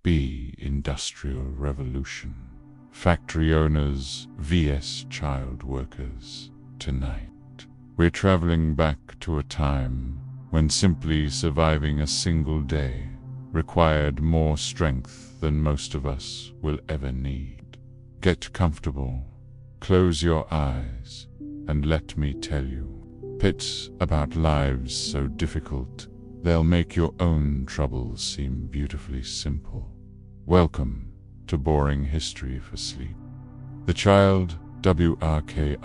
B. Industrial Revolution. Factory owners vs. child workers. Tonight, we're traveling back to a time when simply surviving a single day required more strength than most of us will ever need. Get comfortable, close your eyes, and let me tell you bits about lives so difficult they'll make your own troubles seem beautifully simple. Welcome to Boring History for Sleep. The child, WRKRSUR,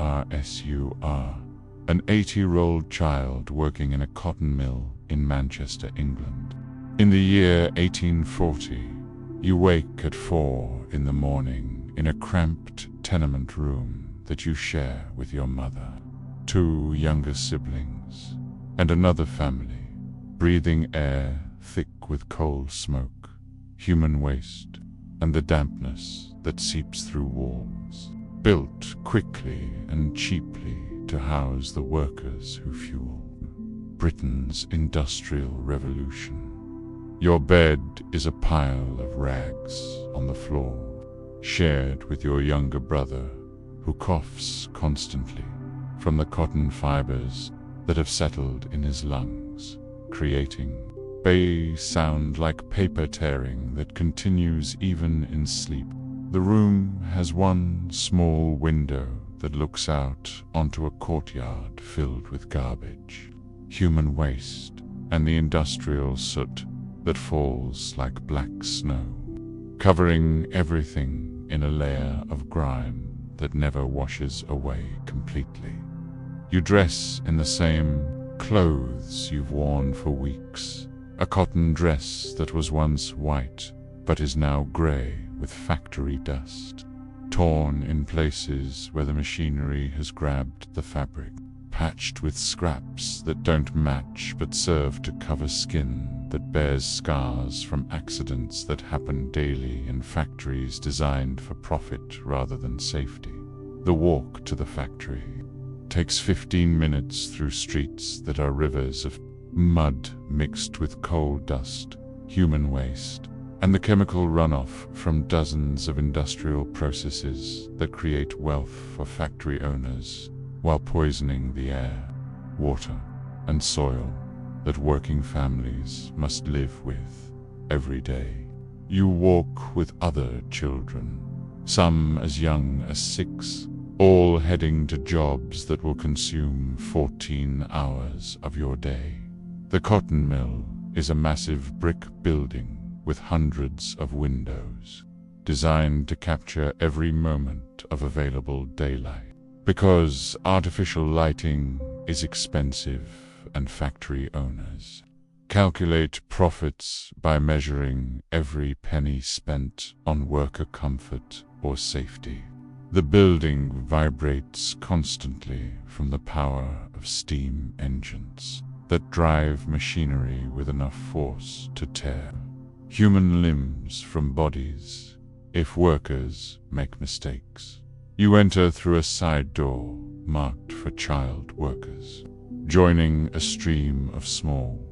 an 80-year-old child working in a cotton mill in Manchester, England. In the year 1840, you wake at 4 in the morning in a cramped tenement room that you share with your mother, 2 younger siblings, and another family, breathing air thick with coal smoke, human waste, and the dampness that seeps through walls, built quickly and cheaply to house the workers who fuel Britain's Industrial Revolution. Your bed is a pile of rags on the floor, shared with your younger brother, who coughs constantly from the cotton fibers that have settled in his lungs, creating a sound like paper tearing that continues even in sleep. The room has one small window that looks out onto a courtyard filled with garbage, human waste, and the industrial soot that falls like black snow, covering everything in a layer of grime that never washes away completely. You dress in the same clothes you've worn for weeks, a cotton dress that was once white but is now grey with factory dust, torn in places where the machinery has grabbed the fabric, patched with scraps that don't match but serve to cover skin that bears scars from accidents that happen daily in factories designed for profit rather than safety. The walk to the factory takes 15 minutes through streets that are rivers of mud mixed with coal dust, human waste, and the chemical runoff from dozens of industrial processes that create wealth for factory owners while poisoning the air, water, and soil that working families must live with every day. You walk with other children, some as young as 6, all heading to jobs that will consume 14 hours of your day. The cotton mill is a massive brick building with hundreds of windows, designed to capture every moment of available daylight. Because artificial lighting is expensive and factory owners calculate profits by measuring every penny spent on worker comfort or safety. The building vibrates constantly from the power of steam engines that drive machinery with enough force to tear human limbs from bodies if workers make mistakes. You enter through a side door marked for child workers, joining a stream of small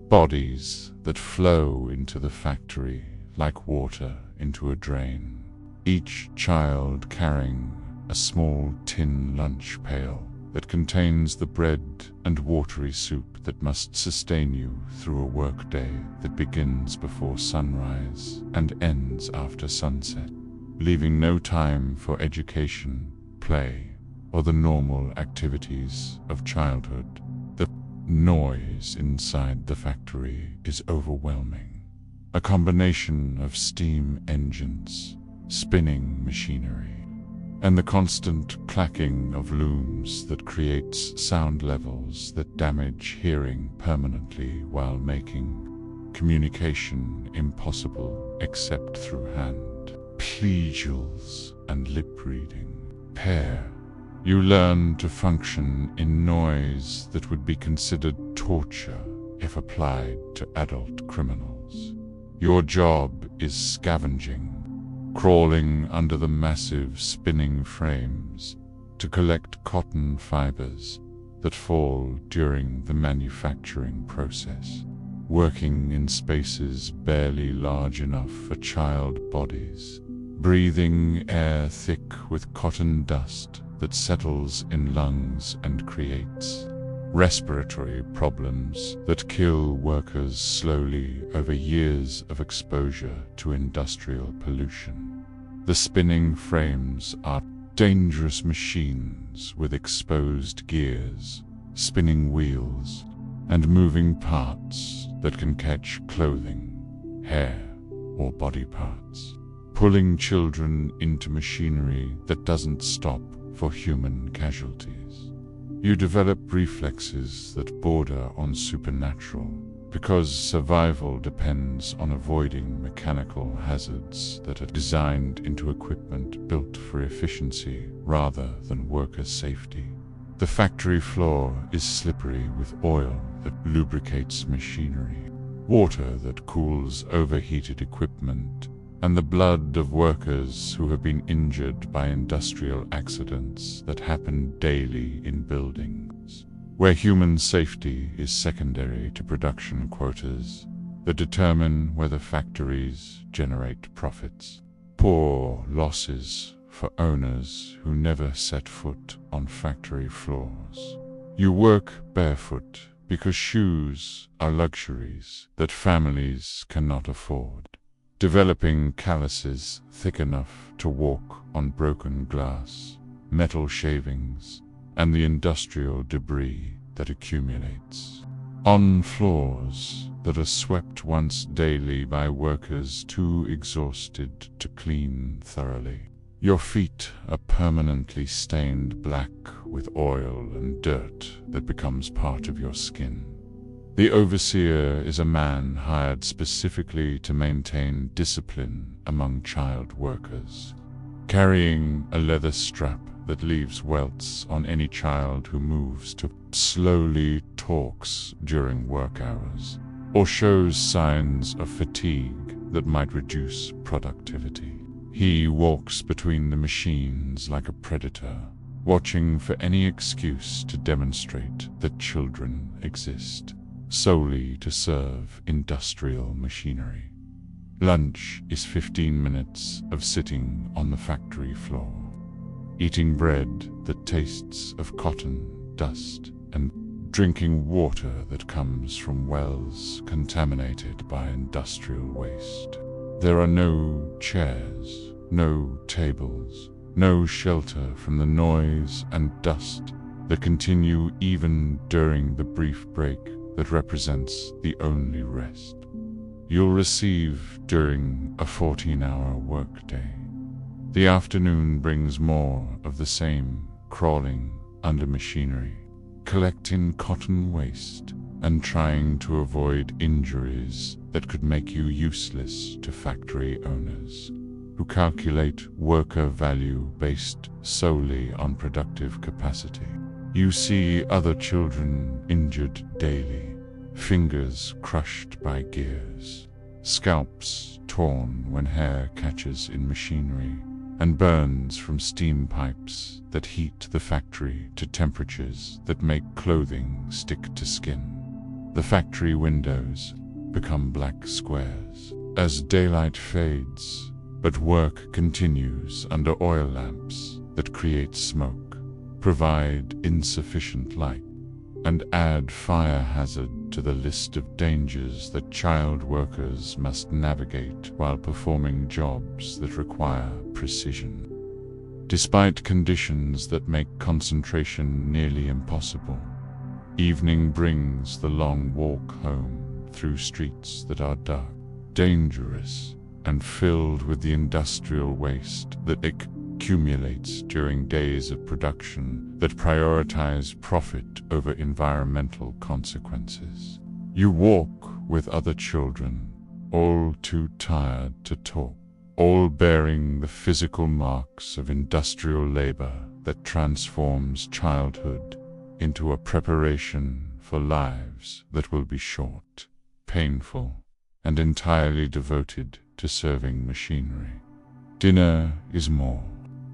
bodies that flow into the factory like water into a drain, each child carrying a small tin lunch pail that contains the bread and watery soup that must sustain you through a workday that begins before sunrise and ends after sunset, leaving no time for education, play, or the normal activities of childhood. The noise inside the factory is overwhelming, a combination of steam engines, spinning machinery, and the constant clacking of looms that creates sound levels that damage hearing permanently while making communication impossible except through hand, plesials, and lip reading. Pair. You learn to function in noise that would be considered torture if applied to adult criminals. Your job is scavenging, crawling under the massive spinning frames to collect cotton fibers that fall during the manufacturing process. working in spaces barely large enough for child bodies, breathing air thick with cotton dust that settles in lungs and creates respiratory problems that kill workers slowly over years of exposure to industrial pollution. The spinning frames are dangerous machines with exposed gears, spinning wheels, and moving parts that can catch clothing, hair, or body parts, pulling children into machinery that doesn't stop for human casualties. You develop reflexes that border on supernatural because survival depends on avoiding mechanical hazards that are designed into equipment built for efficiency rather than worker safety. The factory floor is slippery with oil that lubricates machinery, water that cools overheated equipment, and the blood of workers who have been injured by industrial accidents that happen daily in buildings, where human safety is secondary to production quotas that determine whether factories generate profits. Poor losses for owners who never set foot on factory floors. You work barefoot because shoes are luxuries that families cannot afford, developing calluses thick enough to walk on broken glass, metal shavings, and the industrial debris that accumulates on floors that are swept once daily by workers too exhausted to clean thoroughly. Your feet are permanently stained black with oil and dirt that becomes part of your skin. The overseer is a man hired specifically to maintain discipline among child workers, carrying a leather strap that leaves welts on any child who moves to slowly talks during work hours, or shows signs of fatigue that might reduce productivity. He walks between the machines like a predator, watching for any excuse to demonstrate that children exist, solely to serve industrial machinery. Lunch is 15 minutes of sitting on the factory floor, eating bread that tastes of cotton, dust, and drinking water that comes from wells contaminated by industrial waste. There are no chairs, no tables, no shelter from the noise and dust that continue even during the brief break that represents the only rest you'll receive during a 14-hour workday. The afternoon brings more of the same, crawling under machinery, collecting cotton waste, and trying to avoid injuries that could make you useless to factory owners, who calculate worker value based solely on productive capacity. You see other children injured daily, fingers crushed by gears, scalps torn when hair catches in machinery, and burns from steam pipes that heat the factory to temperatures that make clothing stick to skin. The factory windows become black squares as daylight fades, but work continues under oil lamps that create smoke, provide insufficient light, and add fire hazard to the list of dangers that child workers must navigate while performing jobs that require precision. Despite conditions that make concentration nearly impossible, evening brings the long walk home through streets that are dark, dangerous, and filled with the industrial waste that accumulates during days of production that prioritize profit over environmental consequences. You walk with other children, all too tired to talk, all bearing the physical marks of industrial labor that transforms childhood into a preparation for lives that will be short, painful, and entirely devoted to serving machinery. Dinner is more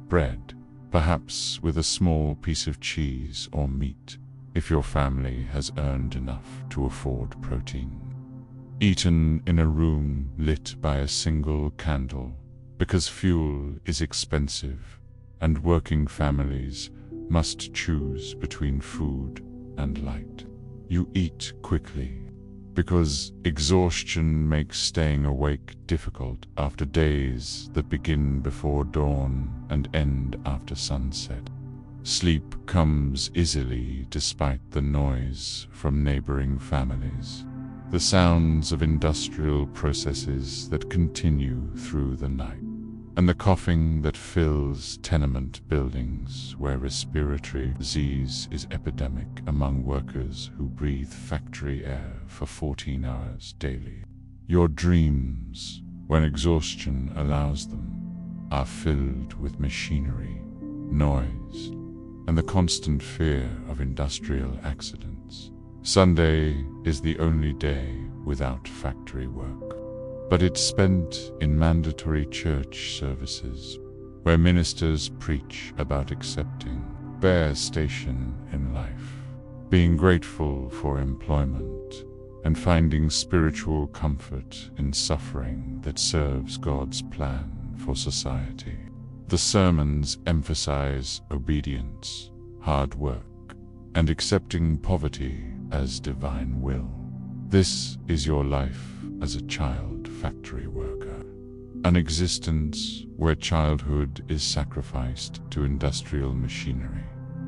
bread, perhaps with a small piece of cheese or meat, if your family has earned enough to afford protein. eaten in a room lit by a single candle, because fuel is expensive and working families must choose between food and light. You eat quickly because exhaustion makes staying awake difficult after days that begin before dawn and end after sunset. Sleep comes easily despite the noise from neighboring families, the sounds of industrial processes that continue through the night, and the coughing that fills tenement buildings where respiratory disease is epidemic among workers who breathe factory air for 14 hours daily. Your dreams, when exhaustion allows them, are filled with machinery, noise, and the constant fear of industrial accidents. Sunday is the only day without factory work, but it's spent in mandatory church services where ministers preach about accepting their station in life, being grateful for employment, and finding spiritual comfort in suffering that serves God's plan for society. The sermons emphasize obedience, hard work, and accepting poverty as divine will. This is your life as a child factory worker, an existence where childhood is sacrificed to industrial machinery,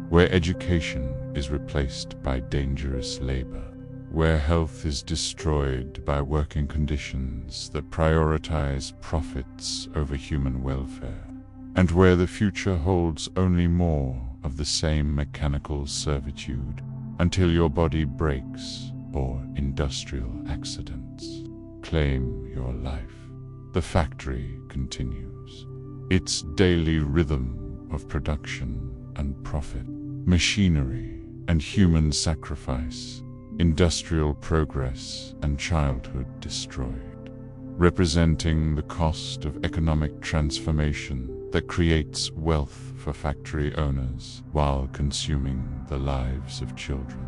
where education is replaced by dangerous labor, where health is destroyed by working conditions that prioritize profits over human welfare, and where the future holds only more of the same mechanical servitude until your body breaks or industrial accidents claim your life. The factory continues its daily rhythm of production and profit, machinery and human sacrifice, industrial progress and childhood destroyed, representing the cost of economic transformation that creates wealth for factory owners while consuming the lives of children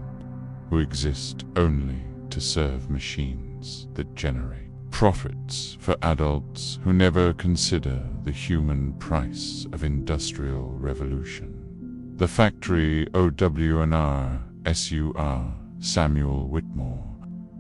who exist only to serve machines that generate profits for adults who never consider the human price of industrial revolution. The factory OWNR SUR Samuel Whitmore,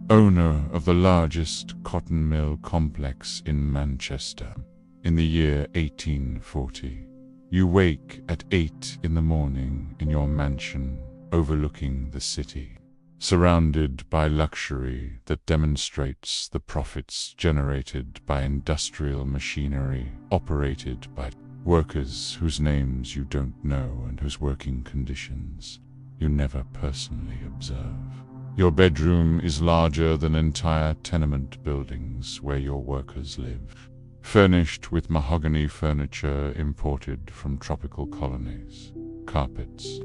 owner of the largest cotton mill complex in Manchester, in the year 1840. You wake at 8 in the morning in your mansion overlooking the city, surrounded by luxury that demonstrates the profits generated by industrial machinery operated by workers whose names you don't know and whose working conditions you never personally observe. Your bedroom is larger than entire tenement buildings where your workers live, furnished with mahogany furniture imported from tropical colonies, carpets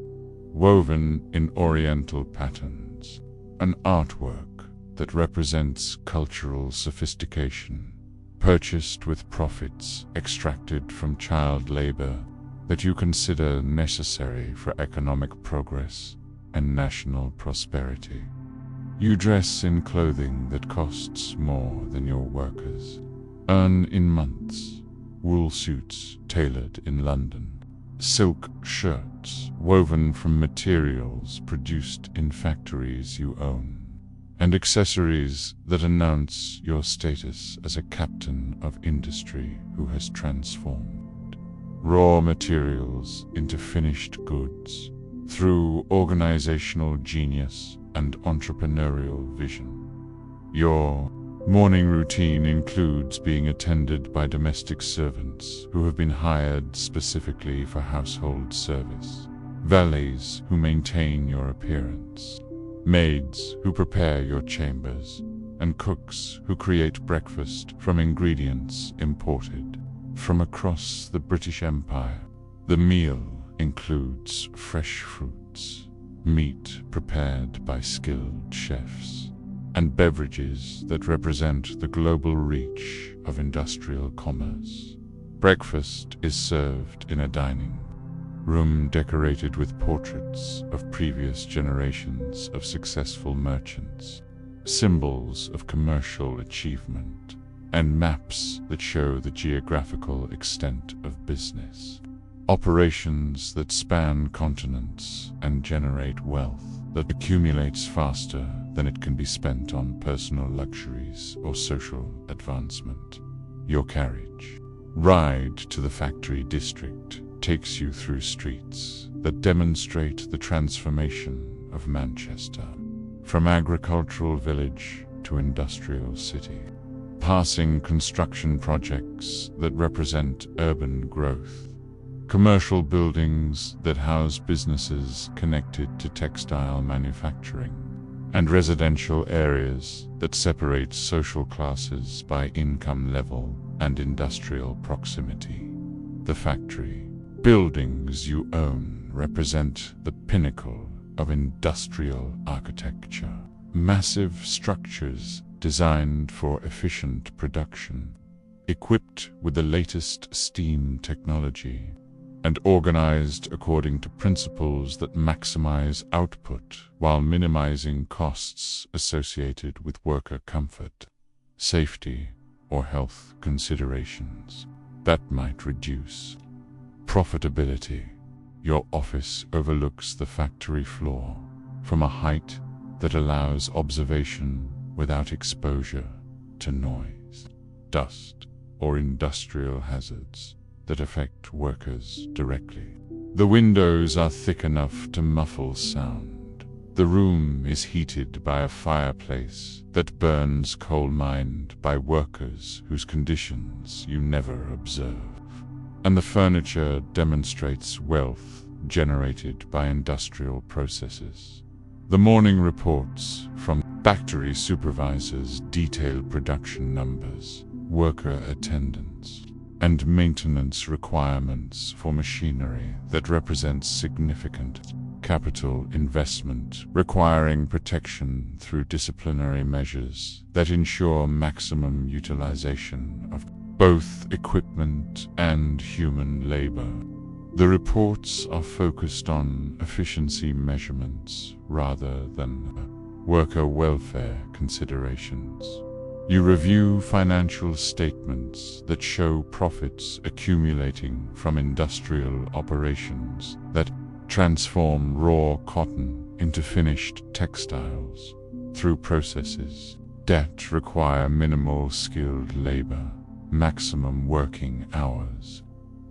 woven in oriental patterns, an artwork that represents cultural sophistication, purchased with profits extracted from child labor that you consider necessary for economic progress and national prosperity. You dress in clothing that costs more than your workers earn in months, wool suits tailored in London, silk shirts woven from materials produced in factories you own, and accessories that announce your status as a captain of industry who has transformed raw materials into finished goods through organizational genius and entrepreneurial vision. Your morning routine includes being attended by domestic servants who have been hired specifically for household service, valets who maintain your appearance, maids who prepare your chambers, and cooks who create breakfast from ingredients imported from across the British Empire. The meal includes fresh fruits, meat prepared by skilled chefs, and beverages that represent the global reach of industrial commerce. Breakfast is served in a dining room decorated with portraits of previous generations of successful merchants, symbols of commercial achievement, and maps that show the geographical extent of business. Operations that span continents and generate wealth that accumulates faster than it can be spent on personal luxuries or social advancement. Your carriage ride to the factory district takes you through streets that demonstrate the transformation of Manchester, from agricultural village to industrial city, passing construction projects that represent urban growth, commercial buildings that house businesses connected to textile manufacturing, and residential areas that separate social classes by income level and industrial proximity. The factory buildings you own represent the pinnacle of industrial architecture. Massive structures designed for efficient production, equipped with the latest steam technology, and organized according to principles that maximize output while minimizing costs associated with worker comfort, safety, or health considerations that might reduce profitability. Your office overlooks the factory floor from a height that allows observation without exposure to noise, dust, or industrial hazards that affect workers directly. The windows are thick enough to muffle sound. The room is heated by a fireplace that burns coal mined by workers whose conditions you never observe. And the furniture demonstrates wealth generated by industrial processes. The morning reports from factory supervisors detail production numbers, worker attendance, and maintenance requirements for machinery that represents significant capital investment, requiring protection through disciplinary measures that ensure maximum utilization of both equipment and human labor. The reports are focused on efficiency measurements rather than worker welfare considerations. You review financial statements that show profits accumulating from industrial operations that transform raw cotton into finished textiles through processes that require minimal skilled labor, maximum working hours,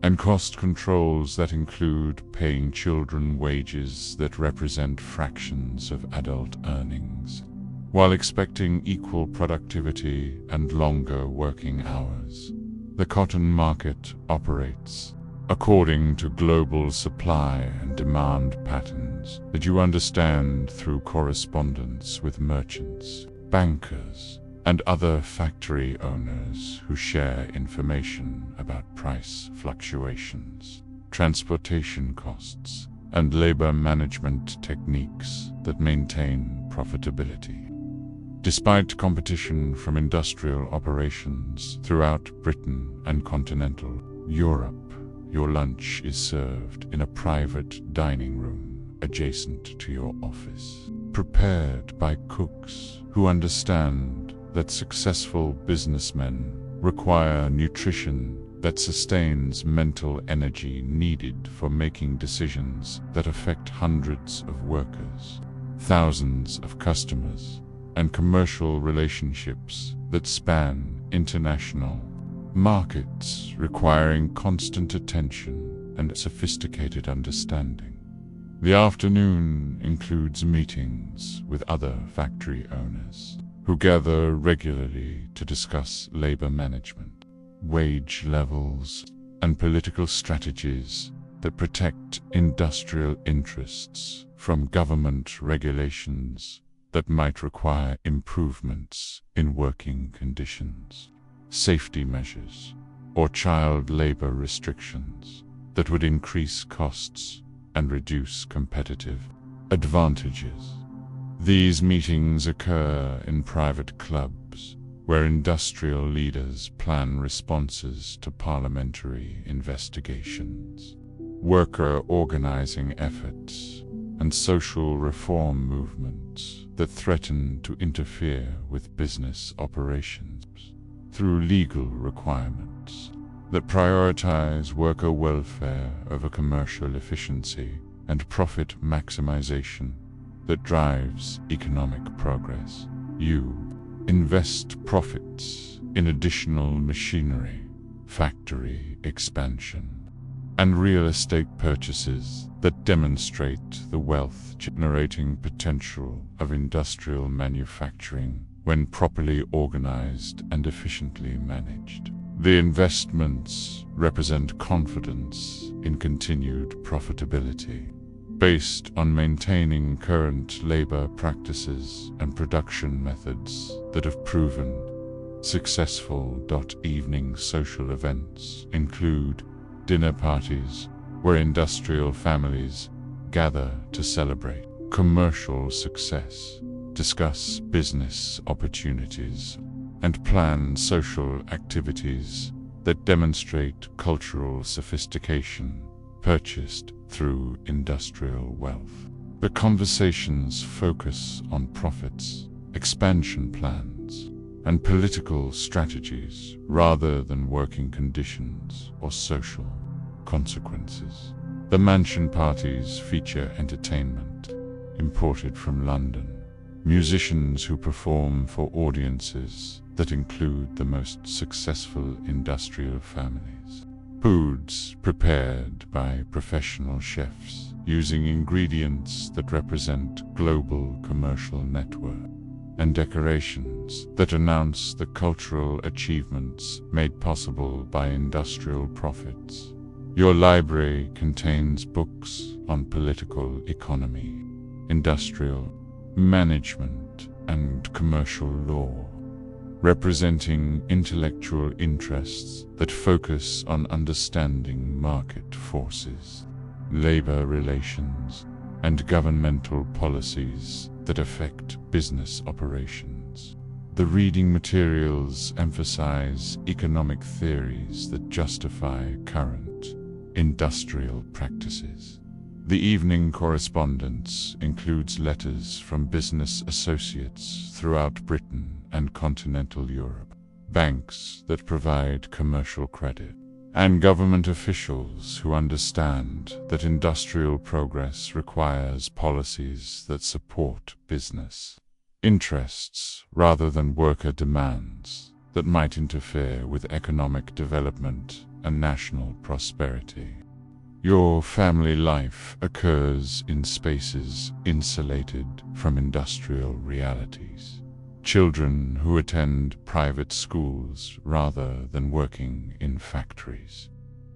and cost controls that include paying children wages that represent fractions of adult earnings, while expecting equal productivity and longer working hours. The cotton market operates according to global supply and demand patterns that you understand through correspondence with merchants, bankers, and other factory owners who share information about price fluctuations, transportation costs, and labor management techniques that maintain profitability. Despite competition from industrial operations throughout Britain and continental Europe, your lunch is served in a private dining room adjacent to your office, prepared by cooks who understand that successful businessmen require nutrition that sustains mental energy needed for making decisions that affect hundreds of workers, thousands of customers, and commercial relationships that span international markets, requiring constant attention and sophisticated understanding. The afternoon includes meetings with other factory owners who gather regularly to discuss labor management, wage levels, and political strategies that protect industrial interests from government regulations that might require improvements in working conditions, safety measures, or child labor restrictions that would increase costs and reduce competitive advantages. These meetings occur in private clubs where industrial leaders plan responses to parliamentary investigations, worker organizing efforts, and social reform movements that threaten to interfere with business operations through legal requirements that prioritize worker welfare over commercial efficiency and profit maximization that drives economic progress. You invest profits in additional machinery, factory expansion, and real estate purchases that demonstrate the wealth-generating potential of industrial manufacturing when properly organized and efficiently managed. The investments represent confidence in continued profitability, based on maintaining current labor practices and production methods that have proven successful. Evening social events include dinner parties where industrial families gather to celebrate commercial success, discuss business opportunities, and plan social activities that demonstrate cultural sophistication purchased through industrial wealth. The conversations focus on profits, expansion plans, and political strategies rather than working conditions or social consequences. The mansion parties feature entertainment imported from London, musicians who perform for audiences that include the most successful industrial families, foods prepared by professional chefs using ingredients that represent global commercial network, and decorations that announce the cultural achievements made possible by industrial profits. Your library contains books on political economy, industrial management, and commercial law, representing intellectual interests that focus on understanding market forces, labor relations, and governmental policies that affect business operations. The reading materials emphasize economic theories that justify current industrial practices. The evening correspondence includes letters from business associates throughout Britain and continental Europe, banks that provide commercial credit, and government officials who understand that industrial progress requires policies that support business interests rather than worker demands that might interfere with economic development and national prosperity. Your family life occurs in spaces insulated from industrial realities. Children who attend private schools rather than working in factories.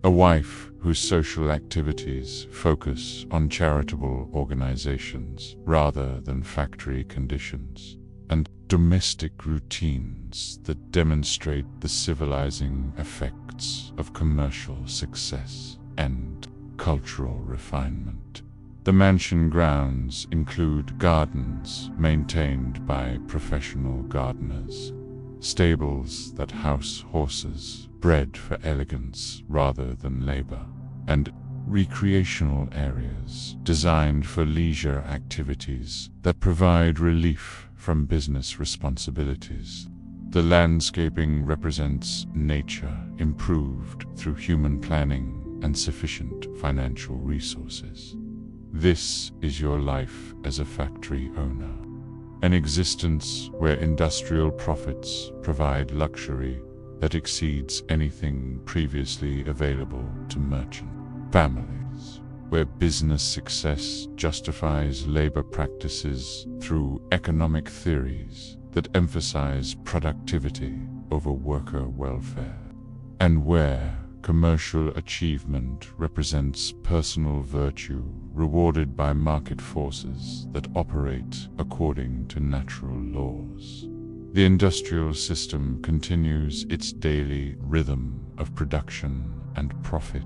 A wife whose social activities focus on charitable organizations rather than factory conditions. And domestic routines that demonstrate the civilizing effects of commercial success and cultural refinement. The mansion grounds include gardens maintained by professional gardeners, stables that house horses bred for elegance rather than labor, and recreational areas designed for leisure activities that provide relief from business responsibilities. The landscaping represents nature improved through human planning and sufficient financial resources. This is your life as a factory owner, an existence where industrial profits provide luxury that exceeds anything previously available to merchant families, where business success justifies labor practices through economic theories that emphasize productivity over worker welfare, and where commercial achievement represents personal virtue rewarded by market forces that operate according to natural laws. The industrial system continues its daily rhythm of production and profit,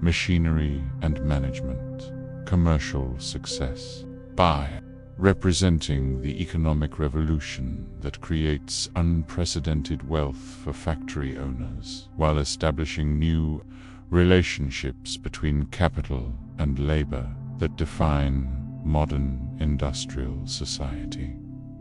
machinery and management, commercial success, by representing the economic revolution that creates unprecedented wealth for factory owners while establishing new relationships between capital and labor that define modern industrial society.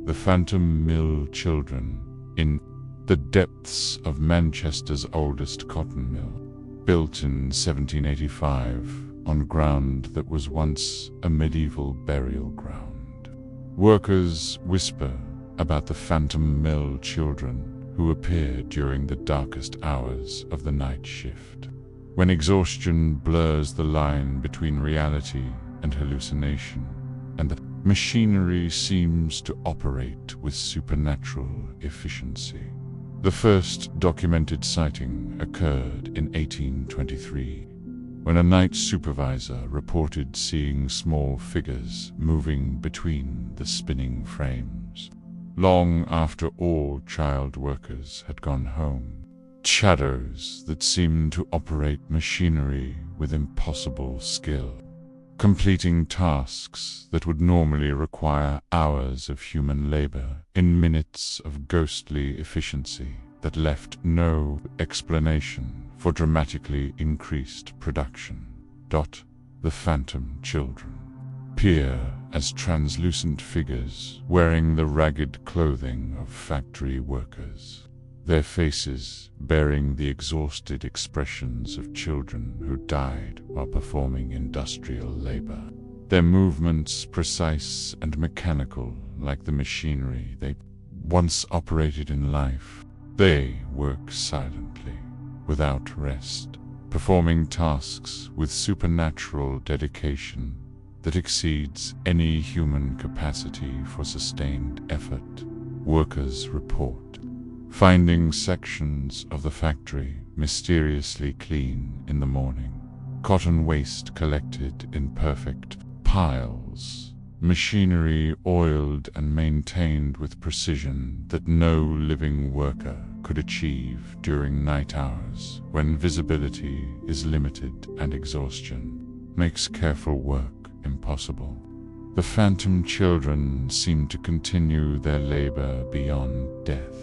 The Phantom Mill children, in the depths of Manchester's oldest cotton mill, built in 1785 on ground that was once a medieval burial ground. Workers whisper about the Phantom Mill children who appear during the darkest hours of the night shift, when exhaustion blurs the line between reality and hallucination, and the machinery seems to operate with supernatural efficiency. The first documented sighting occurred in 1823, when a night supervisor reported seeing small figures moving between the spinning frames. Long after all child workers had gone home, shadows that seemed to operate machinery with impossible skill, completing tasks that would normally require hours of human labor in minutes of ghostly efficiency that left no explanation for dramatically increased production. The Phantom children appear as translucent figures wearing the ragged clothing of factory workers, their faces bearing the exhausted expressions of children who died while performing industrial labor. Their movements precise and mechanical like the machinery they once operated in life. They work silently, without rest, performing tasks with supernatural dedication that exceeds any human capacity for sustained effort. Workers report finding sections of the factory mysteriously clean in the morning, cotton waste collected in perfect piles, machinery oiled and maintained with precision that no living worker could achieve during night hours when visibility is limited and exhaustion makes careful work impossible. The Phantom children seem to continue their labor beyond death,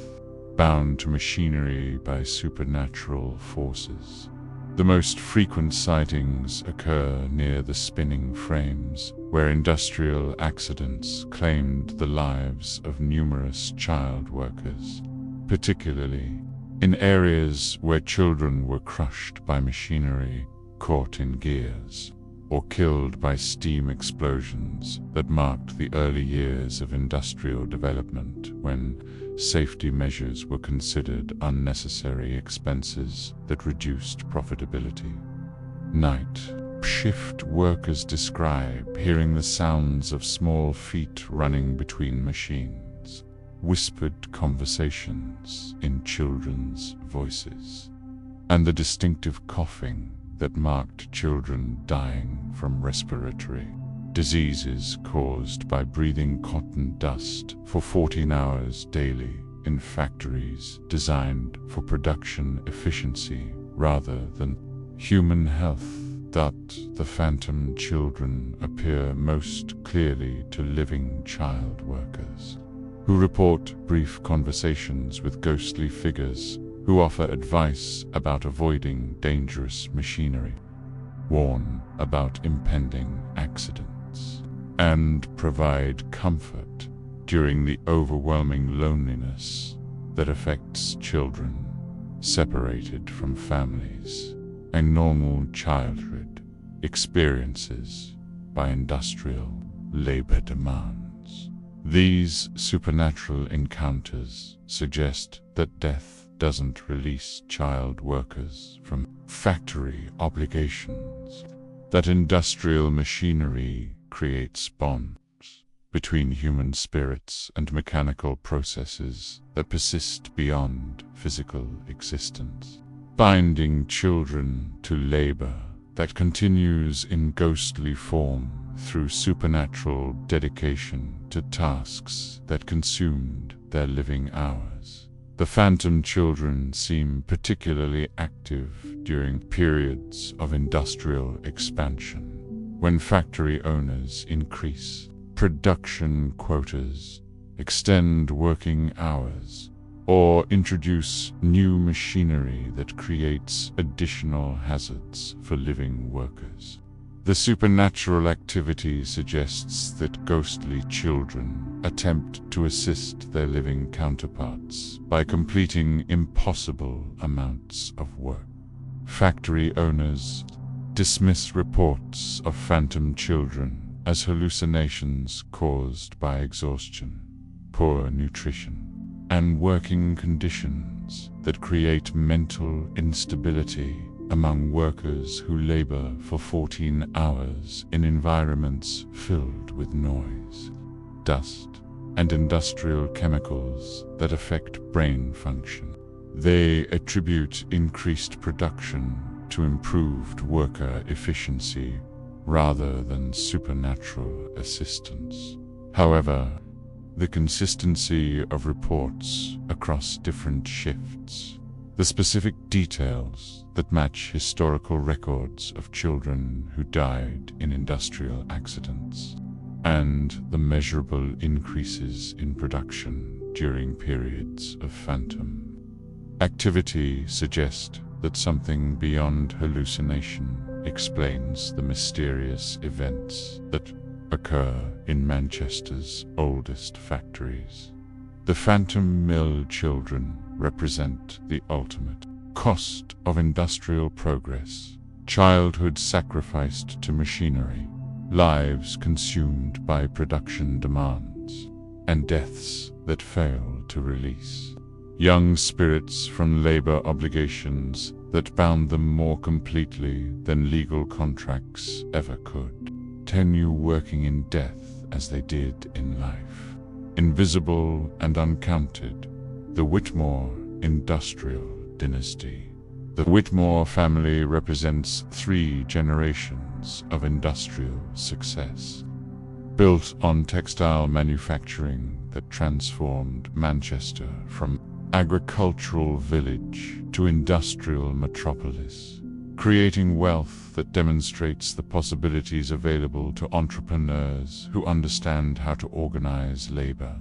bound to machinery by supernatural forces. The most frequent sightings occur near the spinning frames, where industrial accidents claimed the lives of numerous child workers, particularly in areas where children were crushed by machinery, caught in gears, or killed by steam explosions that marked the early years of industrial development, when safety measures were considered unnecessary expenses that reduced profitability. Night shift workers describe hearing the sounds of small feet running between machines, whispered conversations in children's voices, and the distinctive coughing that marked children dying from respiratory diseases caused by breathing cotton dust for 14 hours daily in factories designed for production efficiency rather than human health. The Phantom children appear most clearly to living child workers, who report brief conversations with ghostly figures who offer advice about avoiding dangerous machinery, warn about impending accidents, and provide comfort during the overwhelming loneliness that affects children separated from families and normal childhood experiences by industrial labor demands. These supernatural encounters suggest that death doesn't release child workers from factory obligations, that industrial machinery creates bonds between human spirits and mechanical processes that persist beyond physical existence, binding children to labor that continues in ghostly form through supernatural dedication to tasks that consumed their living hours. The Phantom children seem particularly active during periods of industrial expansion, when factory owners increase production quotas, extend working hours, or introduce new machinery that creates additional hazards for living workers. The supernatural activity suggests that ghostly children attempt to assist their living counterparts by completing impossible amounts of work. Factory owners dismiss reports of phantom children as hallucinations caused by exhaustion, poor nutrition, and working conditions that create mental instability among workers who labor for 14 hours in environments filled with noise, dust, and industrial chemicals that affect brain function. They attribute increased production to improved worker efficiency rather than supernatural assistance. However, the consistency of reports across different shifts, the specific details that match historical records of children who died in industrial accidents, and the measurable increases in production during periods of phantom activity suggest that something beyond hallucination explains the mysterious events that occur in Manchester's oldest factories. The Phantom Mill children represent the ultimate cost of industrial progress, childhood sacrificed to machinery, lives consumed by production demands, and deaths that fail to release. Young spirits from labor obligations that bound them more completely than legal contracts ever could, continue working in death as they did in life. Invisible and uncounted, the Whitmore industrial dynasty. The Whitmore family represents 3 generations of industrial success, built on textile manufacturing that transformed Manchester from agricultural village to industrial metropolis, creating wealth that demonstrates the possibilities available to entrepreneurs who understand how to organize labor,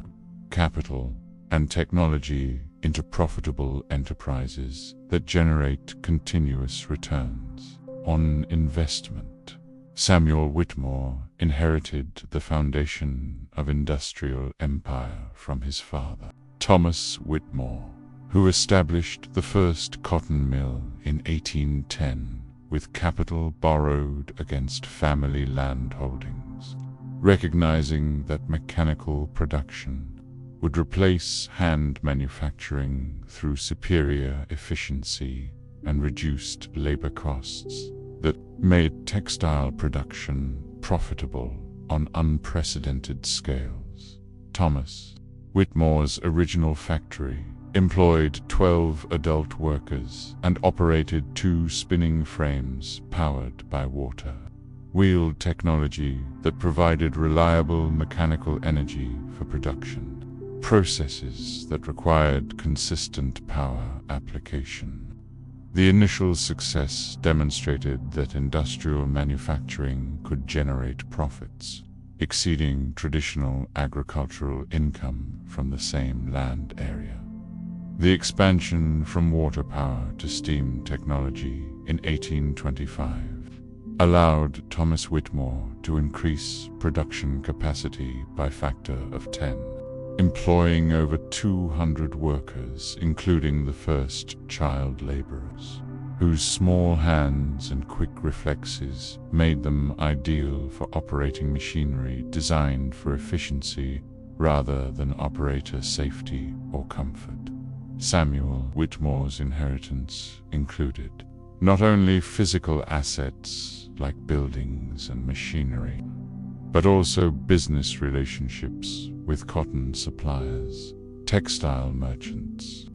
capital, and technology into profitable enterprises that generate continuous returns on investment. Samuel Whitmore inherited the foundation of industrial empire from his father, Thomas Whitmore, who established the first cotton mill in 1810 with capital borrowed against family land holdings, recognizing that mechanical production would replace hand manufacturing through superior efficiency and reduced labor costs that made textile production profitable on unprecedented scales. Thomas Whitmore's original factory employed 12 adult workers and operated 2 spinning frames powered by water. Wheeled technology that provided reliable mechanical energy for production. Processes that required consistent power application. The initial success demonstrated that industrial manufacturing could generate profits, exceeding traditional agricultural income from the same land area. The expansion from water power to steam technology in 1825 allowed Thomas Whitmore to increase production capacity by factor of 10, employing over 200 workers, including the first child laborers, whose small hands and quick reflexes made them ideal for operating machinery designed for efficiency rather than operator safety or comfort. Samuel Whitmore's inheritance included not only physical assets like buildings and machinery, but also business relationships with cotton suppliers, textile merchants,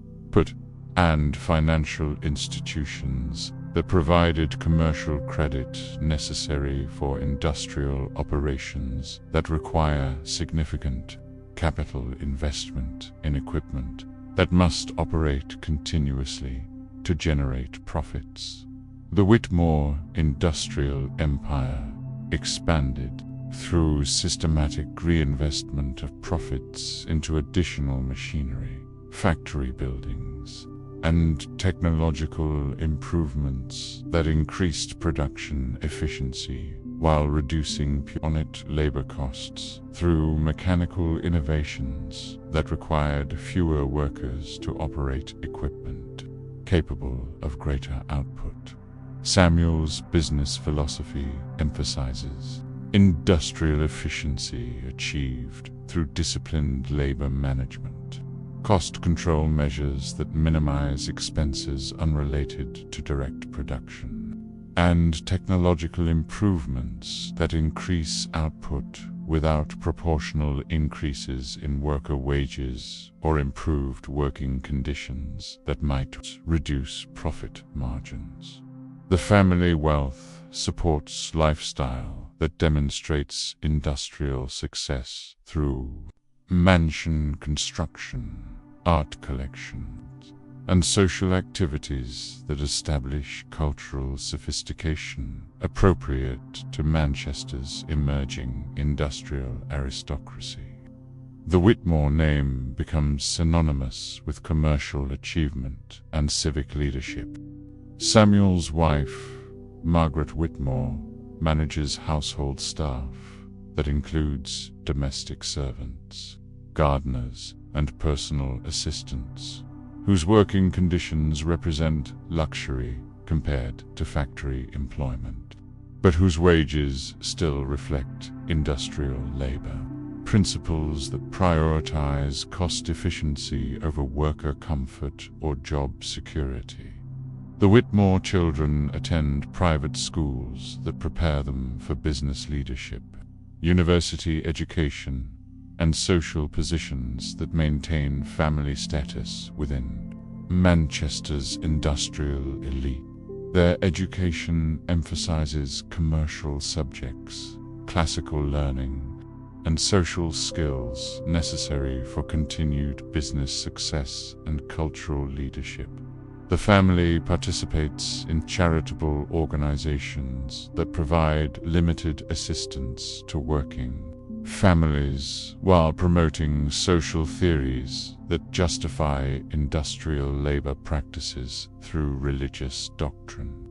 and financial institutions that provided commercial credit necessary for industrial operations that require significant capital investment in equipment that must operate continuously to generate profits. The Whitmore industrial empire expanded through systematic reinvestment of profits into additional machinery, factory buildings, and technological improvements that increased production efficiency while reducing unit labor costs through mechanical innovations that required fewer workers to operate equipment capable of greater output. Samuel's business philosophy emphasizes industrial efficiency achieved through disciplined labor management, cost control measures that minimize expenses unrelated to direct production, and technological improvements that increase output without proportional increases in worker wages or improved working conditions that might reduce profit margins. The family wealth supports lifestyle that demonstrates industrial success through mansion construction, art collections, and social activities that establish cultural sophistication appropriate to Manchester's emerging industrial aristocracy. The Whitmore name becomes synonymous with commercial achievement and civic leadership. Samuel's wife, Margaret Whitmore, manages household staff that includes domestic servants, gardeners, and personal assistants, whose working conditions represent luxury compared to factory employment, but whose wages still reflect industrial labor. Principles that prioritize cost efficiency over worker comfort or job security. The Whitmore children attend private schools that prepare them for business leadership, university education, and social positions that maintain family status within Manchester's industrial elite. Their education emphasizes commercial subjects, classical learning, and social skills necessary for continued business success and cultural leadership. The family participates in charitable organizations that provide limited assistance to working families while promoting social theories that justify industrial labor practices through religious doctrine.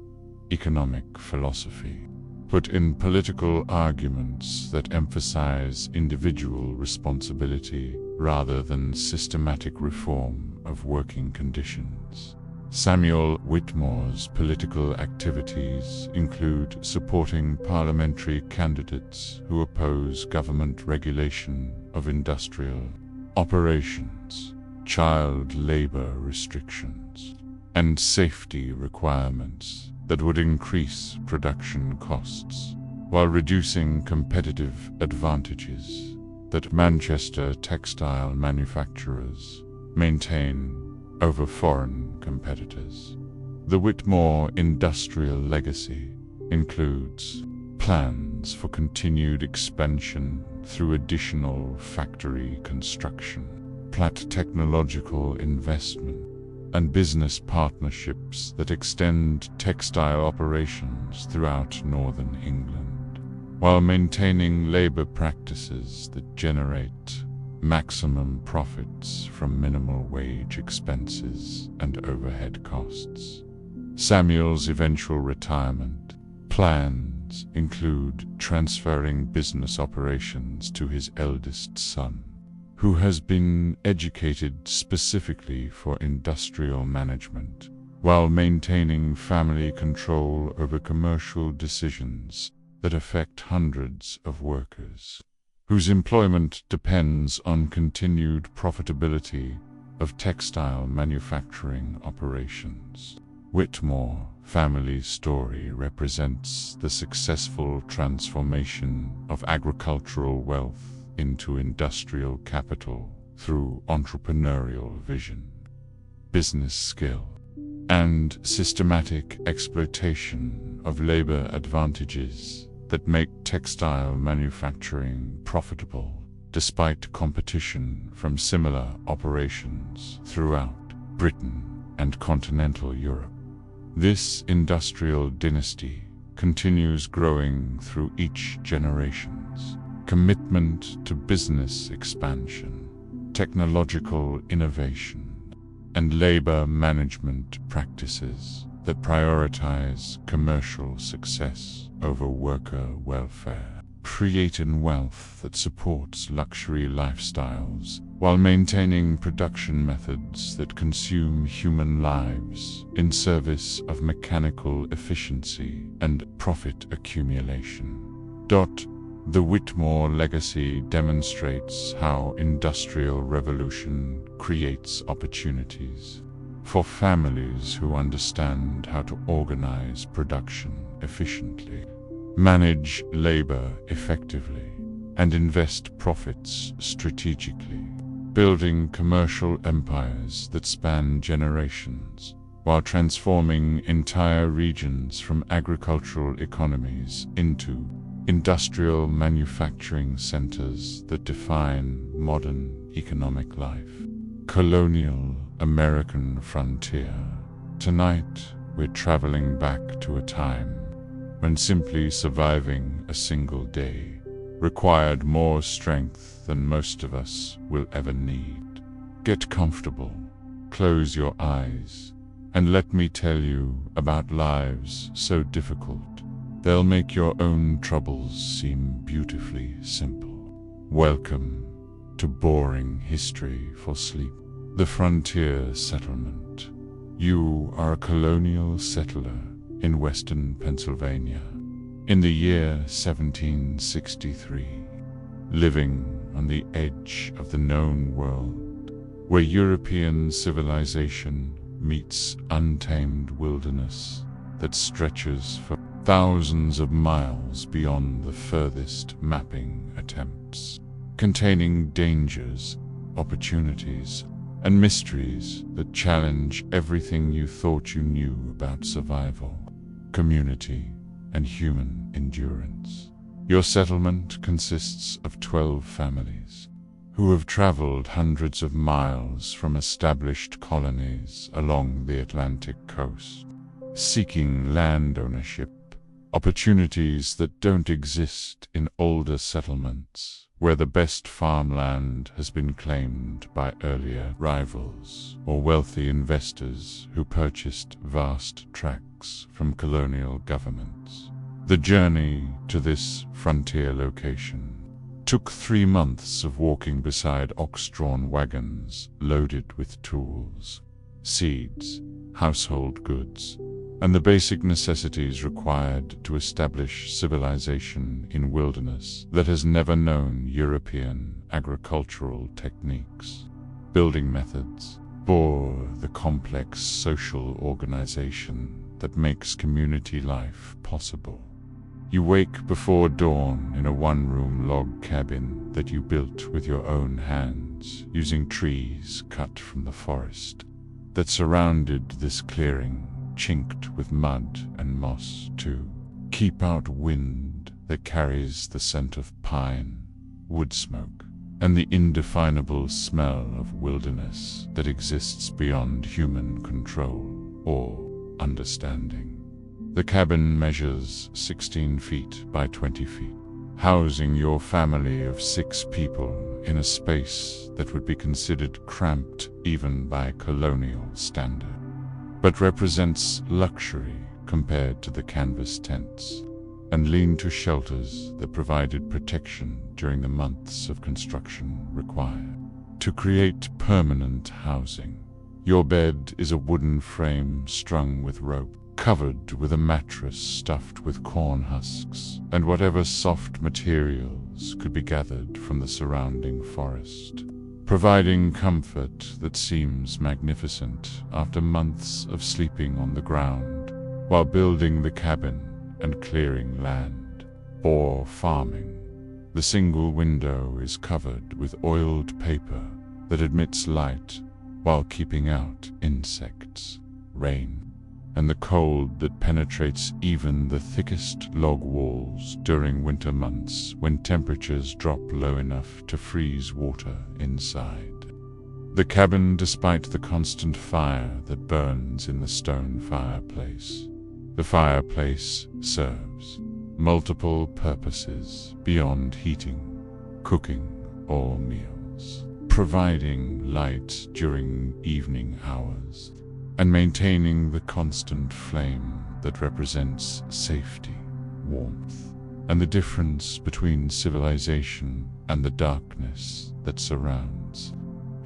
Economic philosophy put in political arguments that emphasize individual responsibility rather than systematic reform of working conditions. Samuel Whitmore's political activities include supporting parliamentary candidates who oppose government regulation of industrial operations, child labor restrictions, and safety requirements that would increase production costs, while reducing competitive advantages that Manchester textile manufacturers maintain over foreign competitors. The Whitmore industrial legacy includes plans for continued expansion through additional factory construction, technological investment, and business partnerships that extend textile operations throughout northern England, while maintaining labor practices that generate maximum profits from minimal wage expenses and overhead costs. Samuel's eventual retirement plans include transferring business operations to his eldest son, who has been educated specifically for industrial management, while maintaining family control over commercial decisions that affect hundreds of workers, whose employment depends on continued profitability of textile manufacturing operations. Whitmore family story represents the successful transformation of agricultural wealth into industrial capital through entrepreneurial vision, business skill, and systematic exploitation of labor advantages that make textile manufacturing profitable despite competition from similar operations throughout Britain and continental Europe. This industrial dynasty continues growing through each generation's commitment to business expansion, technological innovation, and labor management practices that prioritize commercial success over worker welfare, creating wealth that supports luxury lifestyles while maintaining production methods that consume human lives in service of mechanical efficiency and profit accumulation. The Whitmore legacy demonstrates how industrial revolution creates opportunities for families who understand how to organize production efficiently, manage labor effectively, and invest profits strategically, building commercial empires that span generations while transforming entire regions from agricultural economies into industrial manufacturing centers that define modern economic life. Colonial American frontier. Tonight, we're traveling back to a time when simply surviving a single day required more strength than most of us will ever need. Get comfortable, close your eyes, and let me tell you about lives so difficult they'll make your own troubles seem beautifully simple. Welcome to Boring History for Sleep. The Frontier Settlement. You are a colonial settler in western Pennsylvania in the year 1763, living on the edge of the known world, where European civilization meets untamed wilderness that stretches for thousands of miles beyond the furthest mapping attempts, containing dangers, opportunities, and mysteries that challenge everything you thought you knew about survival, community, and human endurance. Your settlement consists of 12 families who have traveled hundreds of miles from established colonies along the Atlantic coast, seeking land ownership, opportunities that don't exist in older settlements, where the best farmland has been claimed by earlier rivals or wealthy investors who purchased vast tracts from colonial governments. The journey to this frontier location took 3 months of walking beside ox-drawn wagons loaded with tools, seeds, household goods, and the basic necessities required to establish civilization in wilderness that has never known European agricultural techniques, building methods, or the complex social organization that makes community life possible. You wake before dawn in a one-room log cabin that you built with your own hands, using trees cut from the forest that surrounded this clearing, chinked with mud and moss to keep out wind that carries the scent of pine, wood smoke, and the indefinable smell of wilderness that exists beyond human control or understanding. The cabin measures 16 feet by 20 feet, housing your family of 6 people in a space that would be considered cramped even by colonial standards, but represents luxury compared to the canvas tents and lean-to shelters that provided protection during the months of construction required. To create permanent housing, your bed is a wooden frame strung with rope, covered with a mattress stuffed with corn husks and whatever soft materials could be gathered from the surrounding forest, providing comfort that seems magnificent after months of sleeping on the ground while building the cabin and clearing land or farming. The single window is covered with oiled paper that admits light while keeping out insects, rain, and the cold that penetrates even the thickest log walls during winter months when temperatures drop low enough to freeze water inside. The cabin, despite the constant fire that burns in the stone fireplace. The fireplace serves multiple purposes beyond heating, cooking, or meals, providing light during evening hours, and maintaining the constant flame that represents safety, warmth, and the difference between civilization and the darkness that surrounds.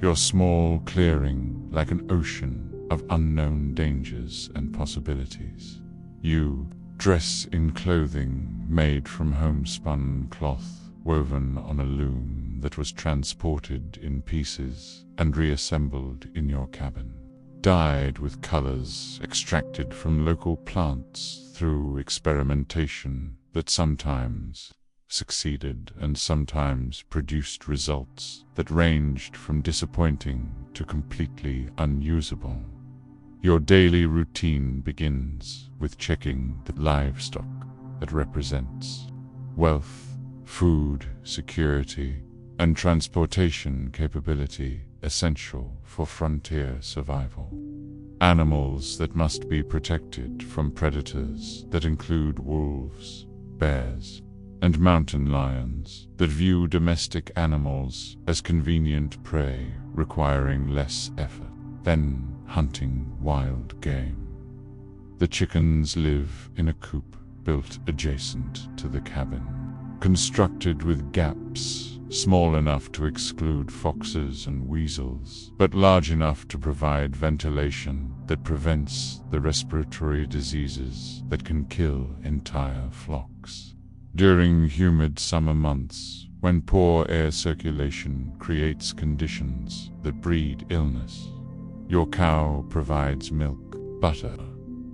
Your small clearing like an ocean of unknown dangers and possibilities. You dress in clothing made from homespun cloth woven on a loom that was transported in pieces and reassembled in your cabin. Dyed with colors extracted from local plants through experimentation that sometimes succeeded and sometimes produced results that ranged from disappointing to completely unusable. Your daily routine begins with checking the livestock that represents wealth, food, security, and transportation capability essential for frontier survival. Animals that must be protected from predators that include wolves, bears, and mountain lions that view domestic animals as convenient prey requiring less effort than hunting wild game. The chickens live in a coop built adjacent to the cabin, constructed with gaps small enough to exclude foxes and weasels, but large enough to provide ventilation that prevents the respiratory diseases that can kill entire flocks. During humid summer months, when poor air circulation creates conditions that breed illness, your cow provides milk, butter,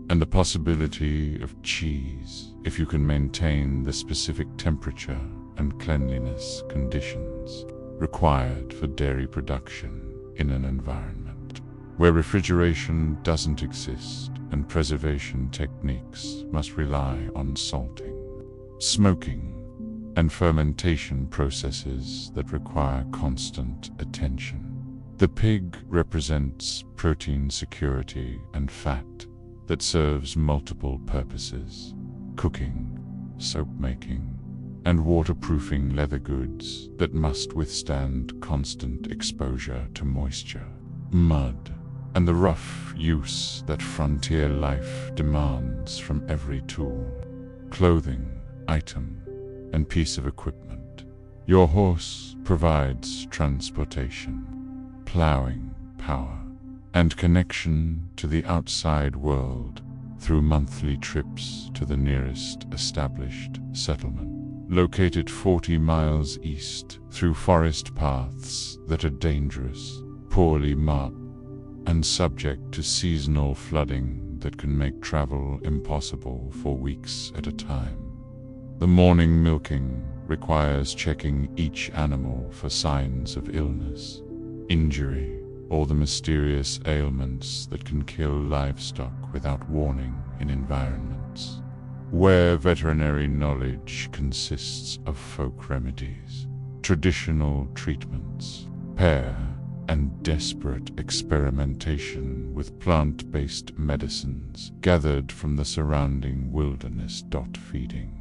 and the possibility of cheese if you can maintain the specific temperature and cleanliness conditions required for dairy production in an environment where refrigeration doesn't exist and preservation techniques must rely on salting, smoking, and fermentation processes that require constant attention. The pig represents protein security and fat that serves multiple purposes: cooking, soap making, and waterproofing leather goods that must withstand constant exposure to moisture, mud, and the rough use that frontier life demands from every tool, clothing, item, and piece of equipment. Your horse provides transportation, plowing power, and connection to the outside world through monthly trips to the nearest established settlement, located 40 miles east through forest paths that are dangerous, poorly marked, and subject to seasonal flooding that can make travel impossible for weeks at a time. The morning milking requires checking each animal for signs of illness, injury, or the mysterious ailments that can kill livestock without warning in environments where veterinary knowledge consists of folk remedies, traditional treatments, pair, and desperate experimentation with plant-based medicines gathered from the surrounding wilderness. Feeding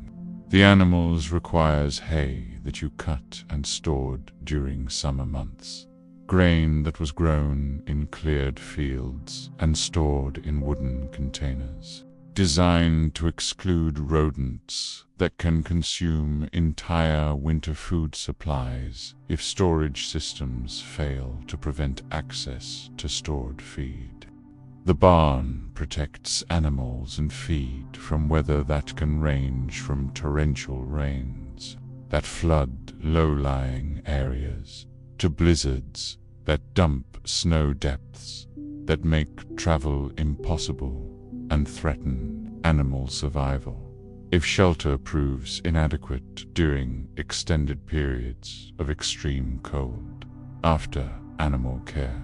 the animals requires hay that you cut and stored during summer months, grain that was grown in cleared fields and stored in wooden containers, designed to exclude rodents that can consume entire winter food supplies if storage systems fail to prevent access to stored feed. The barn protects animals and feed from weather that can range from torrential rains that flood low-lying areas to blizzards that dump snow depths that make travel impossible and threaten animal survival if shelter proves inadequate during extended periods of extreme cold. After animal care,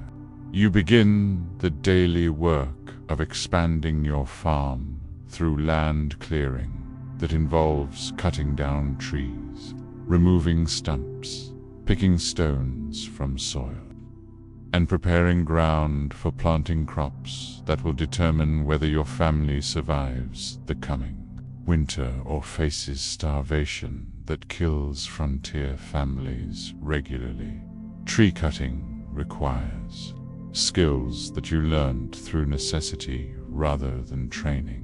you begin the daily work of expanding your farm through land clearing that involves cutting down trees, removing stumps, picking stones from soil, and preparing ground for planting crops that will determine whether your family survives the coming winter or faces starvation that kills frontier families regularly. Tree cutting requires skills that you learned through necessity rather than training.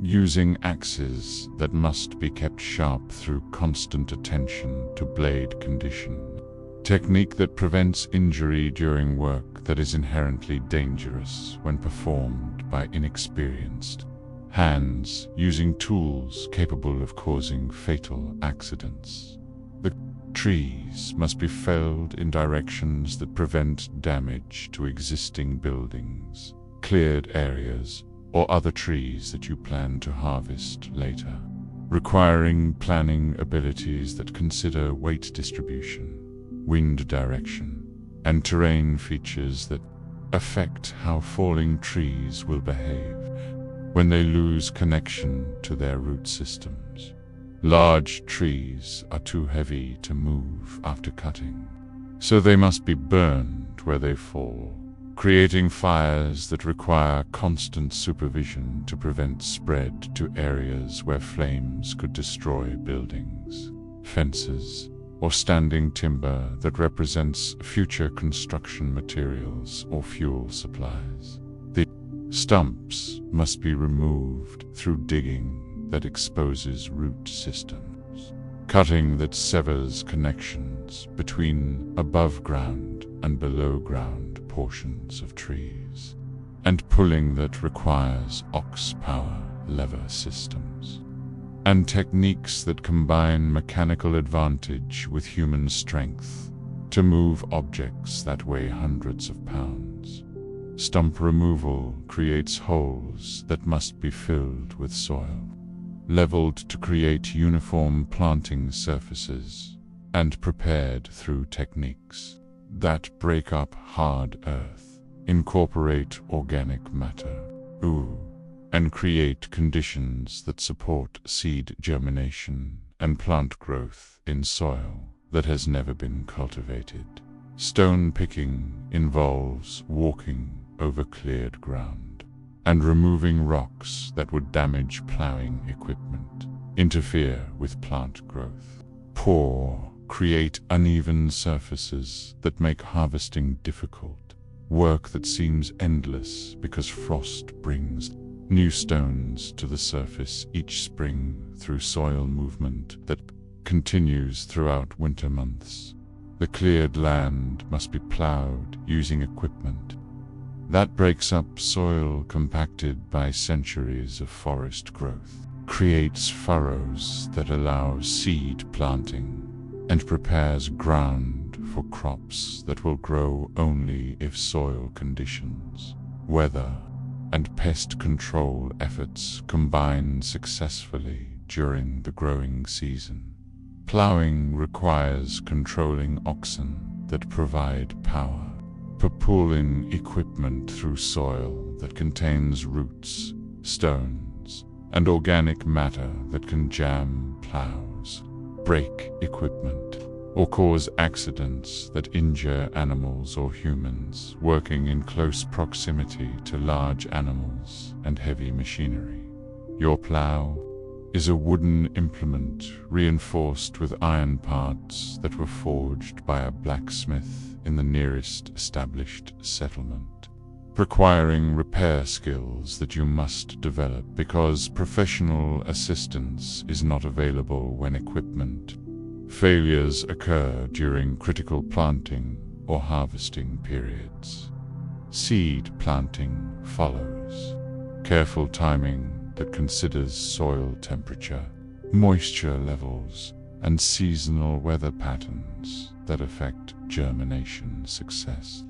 Using axes that must be kept sharp through constant attention to blade condition. Technique that prevents injury during work that is inherently dangerous when performed by inexperienced hands, using tools capable of causing fatal accidents. The trees must be felled in directions that prevent damage to existing buildings, cleared areas, or other trees that you plan to harvest later, requiring planning abilities that consider weight distribution, wind direction, and terrain features that affect how falling trees will behave when they lose connection to their root systems. Large trees are too heavy to move after cutting, so they must be burned where they fall, creating fires that require constant supervision to prevent spread to areas where flames could destroy buildings, fences, or standing timber that represents future construction materials or fuel supplies. The stumps must be removed through digging that exposes root systems, cutting that severs connections between above-ground and below-ground portions of trees, and pulling that requires ox power lever systems, and techniques that combine mechanical advantage with human strength to move objects that weigh hundreds of pounds. Stump removal creates holes that must be filled with soil, leveled to create uniform planting surfaces, and prepared through techniques that break up hard earth, incorporate organic matter, and create conditions that support seed germination and plant growth in soil that has never been cultivated. Stone picking involves walking over cleared ground and removing rocks that would damage plowing equipment, interfere with plant growth, pour, create uneven surfaces that make harvesting difficult, work that seems endless because frost brings new stones to the surface each spring through soil movement that continues throughout winter months. The cleared land must be plowed using equipment that breaks up soil compacted by centuries of forest growth, creates furrows that allow seed planting, and prepares ground for crops that will grow only if soil conditions, weather, and pest control efforts combine successfully during the growing season. Plowing requires controlling oxen that provide power, pulling equipment through soil that contains roots, stones, and organic matter that can jam plows, break equipment, or cause accidents that injure animals or humans working in close proximity to large animals and heavy machinery. Your plow is a wooden implement reinforced with iron parts that were forged by a blacksmith in the nearest established settlement, requiring repair skills that you must develop because professional assistance is not available when equipment failures occur during critical planting or harvesting periods. Seed planting follows. Careful timing that considers soil temperature, moisture levels, and seasonal weather patterns that affect germination success.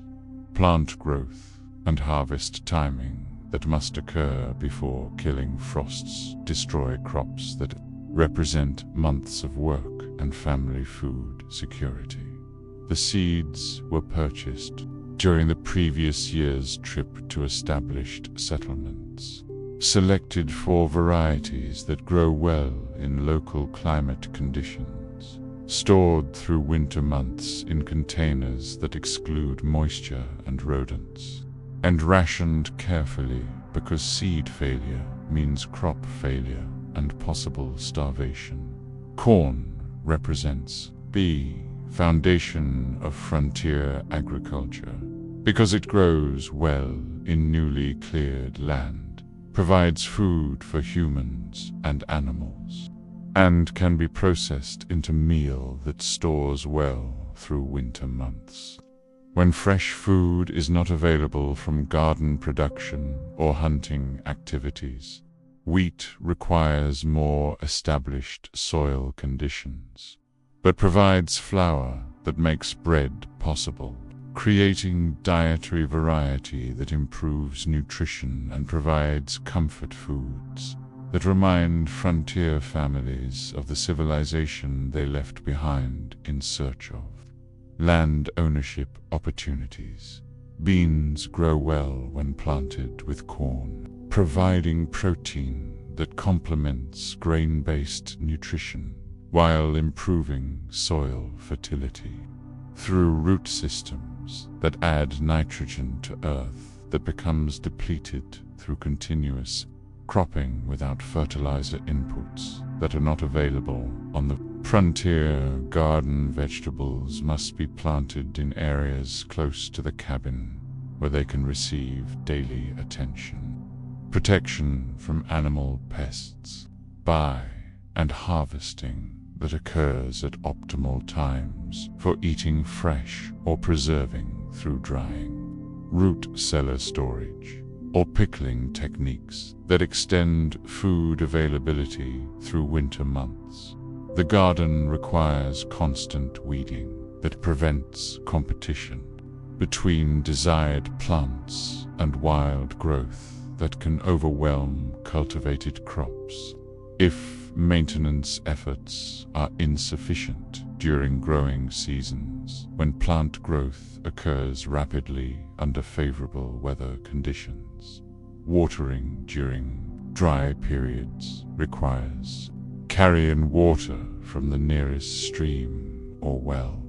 Plant growth and harvest timing that must occur before killing frosts destroy crops that represent months of work and family food security. The seeds were purchased during the previous year's trip to established settlements, selected for varieties that grow well in local climate conditions, stored through winter months in containers that exclude moisture and rodents, and rationed carefully because seed failure means crop failure and possible starvation. Corn represents B, foundation of frontier agriculture, because it grows well in newly cleared land, provides food for humans and animals, and can be processed into meal that stores well through winter months. When fresh food is not available from garden production or hunting activities, wheat requires more established soil conditions, but provides flour that makes bread possible, creating dietary variety that improves nutrition and provides comfort foods that remind frontier families of the civilization they left behind in search of. Land ownership opportunities. Beans grow well when planted with corn, providing protein that complements grain-based nutrition while improving soil fertility. Through root systems that add nitrogen to earth that becomes depleted through continuous cropping without fertilizer inputs that are not available on the frontier, garden vegetables must be planted in areas close to the cabin where they can receive daily attention. Protection from animal pests by and harvesting that occurs at optimal times for eating fresh or preserving through drying. Root cellar storage or pickling techniques that extend food availability through winter months. The garden requires constant weeding that prevents competition between desired plants and wild growth that can overwhelm cultivated crops. If maintenance efforts are insufficient during growing seasons, when plant growth occurs rapidly under favorable weather conditions, watering during dry periods requires carrying water from the nearest stream or well.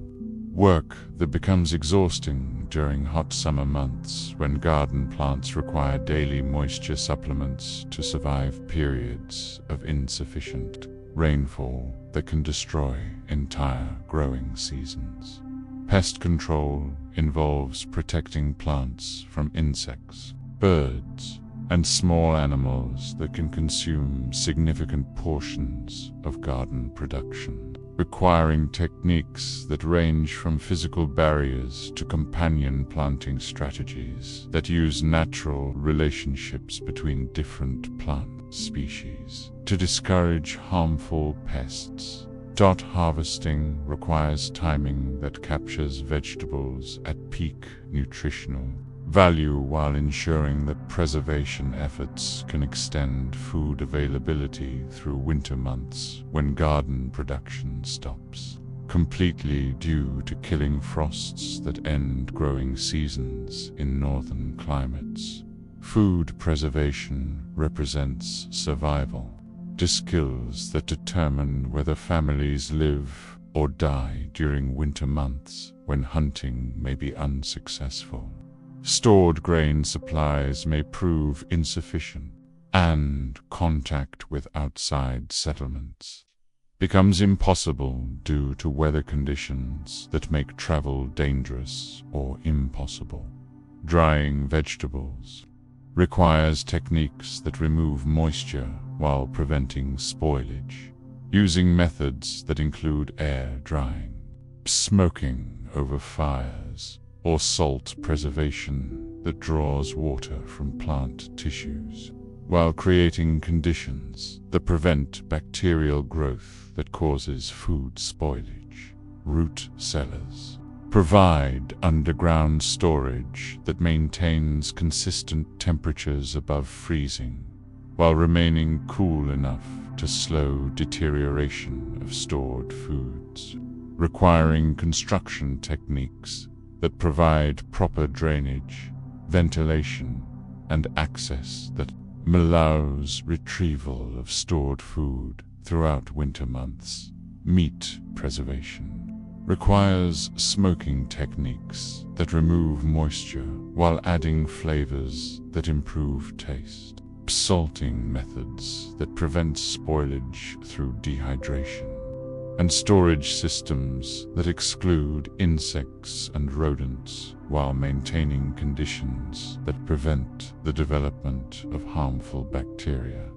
Work that becomes exhausting during hot summer months when garden plants require daily moisture supplements to survive periods of insufficient rainfall that can destroy entire growing seasons. Pest control involves protecting plants from insects, birds, and small animals that can consume significant portions of garden production, requiring techniques that range from physical barriers to companion planting strategies that use natural relationships between different plant species to discourage harmful pests. Harvesting requires timing that captures vegetables at peak nutritional value while ensuring that preservation efforts can extend food availability through winter months when garden production stops completely due to killing frosts that end growing seasons in northern climates. Food preservation represents survival, the skills that determine whether families live or die during winter months when hunting may be unsuccessful. Stored grain supplies may prove insufficient, and contact with outside settlements becomes impossible due to weather conditions that make travel dangerous or impossible. Drying vegetables requires techniques that remove moisture while preventing spoilage, using methods that include air drying, smoking over fires, or salt preservation that draws water from plant tissues, while creating conditions that prevent bacterial growth that causes food spoilage. Root cellars provide underground storage that maintains consistent temperatures above freezing, while remaining cool enough to slow deterioration of stored foods, requiring construction techniques that provide proper drainage, ventilation, and access that allows retrieval of stored food throughout winter months. Meat preservation requires smoking techniques that remove moisture while adding flavors that improve taste, salting methods that prevent spoilage through dehydration, and storage systems that exclude insects and rodents while maintaining conditions that prevent the development of harmful bacteria.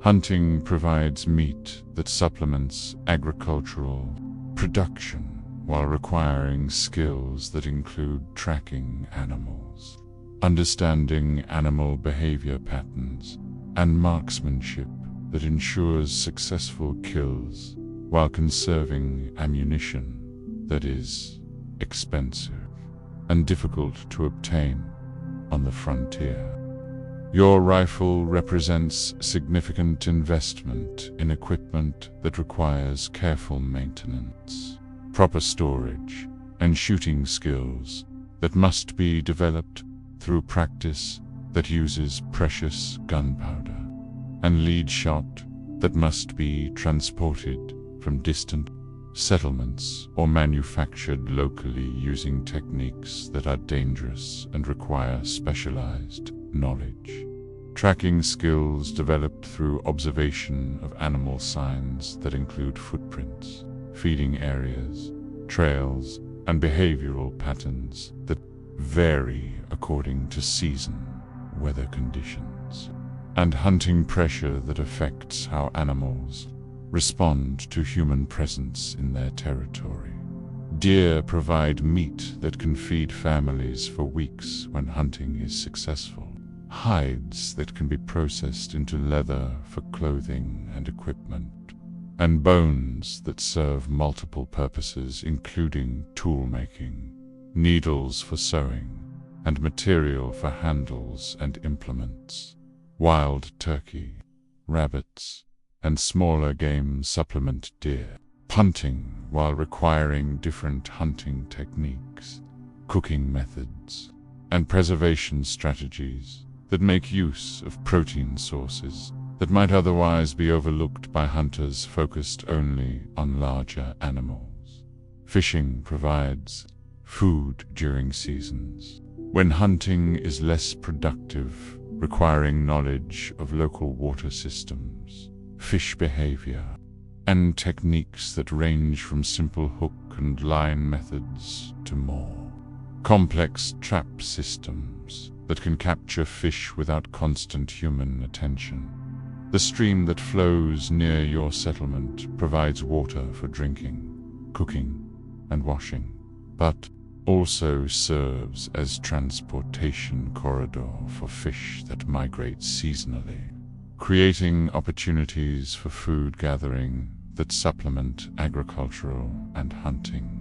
Hunting provides meat that supplements agricultural production while requiring skills that include tracking animals, understanding animal behavior patterns, and marksmanship that ensures successful kills while conserving ammunition that is expensive and difficult to obtain on the frontier. Your rifle represents significant investment in equipment that requires careful maintenance, proper storage, and shooting skills that must be developed through practice that uses precious gunpowder, and lead shot that must be transported from distant settlements or manufactured locally using techniques that are dangerous and require specialized knowledge. Tracking skills developed through observation of animal signs that include footprints, feeding areas, trails, and behavioral patterns that vary according to season, weather conditions, and hunting pressure that affects how animals respond to human presence in their territory. Deer provide meat that can feed families for weeks when hunting is successful. Hides that can be processed into leather for clothing and equipment, and bones that serve multiple purposes including tool making, needles for sewing, and material for handles and implements. Wild turkey, rabbits, and smaller game supplement deer. Hunting while requiring different hunting techniques, cooking methods, and preservation strategies that make use of protein sources that might otherwise be overlooked by hunters focused only on larger animals. Fishing provides food during seasons when hunting is less productive, requiring knowledge of local water systems, fish behavior, and techniques that range from simple hook and line methods to more complex trap systems that can capture fish without constant human attention. The stream that flows near your settlement provides water for drinking, cooking, and washing, but also serves as transportation corridor for fish that migrate seasonally, creating opportunities for food gathering that supplement agricultural and hunting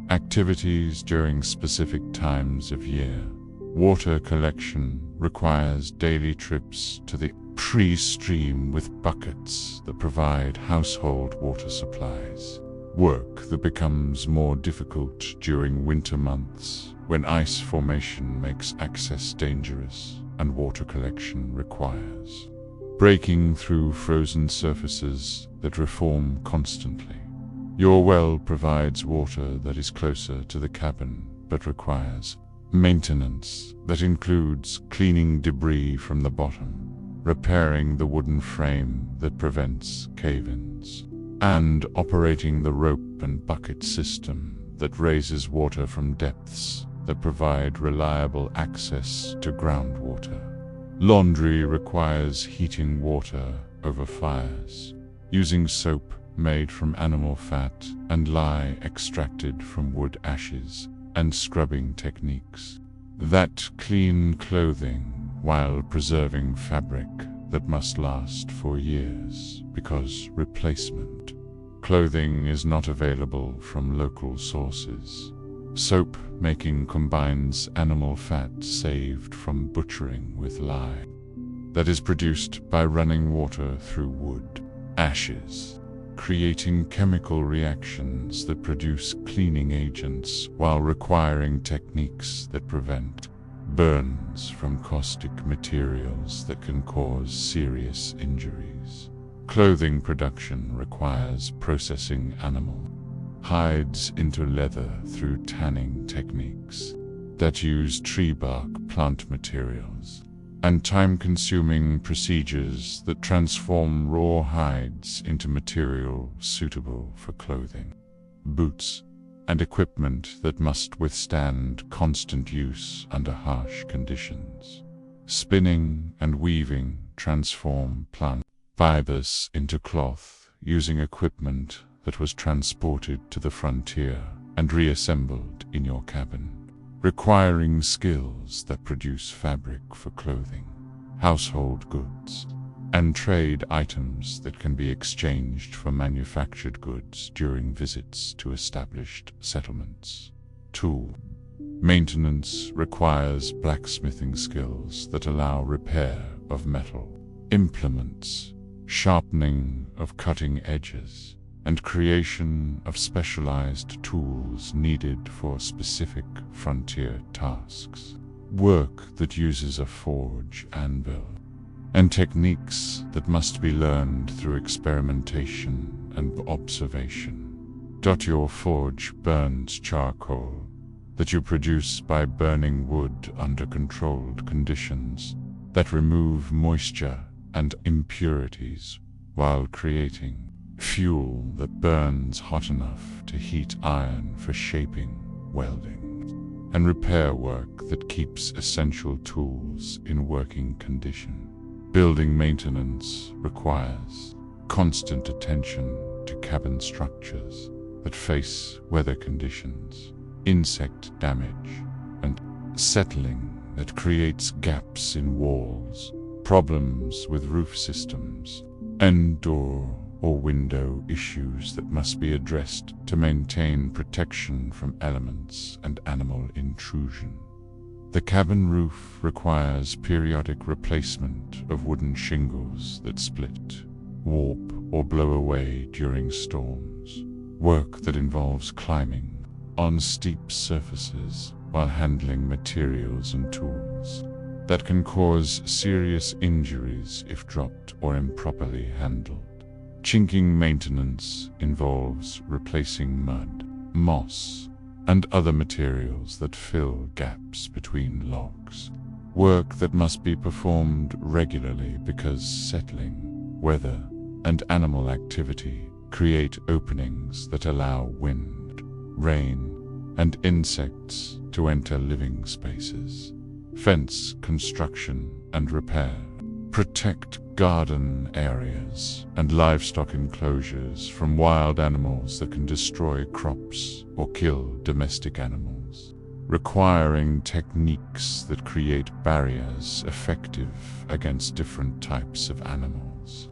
activities during specific times of year. Water collection requires daily trips to the pre-stream with buckets that provide household water supplies. Work that becomes more difficult during winter months when ice formation makes access dangerous and water collection requires breaking through frozen surfaces that reform constantly. Your well provides water that is closer to the cabin but requires maintenance that includes cleaning debris from the bottom, repairing the wooden frame that prevents cave-ins, and operating the rope and bucket system that raises water from depths that provide reliable access to groundwater. Laundry requires heating water over fires, using soap made from animal fat and lye extracted from wood ashes, and scrubbing techniques that clean clothing while preserving fabric that must last for years because replacement clothing is not available from local sources. Soap making combines animal fat saved from butchering with lye that is produced by running water through wood ashes, creating chemical reactions that produce cleaning agents while requiring techniques that prevent burns from caustic materials that can cause serious injuries. Clothing production requires processing animal hides into leather through tanning techniques that use tree bark plant materials and time-consuming procedures that transform raw hides into material suitable for clothing. Boots and equipment that must withstand constant use under harsh conditions. Spinning and weaving transform plant fibers into cloth using equipment that was transported to the frontier and reassembled in your cabin, requiring skills that produce fabric for clothing, household goods, and trade items that can be exchanged for manufactured goods during visits to established settlements. Tool maintenance requires blacksmithing skills that allow repair of metal, implements, sharpening of cutting edges, and creation of specialized tools needed for specific frontier tasks. Work that uses a forge anvil, and techniques that must be learned through experimentation and observation. Your forge burns charcoal that you produce by burning wood under controlled conditions that remove moisture and impurities while creating fuel that burns hot enough to heat iron for shaping, welding, and repair work that keeps essential tools in working condition. Building maintenance requires constant attention to cabin structures that face weather conditions, insect damage, and settling that creates gaps in walls, problems with roof systems, and door or window issues that must be addressed to maintain protection from elements and animal intrusion. The cabin roof requires periodic replacement of wooden shingles that split, warp, or blow away during storms. Work that involves climbing on steep surfaces while handling materials and tools that can cause serious injuries if dropped or improperly handled. Chinking maintenance involves replacing mud, moss, and other materials that fill gaps between logs. Work that must be performed regularly because settling, weather, and animal activity create openings that allow wind, rain, and insects to enter living spaces. Fence construction and repair. Protect garden areas and livestock enclosures from wild animals that can destroy crops or kill domestic animals, requiring techniques that create barriers effective against different types of animals.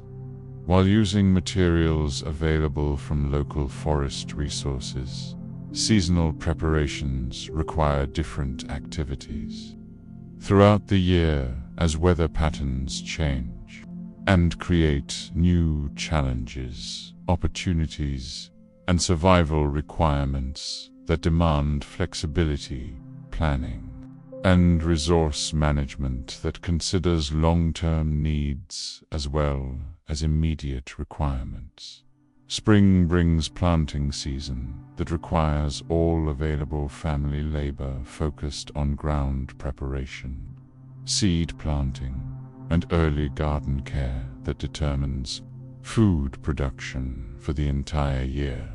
While using materials available from local forest resources, seasonal preparations require different activities. Throughout the year, as weather patterns change and create new challenges, opportunities, and survival requirements that demand flexibility, planning, and resource management that considers long-term needs as well as immediate requirements. Spring brings planting season that requires all available family labor focused on ground preparation, seed planting, and early garden care that determines food production for the entire year.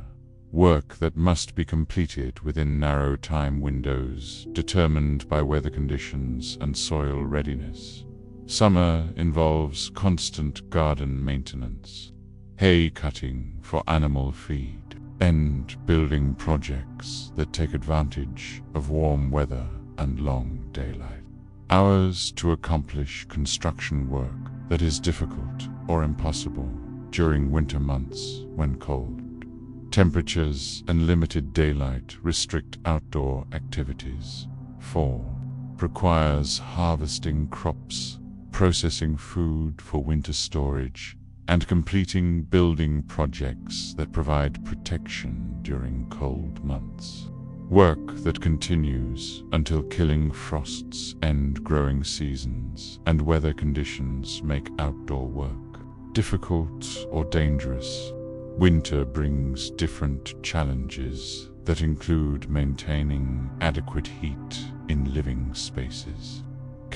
Work that must be completed within narrow time windows determined by weather conditions and soil readiness. Summer involves constant garden maintenance, hay cutting for animal feed, and building projects that take advantage of warm weather and long daylight. Hours to accomplish construction work that is difficult or impossible during winter months when cold. Temperatures and limited daylight restrict outdoor activities. 4. Requires harvesting crops, processing food for winter storage, and completing building projects that provide protection during cold months. Work that continues until killing frosts end growing seasons and weather conditions make outdoor work difficult or dangerous. Winter brings different challenges that include maintaining adequate heat in living spaces,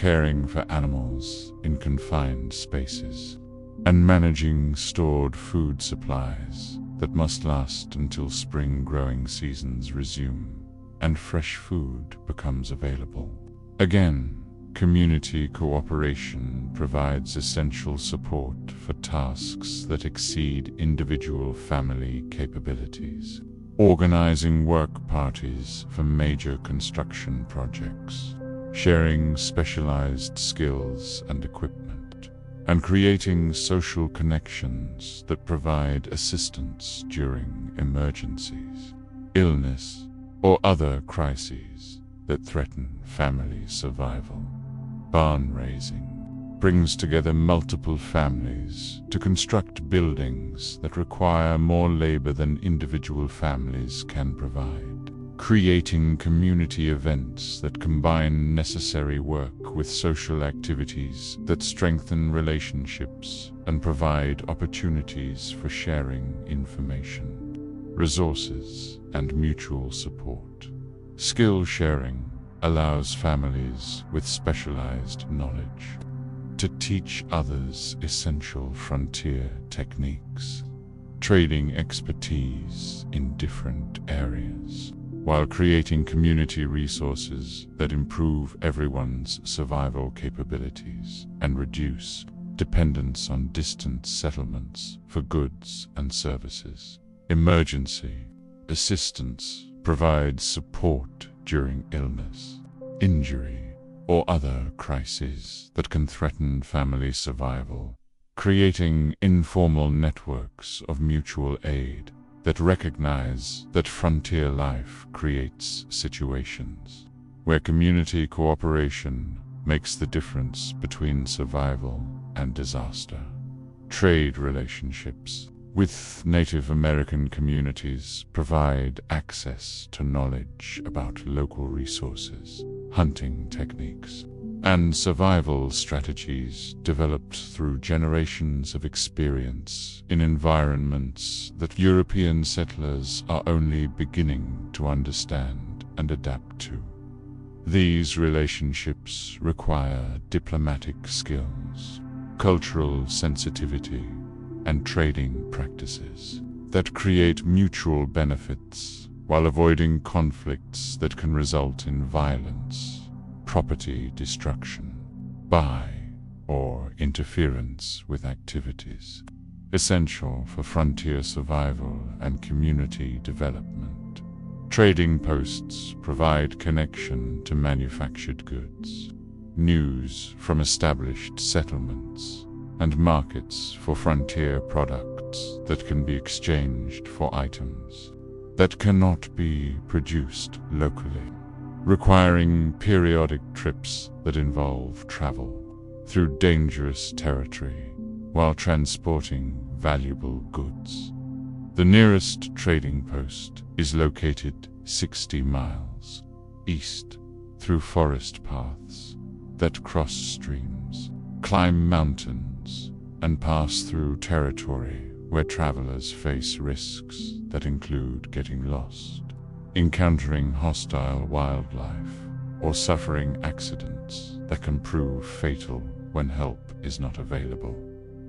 caring for animals in confined spaces, and managing stored food supplies that must last until spring growing seasons resume and fresh food becomes available. Again, community cooperation provides essential support for tasks that exceed individual family capabilities, organizing work parties for major construction projects, sharing specialized skills and equipment, and creating social connections that provide assistance during emergencies, illness, or other crises that threaten family survival. Barn raising brings together multiple families to construct buildings that require more labor than individual families can provide, creating community events that combine necessary work with social activities that strengthen relationships and provide opportunities for sharing information, resources, and mutual support. Skill sharing allows families with specialized knowledge to teach others essential frontier techniques, trading expertise in different areas, while creating community resources that improve everyone's survival capabilities and reduce dependence on distant settlements for goods and services. Emergency assistance provides support during illness, injury, or other crises that can threaten family survival, creating informal networks of mutual aid that recognize that frontier life creates situations where community cooperation makes the difference between survival and disaster. Trade relationships with Native American communities provide access to knowledge about local resources, hunting techniques, and survival strategies developed through generations of experience in environments that European settlers are only beginning to understand and adapt to. These relationships require diplomatic skills, cultural sensitivity, and trading practices that create mutual benefits while avoiding conflicts that can result in violence, property destruction, or interference with activities essential for frontier survival and community development. Trading posts provide connection to manufactured goods, news from established settlements, and markets for frontier products that can be exchanged for items that cannot be produced locally, requiring periodic trips that involve travel through dangerous territory while transporting valuable goods. The nearest trading post is located 60 miles east through forest paths that cross streams, climb mountains, and pass through territory where travelers face risks that include getting lost, encountering hostile wildlife, or suffering accidents that can prove fatal when help is not available.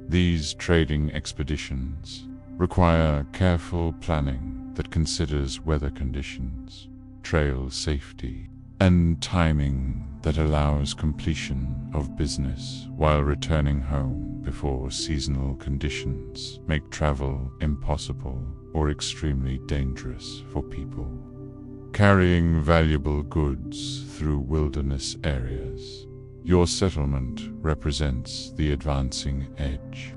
These trading expeditions require careful planning that considers weather conditions, trail safety, and timing that allows completion of business while returning home before seasonal conditions make travel impossible or extremely dangerous for people. Carrying valuable goods through wilderness areas, your settlement represents the advancing edge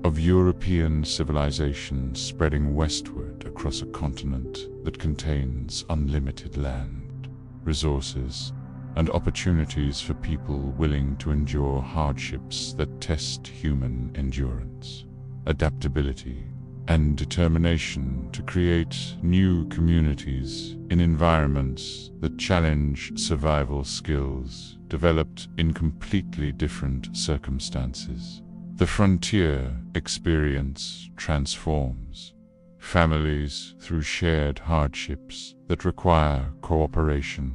of European civilization spreading westward across a continent that contains unlimited land, resources, and opportunities for people willing to endure hardships that test human endurance, adaptability, and determination to create new communities in environments that challenge survival skills developed in completely different circumstances. The frontier experience transforms families through shared hardships that require cooperation,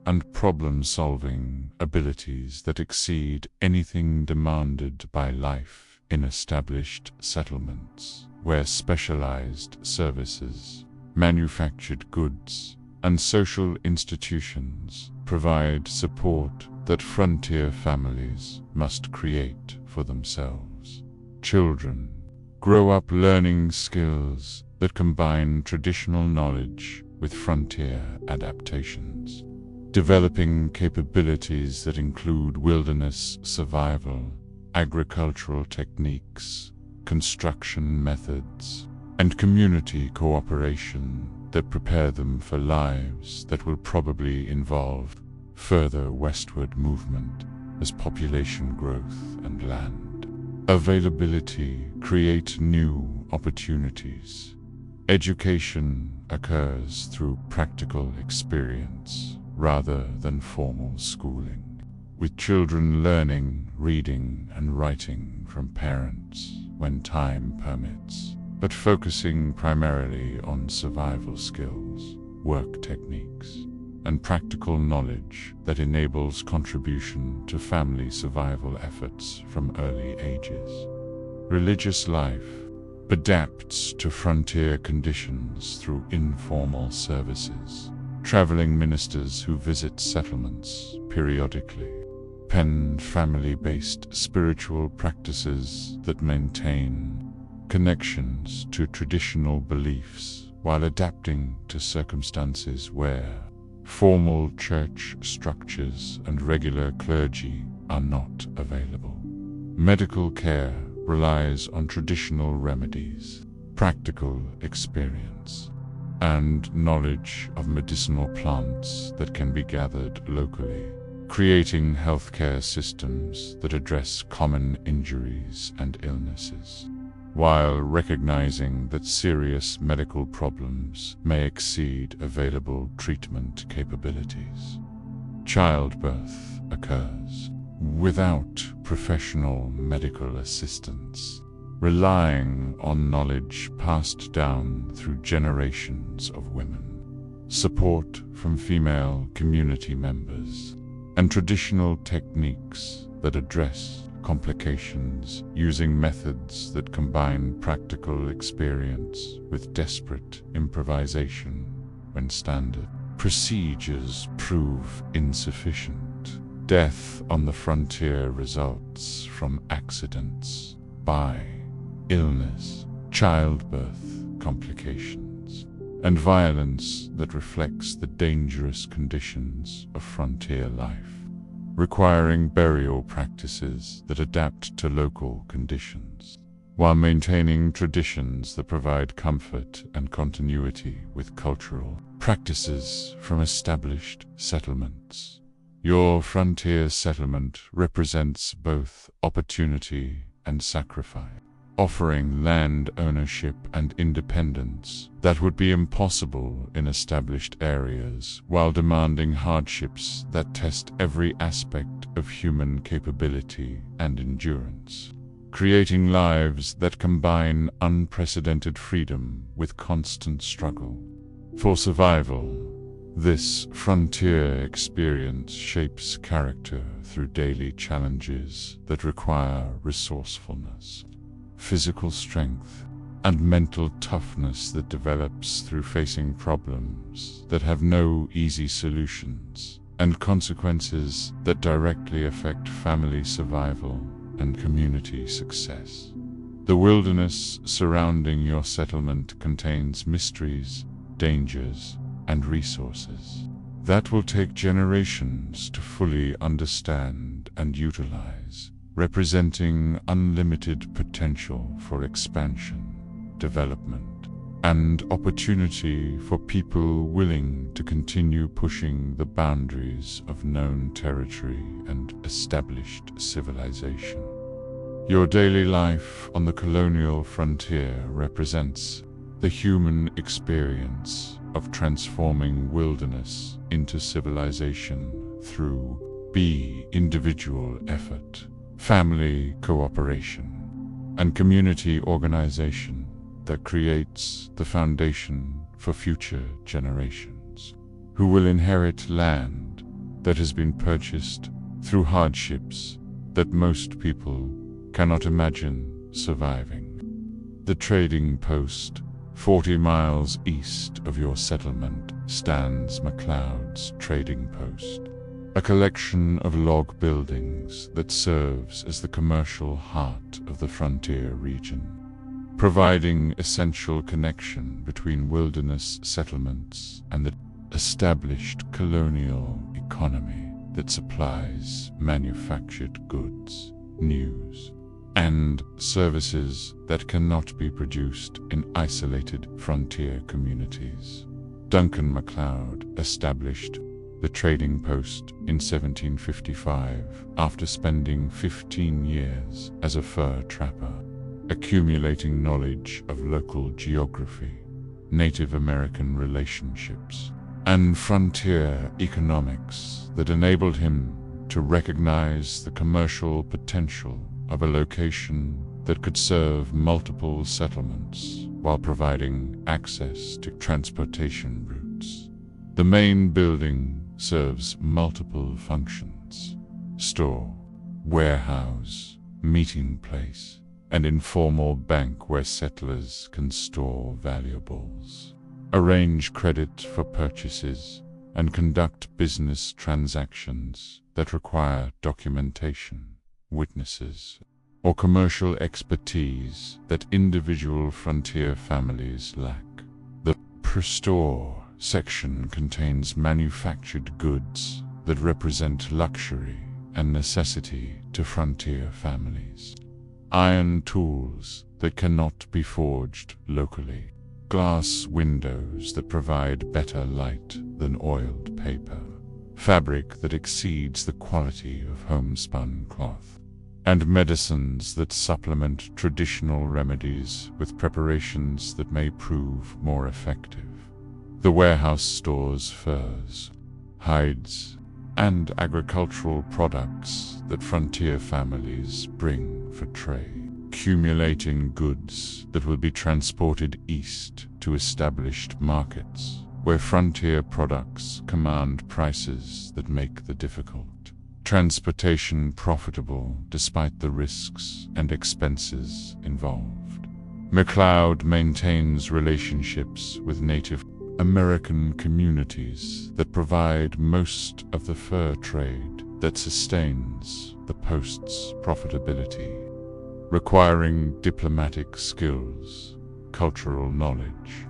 and problem-solving abilities that exceed anything demanded by life in established settlements, where specialized services, manufactured goods, and social institutions provide support that frontier families must create for themselves. Children grow up learning skills that combine traditional knowledge with frontier adaptations, developing capabilities that include wilderness survival, agricultural techniques, construction methods, and community cooperation that prepare them for lives that will probably involve further westward movement as population growth and land availability create new opportunities. Education occurs through practical experience rather than formal schooling, with children learning reading and writing from parents when time permits, but focusing primarily on survival skills, work techniques, and practical knowledge that enables contribution to family survival efforts from early ages. Religious life adapts to frontier conditions through informal services. Traveling ministers who visit settlements periodically pen family-based spiritual practices that maintain connections to traditional beliefs while adapting to circumstances where formal church structures and regular clergy are not available. Medical care relies on traditional remedies, practical experience, and knowledge of medicinal plants that can be gathered locally, creating healthcare systems that address common injuries and illnesses, while recognizing that serious medical problems may exceed available treatment capabilities. Childbirth occurs without professional medical assistance, relying on knowledge passed down through generations of women, support from female community members, and traditional techniques that address complications using methods that combine practical experience with desperate improvisation when standard procedures prove insufficient. Death on the frontier results from accidents, by illness, childbirth complications, and violence that reflects the dangerous conditions of frontier life, requiring burial practices that adapt to local conditions, while maintaining traditions that provide comfort and continuity with cultural practices from established settlements. Your frontier settlement represents both opportunity and sacrifice, offering land ownership and independence that would be impossible in established areas, while demanding hardships that test every aspect of human capability and endurance, creating lives that combine unprecedented freedom with constant struggle for survival. This frontier experience shapes character through daily challenges that require resourcefulness, physical strength, and mental toughness that develops through facing problems that have no easy solutions, and consequences that directly affect family survival and community success. The wilderness surrounding your settlement contains mysteries, dangers, and resources that will take generations to fully understand and utilize, representing unlimited potential for expansion, development, and opportunity for people willing to continue pushing the boundaries of known territory and established civilization. Your daily life on the colonial frontier represents the human experience of transforming wilderness into civilization through individual effort, family cooperation, and community organization that creates the foundation for future generations, who will inherit land, that has been purchased through hardships that most people cannot imagine surviving. The trading post, 40 miles east of your settlement, stands MacLeod's Trading Post, a collection of log buildings that serves as the commercial heart of the frontier region, providing essential connection between wilderness settlements and the established colonial economy that supplies manufactured goods, news, and services that cannot be produced in isolated frontier communities. Duncan MacLeod established the Trading Post in 1755 after spending 15 years as a fur trapper, accumulating knowledge of local geography, Native American relationships, and frontier economics that enabled him to recognize the commercial potential of a location that could serve multiple settlements while providing access to transportation routes. The main building serves multiple functions: store, warehouse, meeting place, and informal bank where settlers can store valuables, arrange credit for purchases, and conduct business transactions that require documentation, witnesses, or commercial expertise that individual frontier families lack. The per-store section contains manufactured goods that represent luxury and necessity to frontier families. Iron tools that cannot be forged locally. Glass windows that provide better light than oiled paper. Fabric that exceeds the quality of homespun cloth. And medicines that supplement traditional remedies with preparations that may prove more effective. The warehouse stores furs, hides, and agricultural products that frontier families bring for trade, accumulating goods that will be transported east to established markets, where frontier products command prices that make the difficult transportation profitable despite the risks and expenses involved. MacLeod maintains relationships with Native American communities that provide most of the fur trade that sustains the post's profitability, requiring diplomatic skills, cultural knowledge,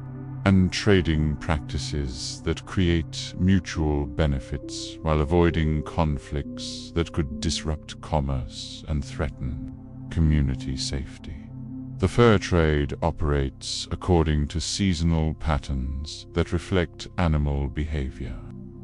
and trading practices that create mutual benefits while avoiding conflicts that could disrupt commerce and threaten community safety. The fur trade operates according to seasonal patterns that reflect animal behavior,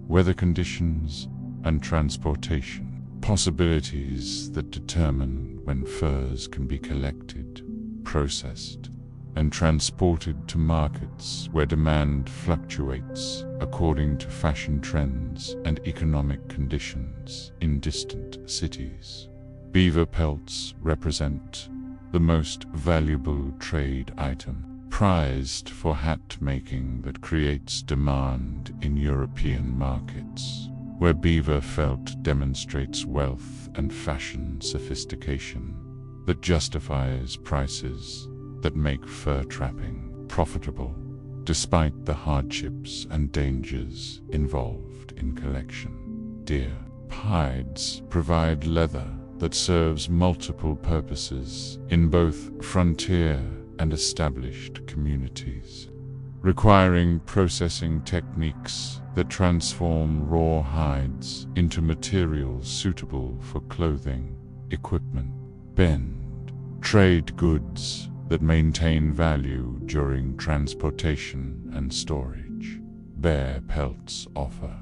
weather conditions, and transportation possibilities that determine when furs can be collected, processed, and transported to markets where demand fluctuates according to fashion trends and economic conditions in distant cities. Beaver pelts represent the most valuable trade item, prized for hat making that creates demand in European markets, where beaver felt demonstrates wealth and fashion sophistication that justifies prices that make fur trapping profitable, despite the hardships and dangers involved in collection. Deer hides provide leather that serves multiple purposes in both frontier and established communities, requiring processing techniques that transform raw hides into materials suitable for clothing, equipment, bend, trade goods that maintain value during transportation and storage. Bear pelts offer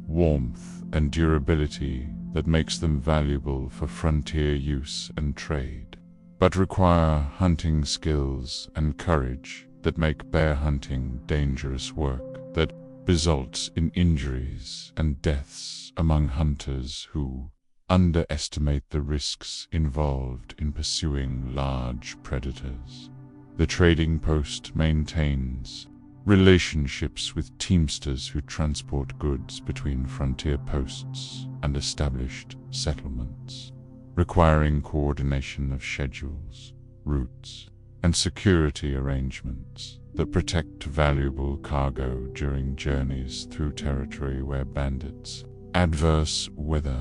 warmth and durability that makes them valuable for frontier use and trade, but require hunting skills and courage that make bear hunting dangerous work that results in injuries and deaths among hunters who underestimate the risks involved in pursuing large predators. The trading post maintains relationships with teamsters who transport goods between frontier posts and established settlements, requiring coordination of schedules, routes, and security arrangements that protect valuable cargo during journeys through territory where bandits, adverse weather,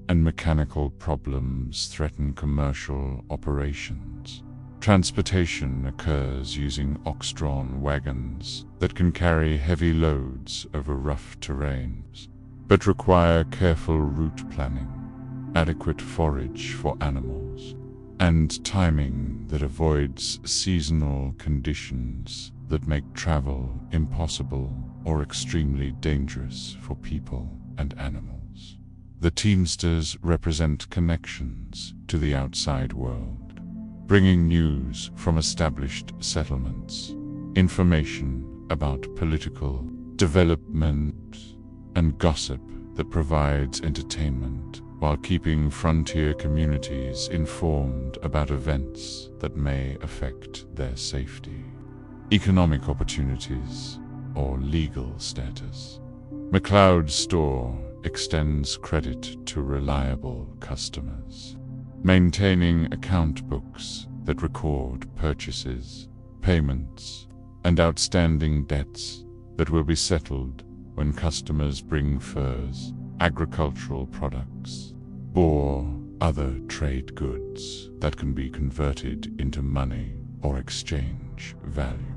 and mechanical problems threaten commercial operations. Transportation occurs using ox-drawn wagons that can carry heavy loads over rough terrains, but require careful route planning, adequate forage for animals, and timing that avoids seasonal conditions that make travel impossible or extremely dangerous for people and animals. The teamsters represent connections to the outside world, bringing news from established settlements, information about political development, and gossip that provides entertainment while keeping frontier communities informed about events that may affect their safety. Economic opportunities or legal status. McLeod's store extends credit to reliable customers, maintaining account books that record purchases, payments, and outstanding debts that will be settled when customers bring furs, agricultural products, or other trade goods that can be converted into money or exchange value.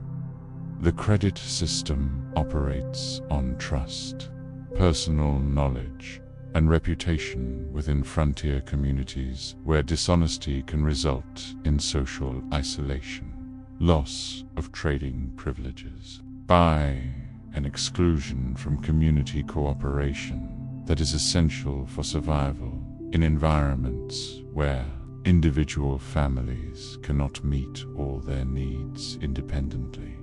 The credit system operates on trust, personal knowledge, and reputation within frontier communities where dishonesty can result in social isolation, loss of trading privileges, and exclusion from community cooperation that is essential for survival in environments where individual families cannot meet all their needs independently.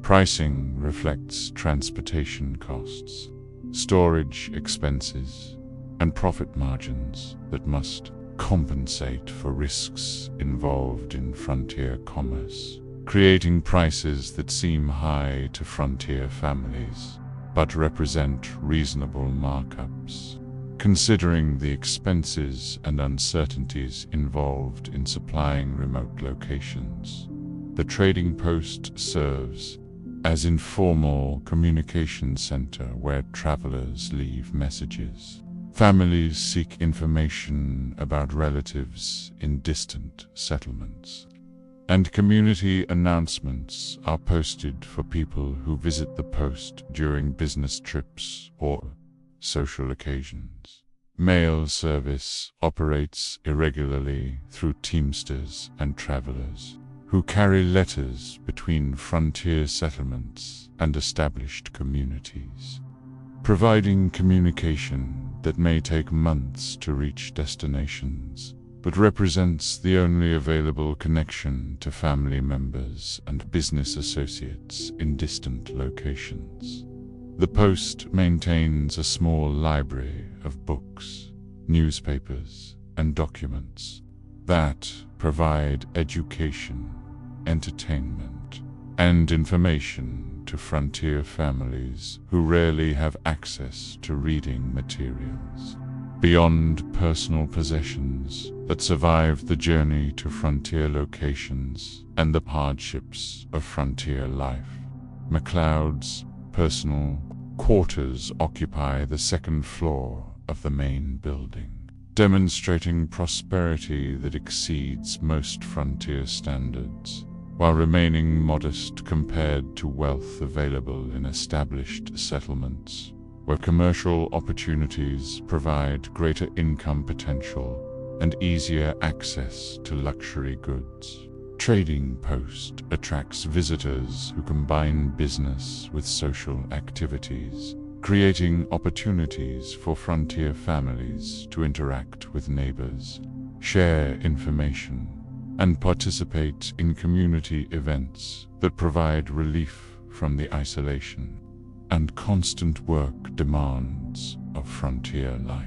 Pricing reflects transportation costs, storage expenses, and profit margins that must compensate for risks involved in frontier commerce, creating prices that seem high to frontier families, but represent reasonable markups. Considering the expenses and uncertainties involved in supplying remote locations, the trading post serves as informal communication center where travelers leave messages. Families seek information about relatives in distant settlements, and community announcements are posted for people who visit the post during business trips or social occasions. Mail service operates irregularly through teamsters and travelers who carry letters between frontier settlements and established communities, providing communication that may take months to reach destinations, but represents the only available connection to family members and business associates in distant locations. The post maintains a small library of books, newspapers, and documents that provide education, entertainment, and information to frontier families who rarely have access to reading materials. Beyond personal possessions that survive the journey to frontier locations and the hardships of frontier life, McLeod's personal quarters occupy the second floor of the main building, demonstrating prosperity that exceeds most frontier standards, while remaining modest compared to wealth available in established settlements, where commercial opportunities provide greater income potential and easier access to luxury goods. Trading Post attracts visitors who combine business with social activities, creating opportunities for frontier families to interact with neighbors, share information, and participate in community events that provide relief from the isolation and constant work demands of frontier life.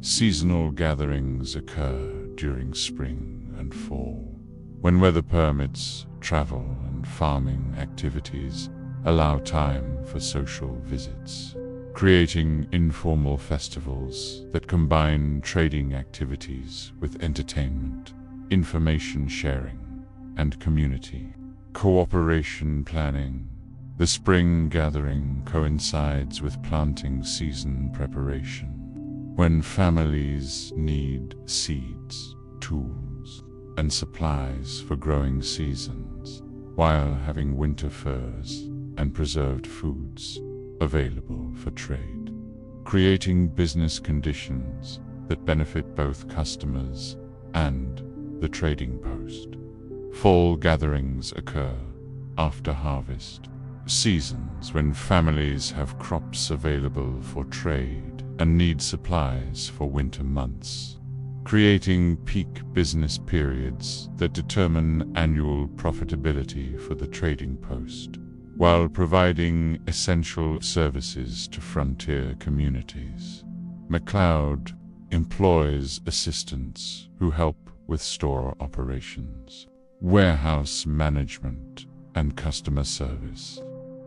Seasonal gatherings occur during spring and fall, when weather permits, travel and farming activities allow time for social visits, creating informal festivals that combine trading activities with entertainment, information sharing, and community cooperation planning. The spring gathering coincides with planting season preparation, when families need seeds, tools, and supplies for growing seasons, while having winter furs and preserved foods available for trade, creating business conditions that benefit both customers and the trading post. Fall gatherings occur after harvest, seasons when families have crops available for trade and need supplies for winter months, creating peak business periods that determine annual profitability for the trading post, while providing essential services to frontier communities. MacLeod employs assistants who help with store operations, warehouse management, and customer service,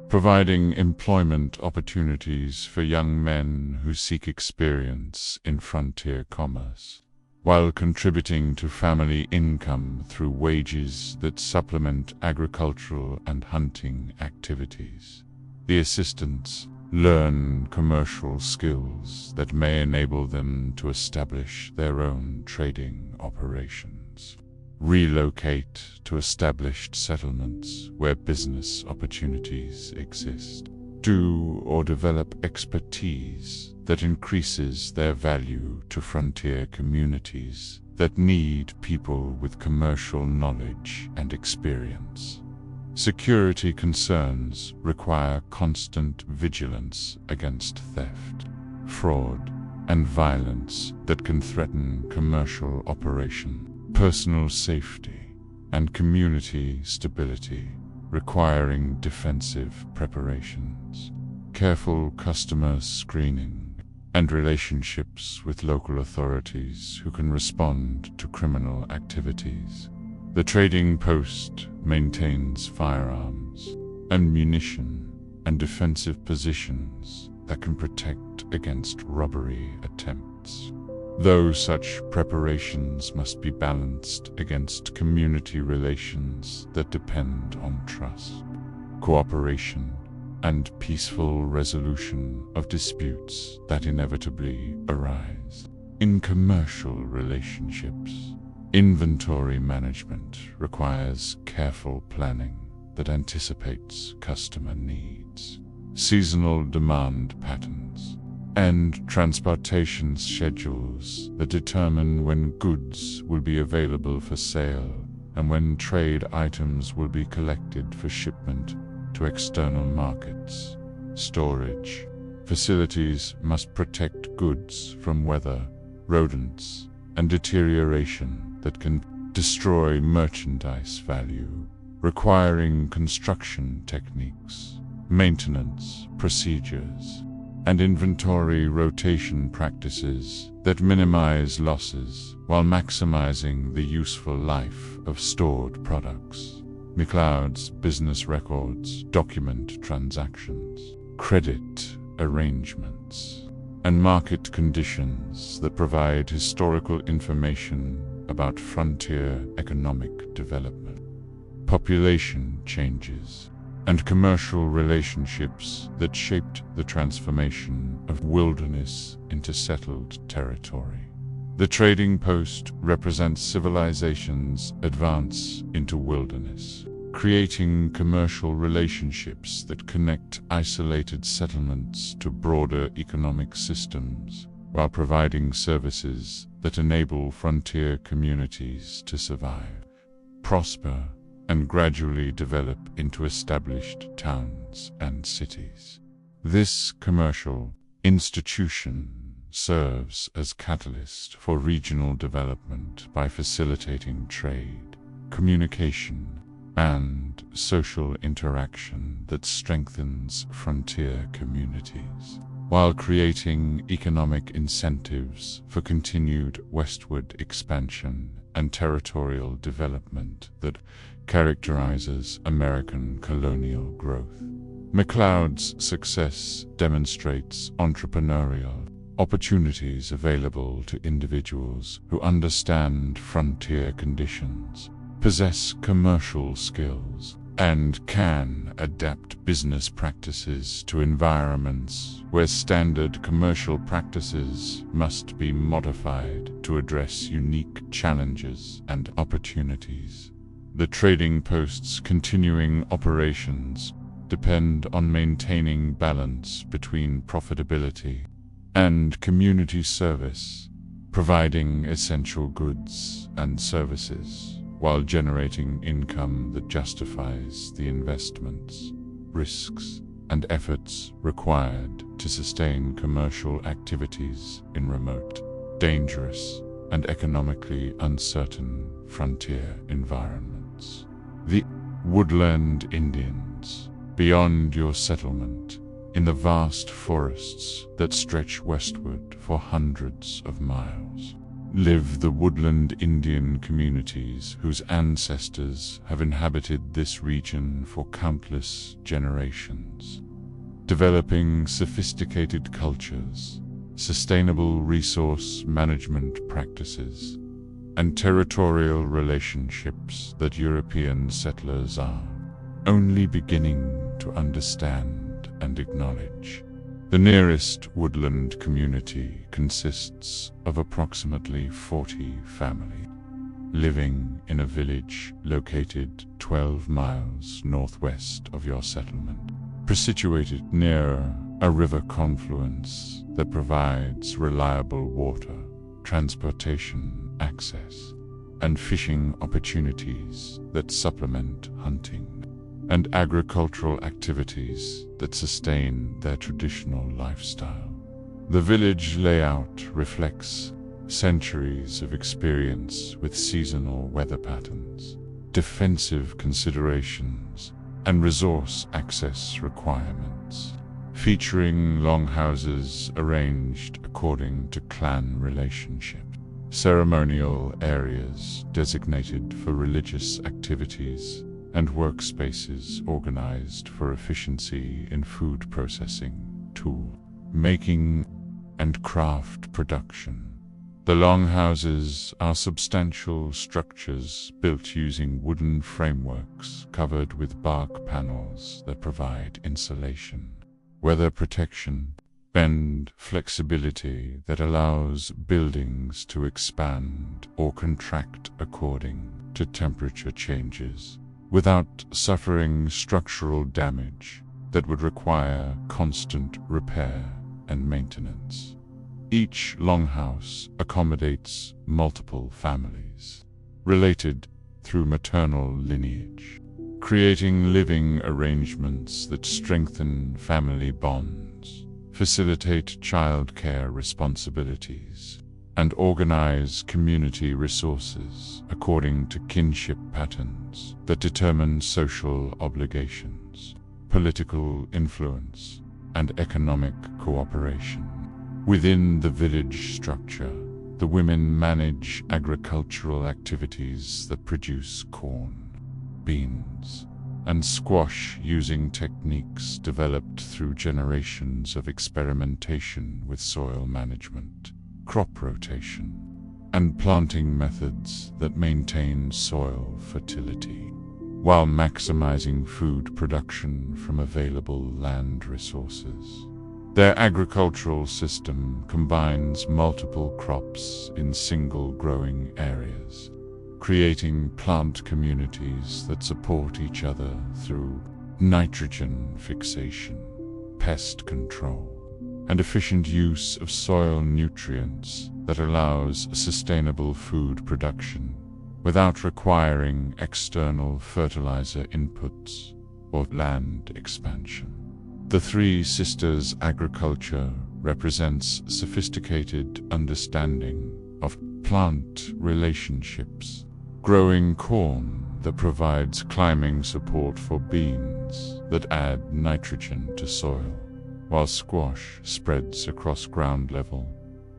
providing employment opportunities for young men who seek experience in frontier commerce, while contributing to family income through wages that supplement agricultural and hunting activities. The assistants learn commercial skills that may enable them to establish their own trading operations, relocate to established settlements where business opportunities exist, do or develop expertise that increases their value to frontier communities that need people with commercial knowledge and experience. Security concerns require constant vigilance against theft, fraud, and violence that can threaten commercial operation, personal safety, and community stability, requiring defensive preparations, careful customer screening, and relationships with local authorities who can respond to criminal activities. The trading post maintains firearms, ammunition, and defensive positions that can protect against robbery attempts, though such preparations must be balanced against community relations that depend on trust, cooperation, and peaceful resolution of disputes that inevitably arise. In commercial relationships, inventory management requires careful planning that anticipates customer needs, seasonal demand patterns, and transportation schedules that determine when goods will be available for sale and when trade items will be collected for shipment to external markets. Storage facilities must protect goods from weather, rodents, and deterioration that can destroy merchandise value, requiring construction techniques, maintenance procedures, and inventory rotation practices that minimize losses while maximizing the useful life of stored products. MacLeod's business records document transactions, credit arrangements, and market conditions that provide historical information about frontier economic development, population changes, and commercial relationships that shaped the transformation of wilderness into settled territory. The trading post represents civilization's advance into wilderness, creating commercial relationships that connect isolated settlements to broader economic systems, while providing services that enable frontier communities to survive, prosper, and gradually develop into established towns and cities. This commercial institution serves as catalyst for regional development by facilitating trade, communication, and social interaction that strengthens frontier communities, while creating economic incentives for continued westward expansion and territorial development that characterizes American colonial growth. MacLeod's success demonstrates entrepreneurial opportunities available to individuals who understand frontier conditions, possess commercial skills, and can adapt business practices to environments where standard commercial practices must be modified to address unique challenges and opportunities. The trading post's continuing operations depend on maintaining balance between profitability and community service, providing essential goods and services while generating income that justifies the investments, risks, and efforts required to sustain commercial activities in remote, dangerous, and economically uncertain frontier environments. The woodland Indians, beyond your settlement, in the vast forests that stretch westward for hundreds of miles, live the woodland Indian communities whose ancestors have inhabited this region for countless generations, developing sophisticated cultures, sustainable resource management practices, and territorial relationships that European settlers are only beginning to understand and acknowledge. The nearest woodland community consists of approximately 40 families, living in a village located 12 miles northwest of your settlement, situated near a river confluence that provides reliable water, transportation access, and fishing opportunities that supplement hunting and agricultural activities that sustain their traditional lifestyle. The village layout reflects centuries of experience with seasonal weather patterns, defensive considerations, and resource access requirements, featuring longhouses arranged according to clan relationship, ceremonial areas designated for religious activities, and workspaces organized for efficiency in food processing, tool making, and craft production. The longhouses are substantial structures built using wooden frameworks covered with bark panels that provide insulation, weather protection, and flexibility that allows buildings to expand or contract according to temperature changes, without suffering structural damage that would require constant repair and maintenance. Each longhouse accommodates multiple families, related through maternal lineage, creating living arrangements that strengthen family bonds, facilitate childcare responsibilities, and organize community resources according to kinship patterns that determine social obligations, political influence, and economic cooperation. Within the village structure, the women manage agricultural activities that produce corn, beans, and squash using techniques developed through generations of experimentation with soil management, crop rotation, and planting methods that maintain soil fertility, while maximizing food production from available land resources. Their agricultural system combines multiple crops in single growing areas, creating plant communities that support each other through nitrogen fixation, pest control, and efficient use of soil nutrients that allows sustainable food production without requiring external fertilizer inputs or land expansion. The Three Sisters agriculture represents sophisticated understanding of plant relationships, growing corn that provides climbing support for beans that add nitrogen to soil, while squash spreads across ground level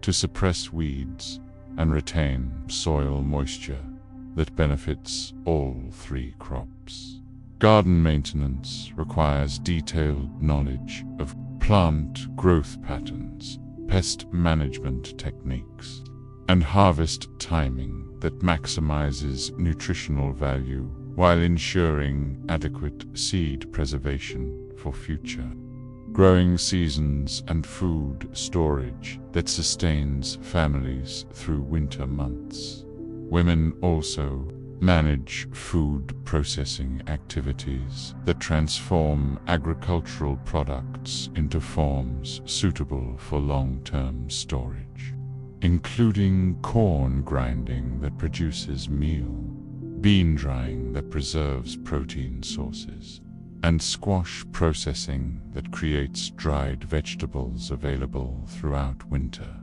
to suppress weeds and retain soil moisture that benefits all three crops. Garden maintenance requires detailed knowledge of plant growth patterns, pest management techniques, and harvest timing that maximizes nutritional value while ensuring adequate seed preservation for future growing seasons and food storage that sustains families through winter months. Women also manage food processing activities that transform agricultural products into forms suitable for long-term storage, including corn grinding that produces meal, bean drying that preserves protein sources, and squash processing that creates dried vegetables available throughout winter.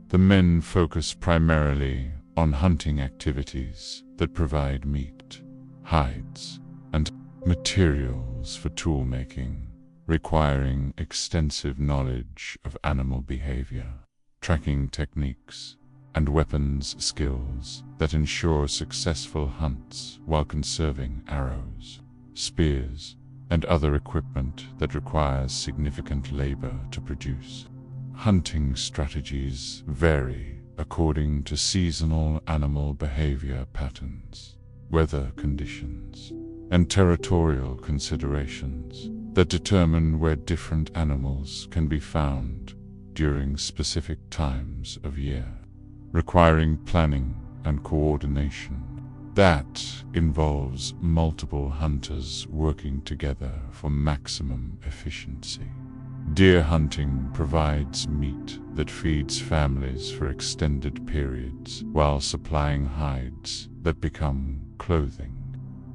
The men focus primarily on hunting activities that provide meat, hides, and materials for tool making, requiring extensive knowledge of animal behavior, tracking techniques, and weapons skills that ensure successful hunts while conserving arrows, spears, and other equipment that requires significant labor to produce. Hunting strategies vary according to seasonal animal behavior patterns, weather conditions, and territorial considerations that determine where different animals can be found during specific times of year, requiring planning and coordination that involves multiple hunters working together for maximum efficiency. Deer hunting provides meat that feeds families for extended periods while supplying hides that become clothing,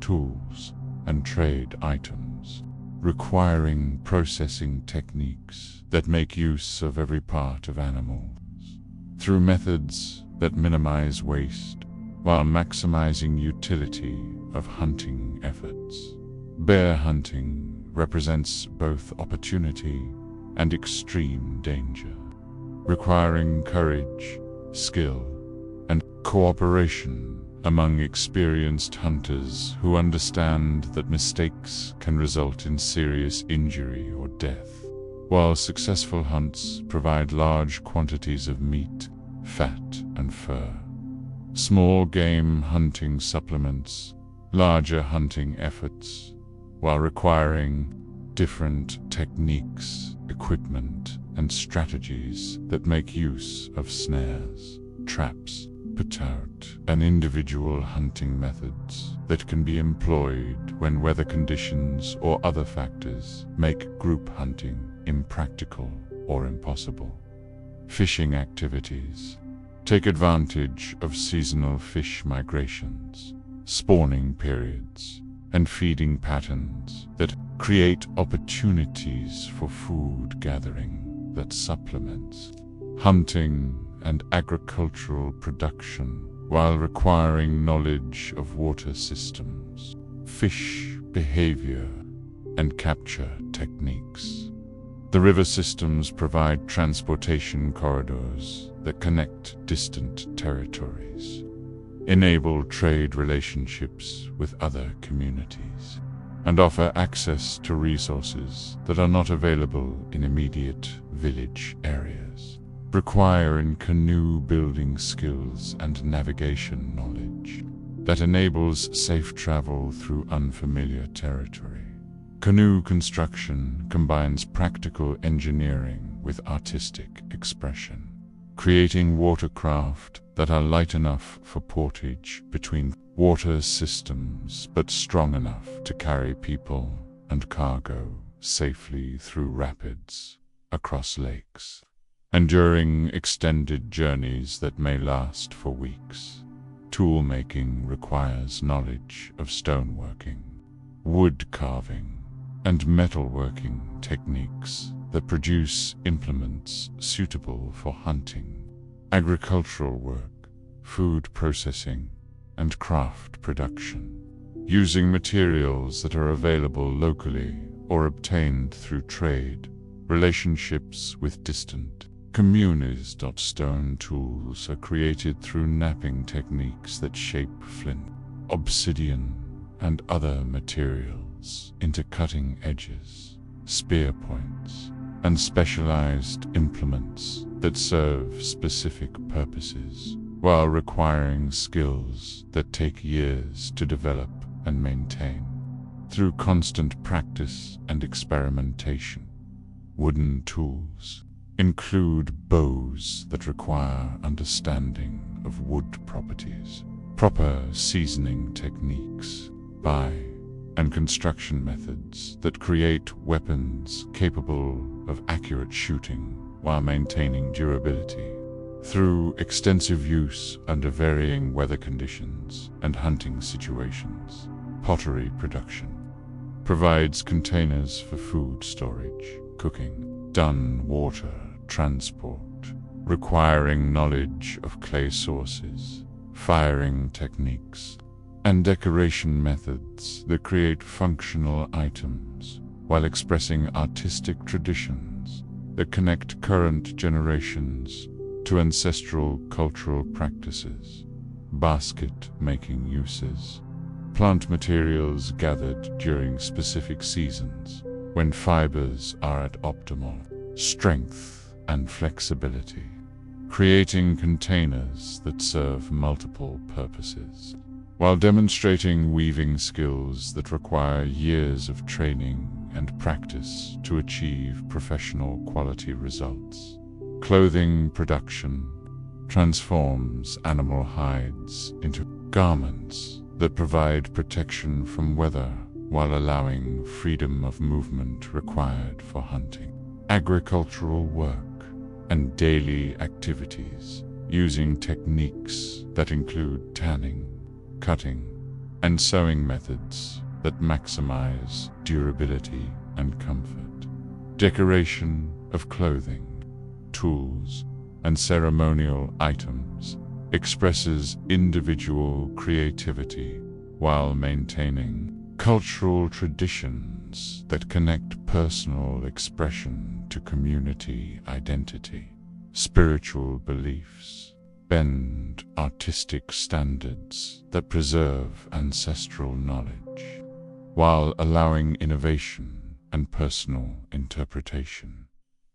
tools, and trade items, requiring processing techniques that make use of every part of animals through methods that minimize waste while maximizing utility of hunting efforts. Bear hunting represents both opportunity and extreme danger, requiring courage, skill, and cooperation among experienced hunters who understand that mistakes can result in serious injury or death, while successful hunts provide large quantities of meat, fat, and fur. Small game hunting supplements larger hunting efforts while requiring different techniques, equipment, and strategies that make use of snares, traps, put-out, and individual hunting methods that can be employed when weather conditions or other factors make group hunting impractical or impossible. Fishing activities take advantage of seasonal fish migrations, spawning periods, and feeding patterns that create opportunities for food gathering that supplements hunting and agricultural production while requiring knowledge of water systems, fish behavior, and capture techniques. The river systems provide transportation corridors that connect distant territories, enable trade relationships with other communities, and offer access to resources that are not available in immediate village areas, requiring canoe building skills and navigation knowledge that enables safe travel through unfamiliar territory. Canoe construction combines practical engineering with artistic expression, creating watercraft that are light enough for portage between water systems but strong enough to carry people and cargo safely through rapids, across lakes, and during extended journeys that may last for weeks. Tool making requires knowledge of stoneworking, wood carving, and metalworking techniques that produce implements suitable for hunting, agricultural work, food processing, and craft production, using materials that are available locally or obtained through trade, relationships with distant communities. Stone tools are created through knapping techniques that shape flint, obsidian, and other materials metals into cutting edges, spear points, and specialized implements that serve specific purposes, while requiring skills that take years to develop and maintain. Through constant practice and experimentation, wooden tools include bows that require understanding of wood properties, proper seasoning techniques, and construction methods that create weapons capable of accurate shooting while maintaining durability. Through extensive use under varying weather conditions and hunting situations, pottery production provides containers for food storage, cooking, water transport, requiring knowledge of clay sources, firing techniques, and decoration methods that create functional items while expressing artistic traditions that connect current generations to ancestral cultural practices, basket-making uses, plant materials gathered during specific seasons when fibers are at optimal strength and flexibility, creating containers that serve multiple purposes, while demonstrating weaving skills that require years of training and practice to achieve professional quality results. Clothing production transforms animal hides into garments that provide protection from weather while allowing freedom of movement required for hunting. Agricultural work and daily activities using techniques that include tanning, cutting, and sewing methods that maximize durability and comfort. Decoration of clothing, tools, and ceremonial items expresses individual creativity while maintaining cultural traditions that connect personal expression to community identity. Spiritual beliefs bend artistic standards that preserve ancestral knowledge, while allowing innovation and personal interpretation.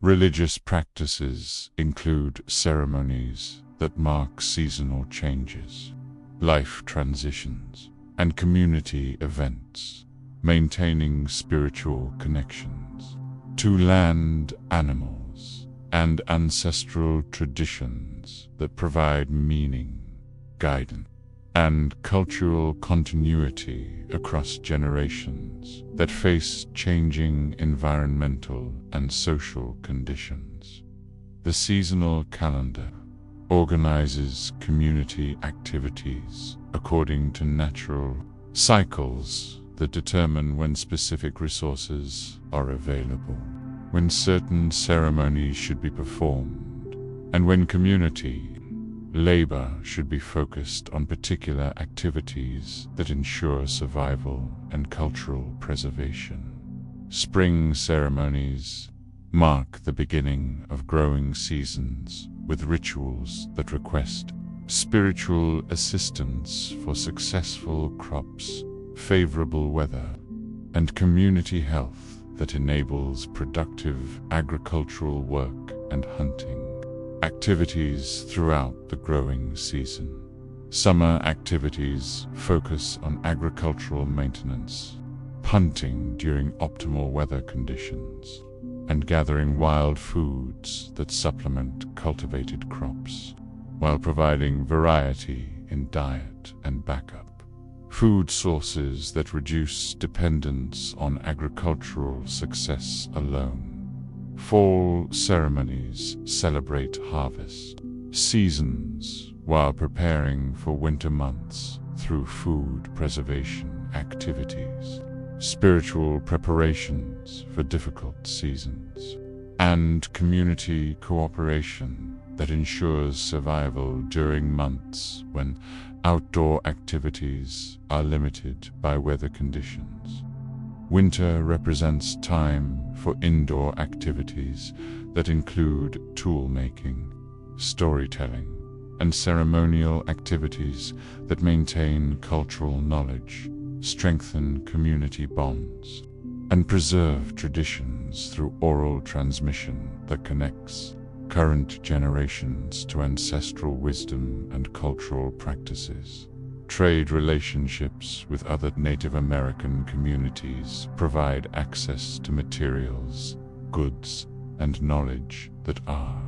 Religious practices include ceremonies that mark seasonal changes, life transitions, and community events, maintaining spiritual connections to land, animals, and ancestral traditions that provide meaning, guidance, and cultural continuity across generations that face changing environmental and social conditions. The seasonal calendar organizes community activities according to natural cycles that determine when specific resources are available, when certain ceremonies should be performed, and when community labor should be focused on particular activities that ensure survival and cultural preservation. Spring ceremonies mark the beginning of growing seasons with rituals that request spiritual assistance for successful crops, favorable weather, and community health that enables productive agricultural work and hunting activities throughout the growing season. Summer activities focus on agricultural maintenance, hunting during optimal weather conditions, and gathering wild foods that supplement cultivated crops, while providing variety in diet and backup. Food sources that reduce dependence on agricultural success alone. Fall ceremonies celebrate harvest seasons while preparing for winter months through food preservation activities, spiritual preparations for difficult seasons, and community cooperation that ensures survival during months when outdoor activities are limited by weather conditions. Winter represents time for indoor activities that include tool making, storytelling, and ceremonial activities that maintain cultural knowledge strengthen community bonds, and preserve traditions through oral transmission that connects current generations to ancestral wisdom and cultural practices. Trade relationships with other Native American communities provide access to materials, goods, and knowledge that are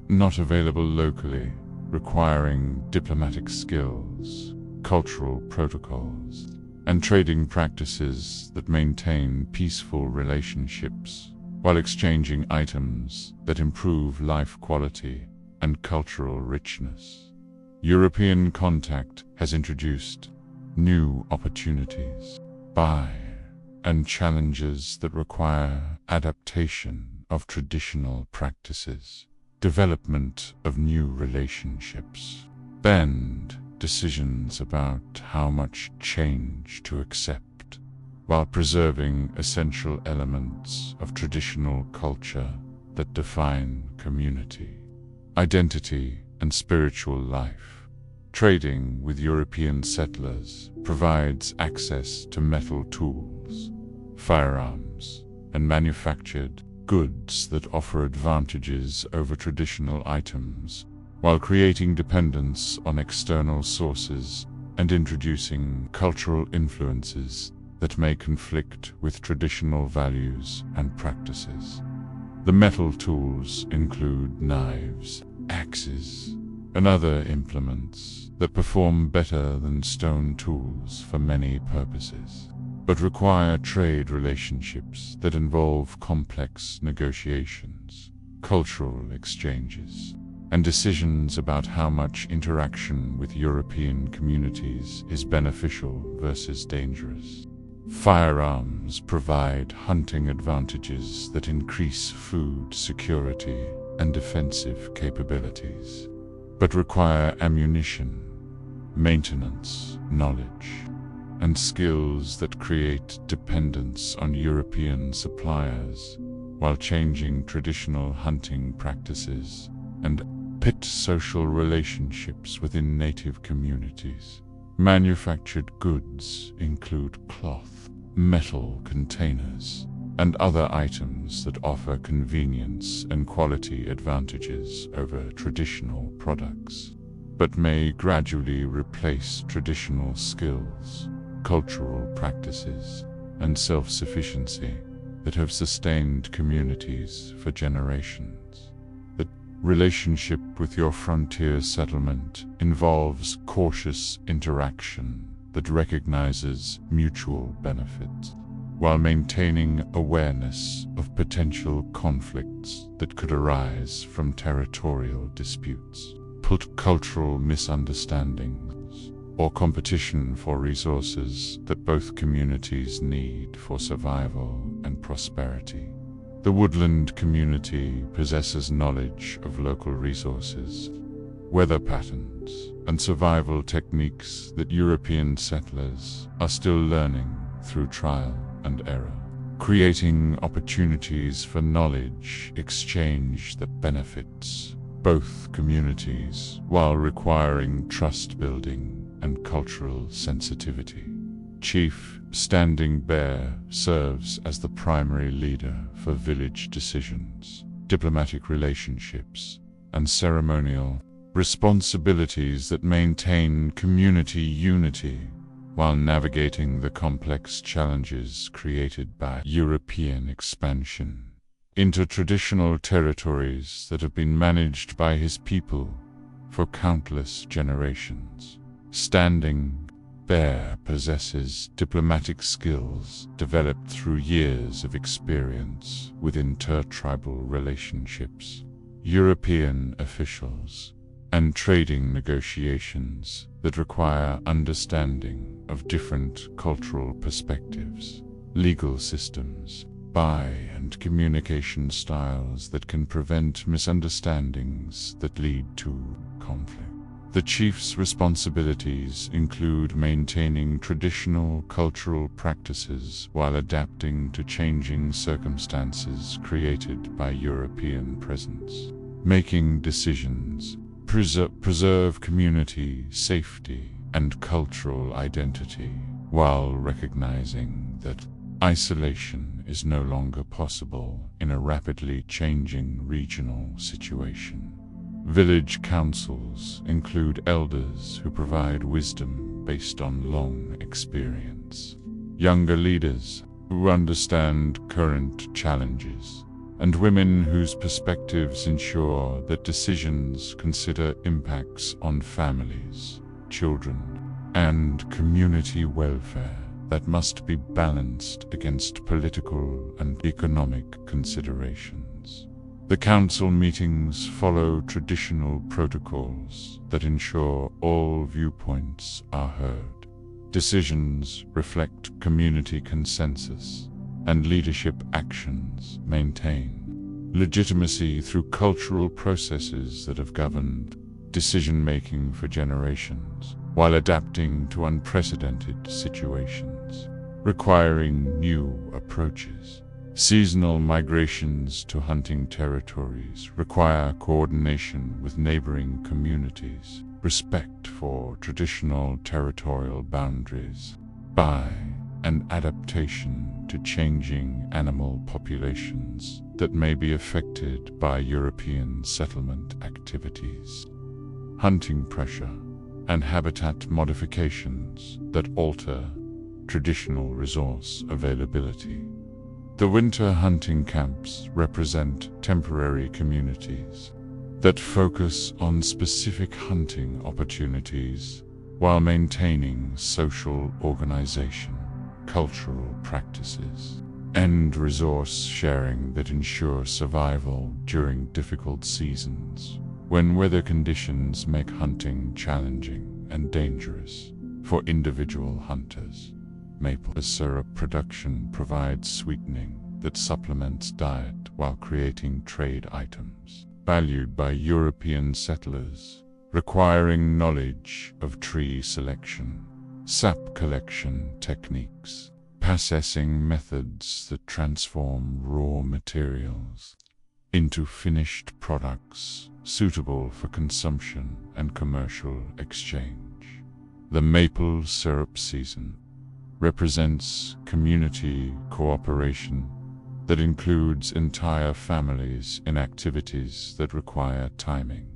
not available locally, requiring diplomatic skills, cultural protocols, and trading practices that maintain peaceful relationships while exchanging items that improve life quality and cultural richness. European contact has introduced new opportunities, and challenges that require adaptation of traditional practices, development of new relationships, and decisions about how much change to accept, while preserving essential elements of traditional culture that define community, identity, and spiritual life. Trading with European settlers provides access to metal tools, firearms, and manufactured goods that offer advantages over traditional items, while creating dependence on external sources and introducing cultural influences that may conflict with traditional values and practices. The metal tools include knives, axes, and other implements that perform better than stone tools for many purposes, but require trade relationships that involve complex negotiations, cultural exchanges, and decisions about how much interaction with European communities is beneficial versus dangerous. Firearms provide hunting advantages that increase food security and defensive capabilities, but require ammunition, maintenance, knowledge, and skills that create dependence on European suppliers, while changing traditional hunting practices and pit social relationships within native communities. Manufactured goods include cloth, metal containers, and other items that offer convenience and quality advantages over traditional products, but may gradually replace traditional skills, cultural practices, and self-sufficiency that have sustained communities for generations. The relationship with your frontier settlement involves cautious interaction that recognizes mutual benefits, while maintaining awareness of potential conflicts that could arise from territorial disputes, cultural misunderstandings, or competition for resources that both communities need for survival and prosperity. The woodland community possesses knowledge of local resources, weather patterns, and survival techniques that European settlers are still learning through trial and error, creating opportunities for knowledge exchange that benefits both communities while requiring trust building and cultural sensitivity. Chief Standing Bear serves as the primary leader for village decisions, diplomatic relationships, and ceremonial responsibilities that maintain community unity while navigating the complex challenges created by European expansion into traditional territories that have been managed by his people for countless generations. Standing Bear possesses diplomatic skills developed through years of experience with intertribal relationships, European officials, and trading negotiations that require understanding of different cultural perspectives, legal systems, and communication styles that can prevent misunderstandings that lead to conflict. The chief's responsibilities include maintaining traditional cultural practices while adapting to changing circumstances created by European presence, making decisions, preserve community safety and cultural identity, while recognizing that isolation is no longer possible in a rapidly changing regional situation. Village councils include elders who provide wisdom based on long experience, younger leaders who understand current challenges, and women whose perspectives ensure that decisions consider impacts on families, children, and community welfare that must be balanced against political and economic considerations. The council meetings follow traditional protocols that ensure all viewpoints are heard. Decisions reflect community consensus, and leadership actions maintain legitimacy through cultural processes that have governed decision-making for generations, while adapting to unprecedented situations, requiring new approaches. Seasonal migrations to hunting territories require coordination with neighboring communities, respect for traditional territorial boundaries, and adaptation to changing animal populations that may be affected by European settlement activities. Hunting pressure and habitat modifications that alter traditional resource availability. The winter hunting camps represent temporary communities that focus on specific hunting opportunities while maintaining social organization, cultural practices, and resource sharing that ensure survival during difficult seasons when weather conditions make hunting challenging and dangerous for individual hunters. Maple syrup production provides sweetening that supplements diet while creating trade items valued by European settlers, requiring knowledge of tree selection, sap collection techniques, processing methods that transform raw materials into finished products suitable for consumption and commercial exchange. The maple syrup season represents community cooperation that includes entire families in activities that require timing,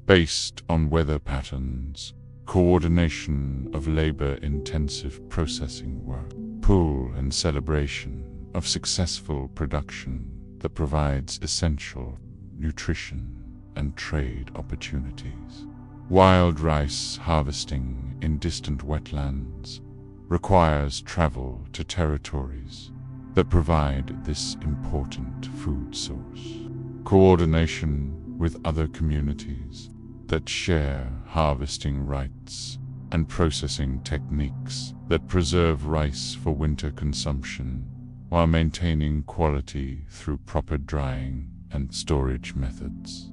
based on weather patterns, coordination of labor-intensive processing work, pull and celebration of successful production that provides essential nutrition and trade opportunities. Wild rice harvesting in distant wetlands requires travel to territories that provide this important food source. Coordination with other communities that share harvesting rights and processing techniques that preserve rice for winter consumption while maintaining quality through proper drying and storage methods.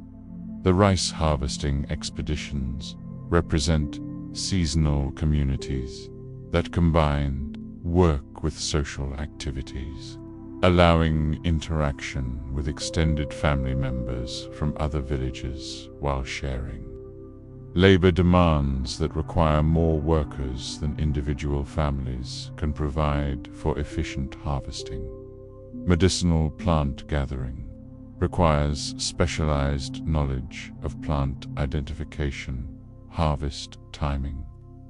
The rice harvesting expeditions represent seasonal communities that combine work with social activities, allowing interaction with extended family members from other villages while sharing. Labor demands that require more workers than individual families can provide for efficient harvesting. Medicinal plant gathering requires specialized knowledge of plant identification, harvest timing,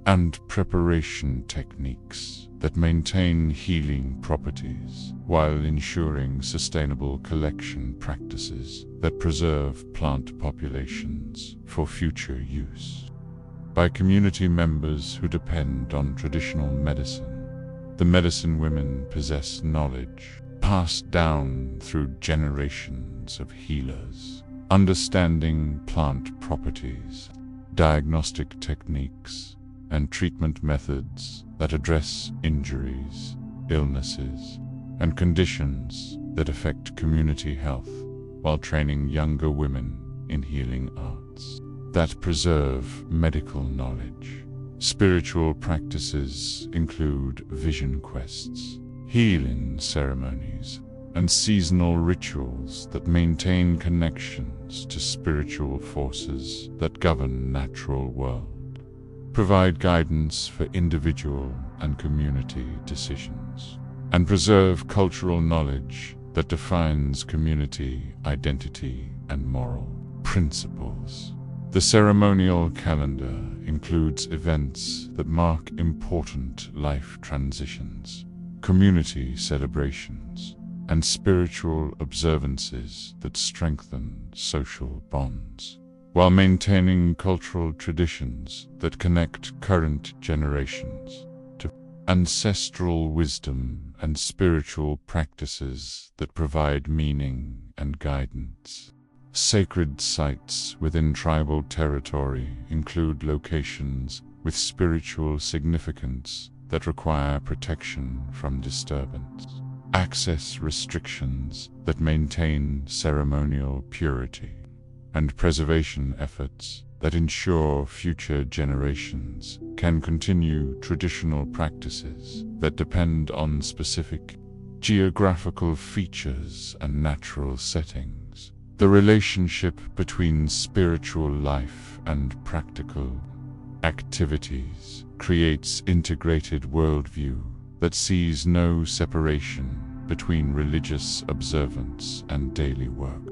and preparation techniques that maintain healing properties while ensuring sustainable collection practices that preserve plant populations for future use. By community members who depend on traditional medicine, the medicine women possess knowledge passed down through generations of healers, understanding plant properties, diagnostic techniques, and treatment methods that address injuries, illnesses, and conditions that affect community health, while training younger women in healing arts that preserve medical knowledge. Spiritual practices include vision quests, healing ceremonies, and seasonal rituals that maintain connections to spiritual forces that govern natural world. provide guidance for individual and community decisions, and preserve cultural knowledge that defines community identity and moral principles. The ceremonial calendar includes events that mark important life transitions, community celebrations, and spiritual observances that strengthen social bonds, while maintaining cultural traditions that connect current generations to ancestral wisdom and spiritual practices that provide meaning and guidance. Sacred sites within tribal territory include locations with spiritual significance that require protection from disturbance, access restrictions that maintain ceremonial purity, and preservation efforts that ensure future generations can continue traditional practices that depend on specific geographical features and natural settings. The relationship between spiritual life and practical activities creates integrated worldview that sees no separation between religious observance and daily work,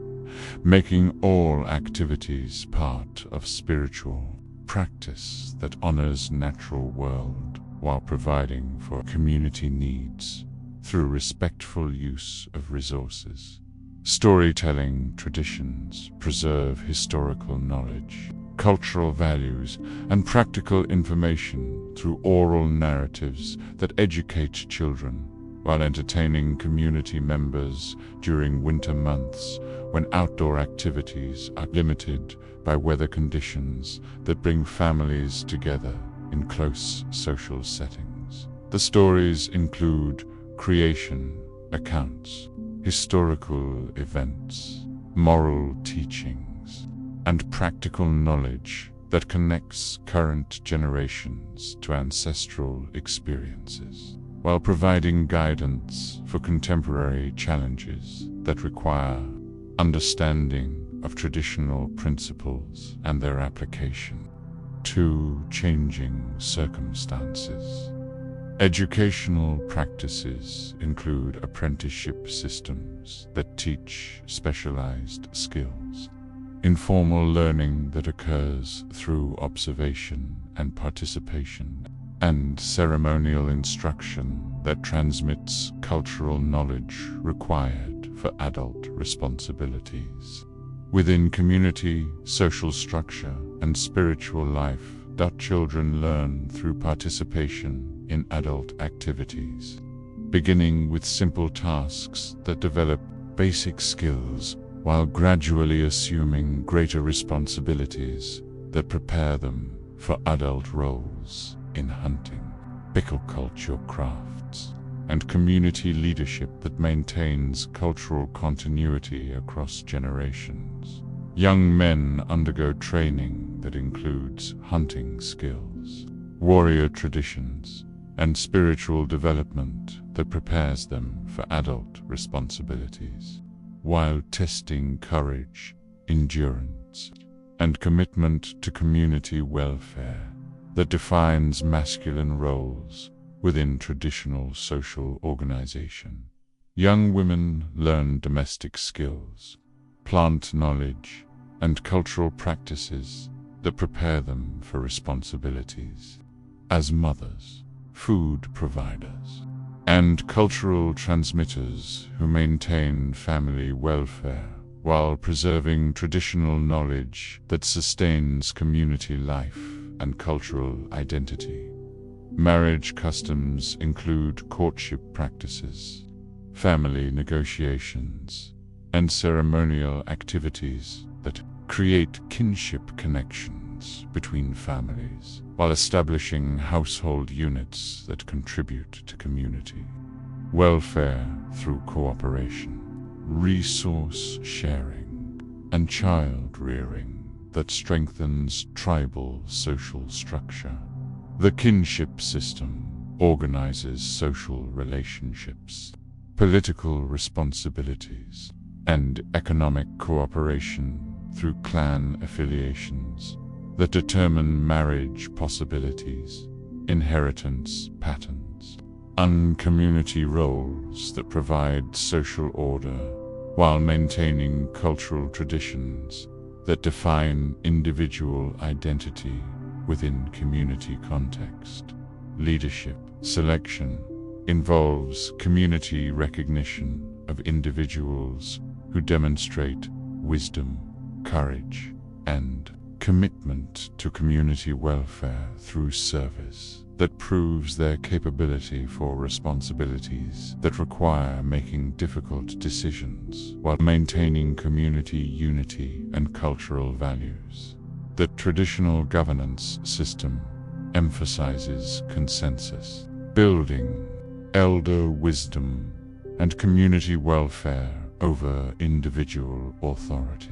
making all activities part of spiritual practice that honors natural world while providing for community needs through respectful use of resources. Storytelling traditions preserve historical knowledge, cultural values, and practical information through oral narratives that educate children, while entertaining community members during winter months when outdoor activities are limited by weather conditions that bring families together in close social settings. The stories include creation accounts, historical events, moral teachings, and practical knowledge that connects current generations to ancestral experiences, while providing guidance for contemporary challenges that require understanding of traditional principles and their application to changing circumstances. Educational practices include apprenticeship systems that teach specialized skills, informal learning that occurs through observation and participation, and ceremonial instruction that transmits cultural knowledge required for adult responsibilities. Within community, social structure, and spiritual life, children learn through participation in adult activities, beginning with simple tasks that develop basic skills while gradually assuming greater responsibilities that prepare them for adult roles in hunting, pickleculture crafts, and community leadership that maintains cultural continuity across generations. Young men undergo training that includes hunting skills, warrior traditions, and spiritual development that prepares them for adult responsibilities, while testing courage, endurance, and commitment to community welfare that defines masculine roles within traditional social organization. Young women learn domestic skills, plant knowledge, and cultural practices that prepare them for responsibilities as mothers, food providers, and cultural transmitters who maintain family welfare while preserving traditional knowledge that sustains community life and cultural identity. Marriage customs include courtship practices, family negotiations, and ceremonial activities that create kinship connections between families, while establishing household units that contribute to community welfare through cooperation, resource sharing, and child rearing that strengthens tribal social structure. The kinship system organizes social relationships, political responsibilities, and economic cooperation through clan affiliations that determine marriage possibilities, inheritance patterns, uncommunity roles that provide social order, while maintaining cultural traditions that define individual identity within community context. Leadership selection involves community recognition of individuals who demonstrate wisdom, courage, and commitment to community welfare through service that proves their capability for responsibilities that require making difficult decisions while maintaining community unity and cultural values. The traditional governance system emphasizes consensus, building, elder wisdom, and community welfare over individual authority,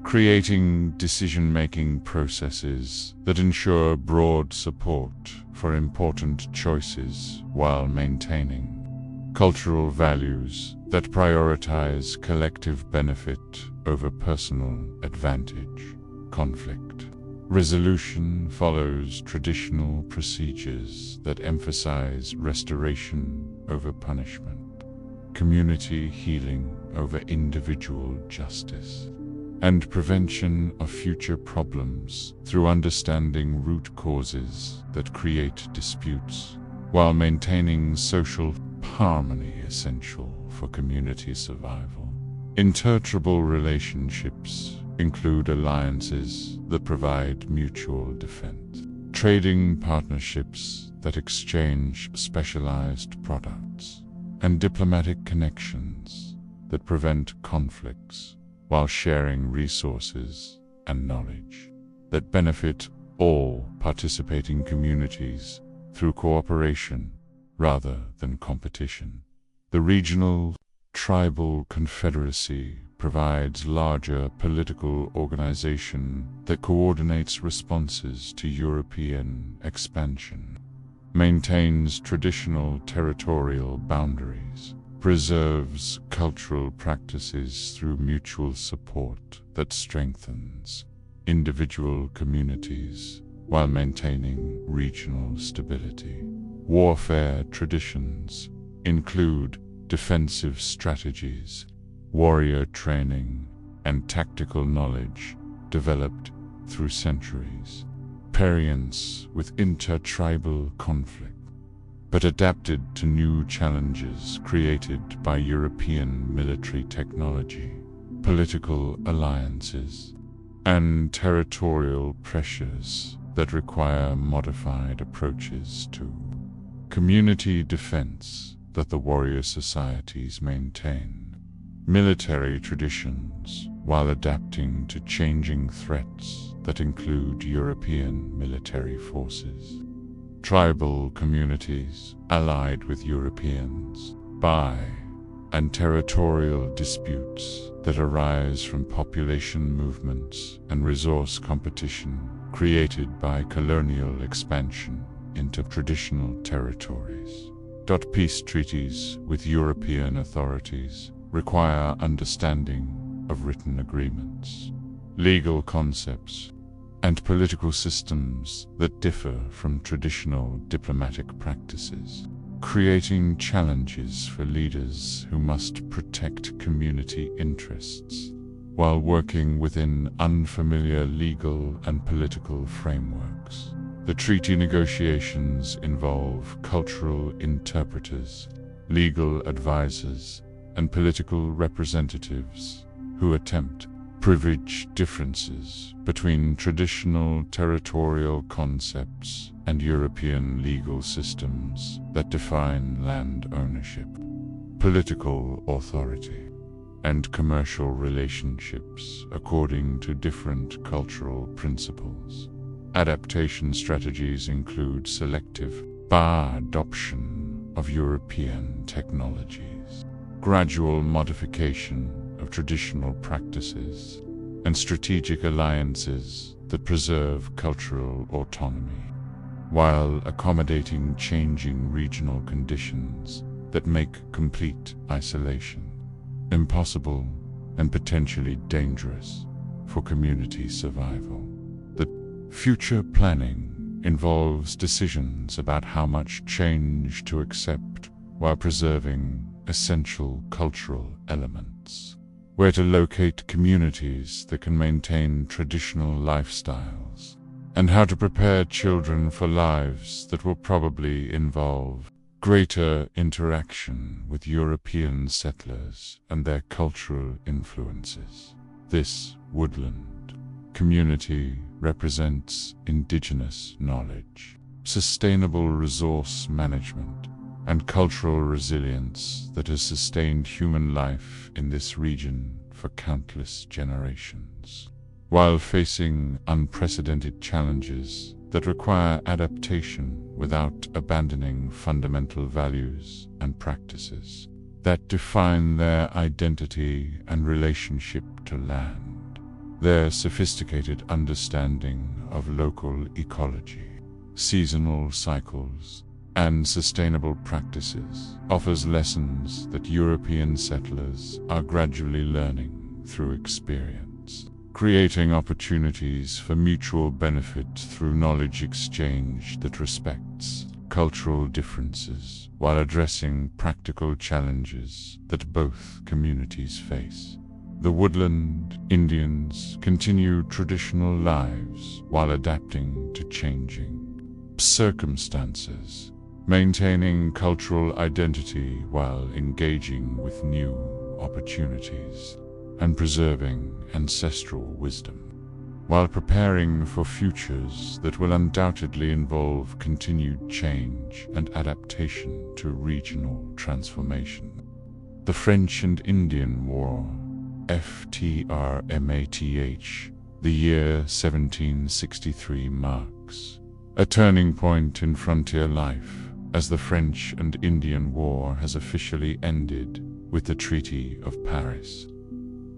creating decision-making processes that ensure broad support for important choices while maintaining cultural values that prioritize collective benefit over personal advantage. Conflict resolution follows traditional procedures that emphasize restoration over punishment, community healing over individual justice, and prevention of future problems through understanding root causes that create disputes, while maintaining social harmony essential for community survival. Intertribal relationships include alliances that provide mutual defense, trading partnerships that exchange specialized products, and diplomatic connections that prevent conflicts while sharing resources and knowledge that benefit all participating communities through cooperation rather than competition. The regional tribal confederacy provides larger political organization that coordinates responses to European expansion, maintains traditional territorial boundaries, preserves cultural practices through mutual support that strengthens individual communities while maintaining regional stability. Warfare traditions include defensive strategies, warrior training, and tactical knowledge developed through centuries, experience with intertribal conflict, but adapted to new challenges created by European military technology, political alliances, and territorial pressures that require modified approaches to community defense that the warrior societies maintain. Military traditions, while adapting to changing threats that include European military forces. Tribal communities allied with Europeans by and territorial disputes that arise from population movements and resource competition created by colonial expansion into traditional territories. Peace treaties with European authorities require understanding of written agreements, legal concepts, and political systems that differ from traditional diplomatic practices, creating challenges for leaders who must protect community interests while working within unfamiliar legal and political frameworks. The treaty negotiations involve cultural interpreters, legal advisors, and political representatives who attempt to bridge differences between traditional territorial concepts and European legal systems that define land ownership, political authority, and commercial relationships according to different cultural principles. Adaptation strategies include selective adoption of European technologies, gradual modification of traditional practices, and strategic alliances that preserve cultural autonomy, while accommodating changing regional conditions that make complete isolation impossible and potentially dangerous for community survival. The Future planning involves decisions about how much change to accept while preserving essential cultural elements, where to locate communities that can maintain traditional lifestyles, and how to prepare children for lives that will probably involve greater interaction with European settlers and their cultural influences. This woodland community represents indigenous knowledge, sustainable resource management, and cultural resilience that has sustained human life in this region for countless generations. While facing unprecedented challenges that require adaptation without abandoning fundamental values and practices that define their identity and relationship to land, their sophisticated understanding of local ecology, seasonal cycles, and sustainable practices offers lessons that European settlers are gradually learning through experience, creating opportunities for mutual benefit through knowledge exchange that respects cultural differences while addressing practical challenges that both communities face. The woodland Indians continue traditional lives while adapting to changing circumstances, maintaining cultural identity while engaging with new opportunities, and preserving ancestral wisdom, while preparing for futures that will undoubtedly involve continued change and adaptation to regional transformation. The French and Indian War, FTRMATH, the year 1763 marks a turning point in frontier life, as the French and Indian War has officially ended with the Treaty of Paris.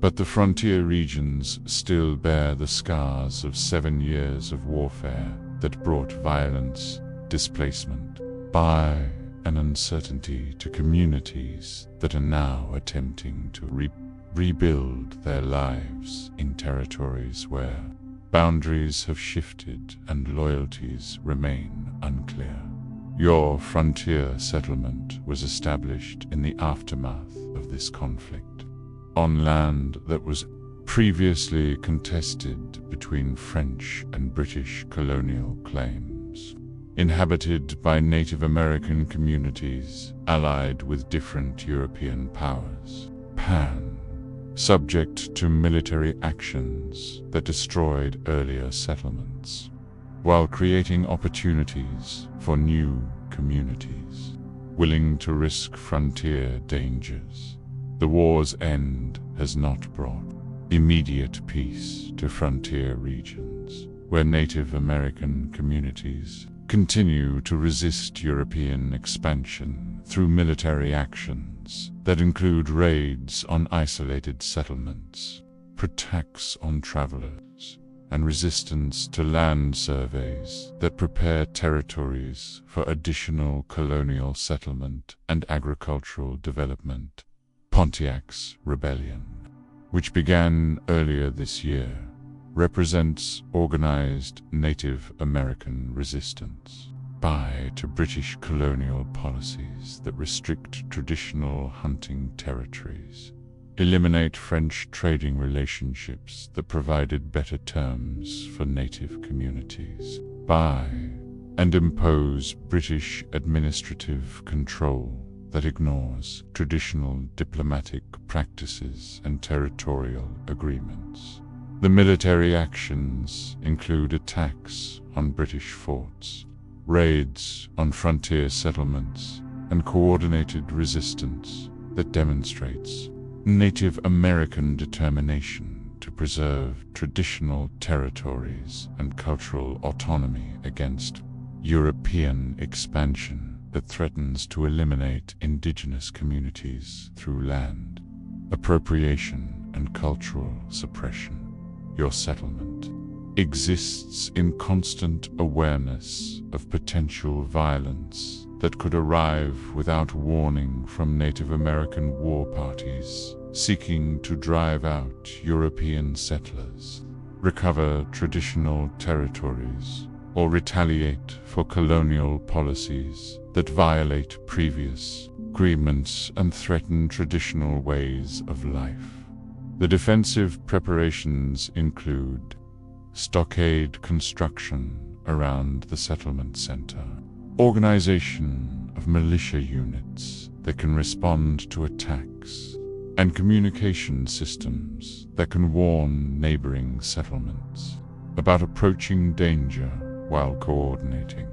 But the frontier regions still bear the scars of 7 years of warfare that brought violence, displacement, and uncertainty to communities that are now attempting to rebuild their lives in territories where boundaries have shifted and loyalties remain unclear. Your frontier settlement was established in the aftermath of this conflict, on land that was previously contested between French and British colonial claims, inhabited by Native American communities allied with different European powers, subject to military actions that destroyed earlier settlements, while creating opportunities for new communities willing to risk frontier dangers. The war's end has not brought immediate peace to frontier regions, where Native American communities continue to resist European expansion through military actions that include raids on isolated settlements, attacks on travelers, and resistance to land surveys that prepare territories for additional colonial settlement and agricultural development. Pontiac's Rebellion, which began earlier this year, represents organized Native American resistance to British colonial policies that restrict traditional hunting territories, eliminate French trading relationships that provided better terms for native communities, and impose British administrative control that ignores traditional diplomatic practices and territorial agreements. The military actions include attacks on British forts, raids on frontier settlements, and coordinated resistance that demonstrates Native American determination to preserve traditional territories and cultural autonomy against European expansion that threatens to eliminate indigenous communities through land appropriation and cultural suppression. Your settlement exists in constant awareness of potential violence that could arrive without warning from Native American war parties seeking to drive out European settlers. recover traditional territories, or retaliate for colonial policies that violate previous agreements and threaten traditional ways of life. The defensive preparations include stockade construction around the settlement center, organization of militia units that can respond to attacks, and communication systems that can warn neighboring settlements about approaching danger while coordinating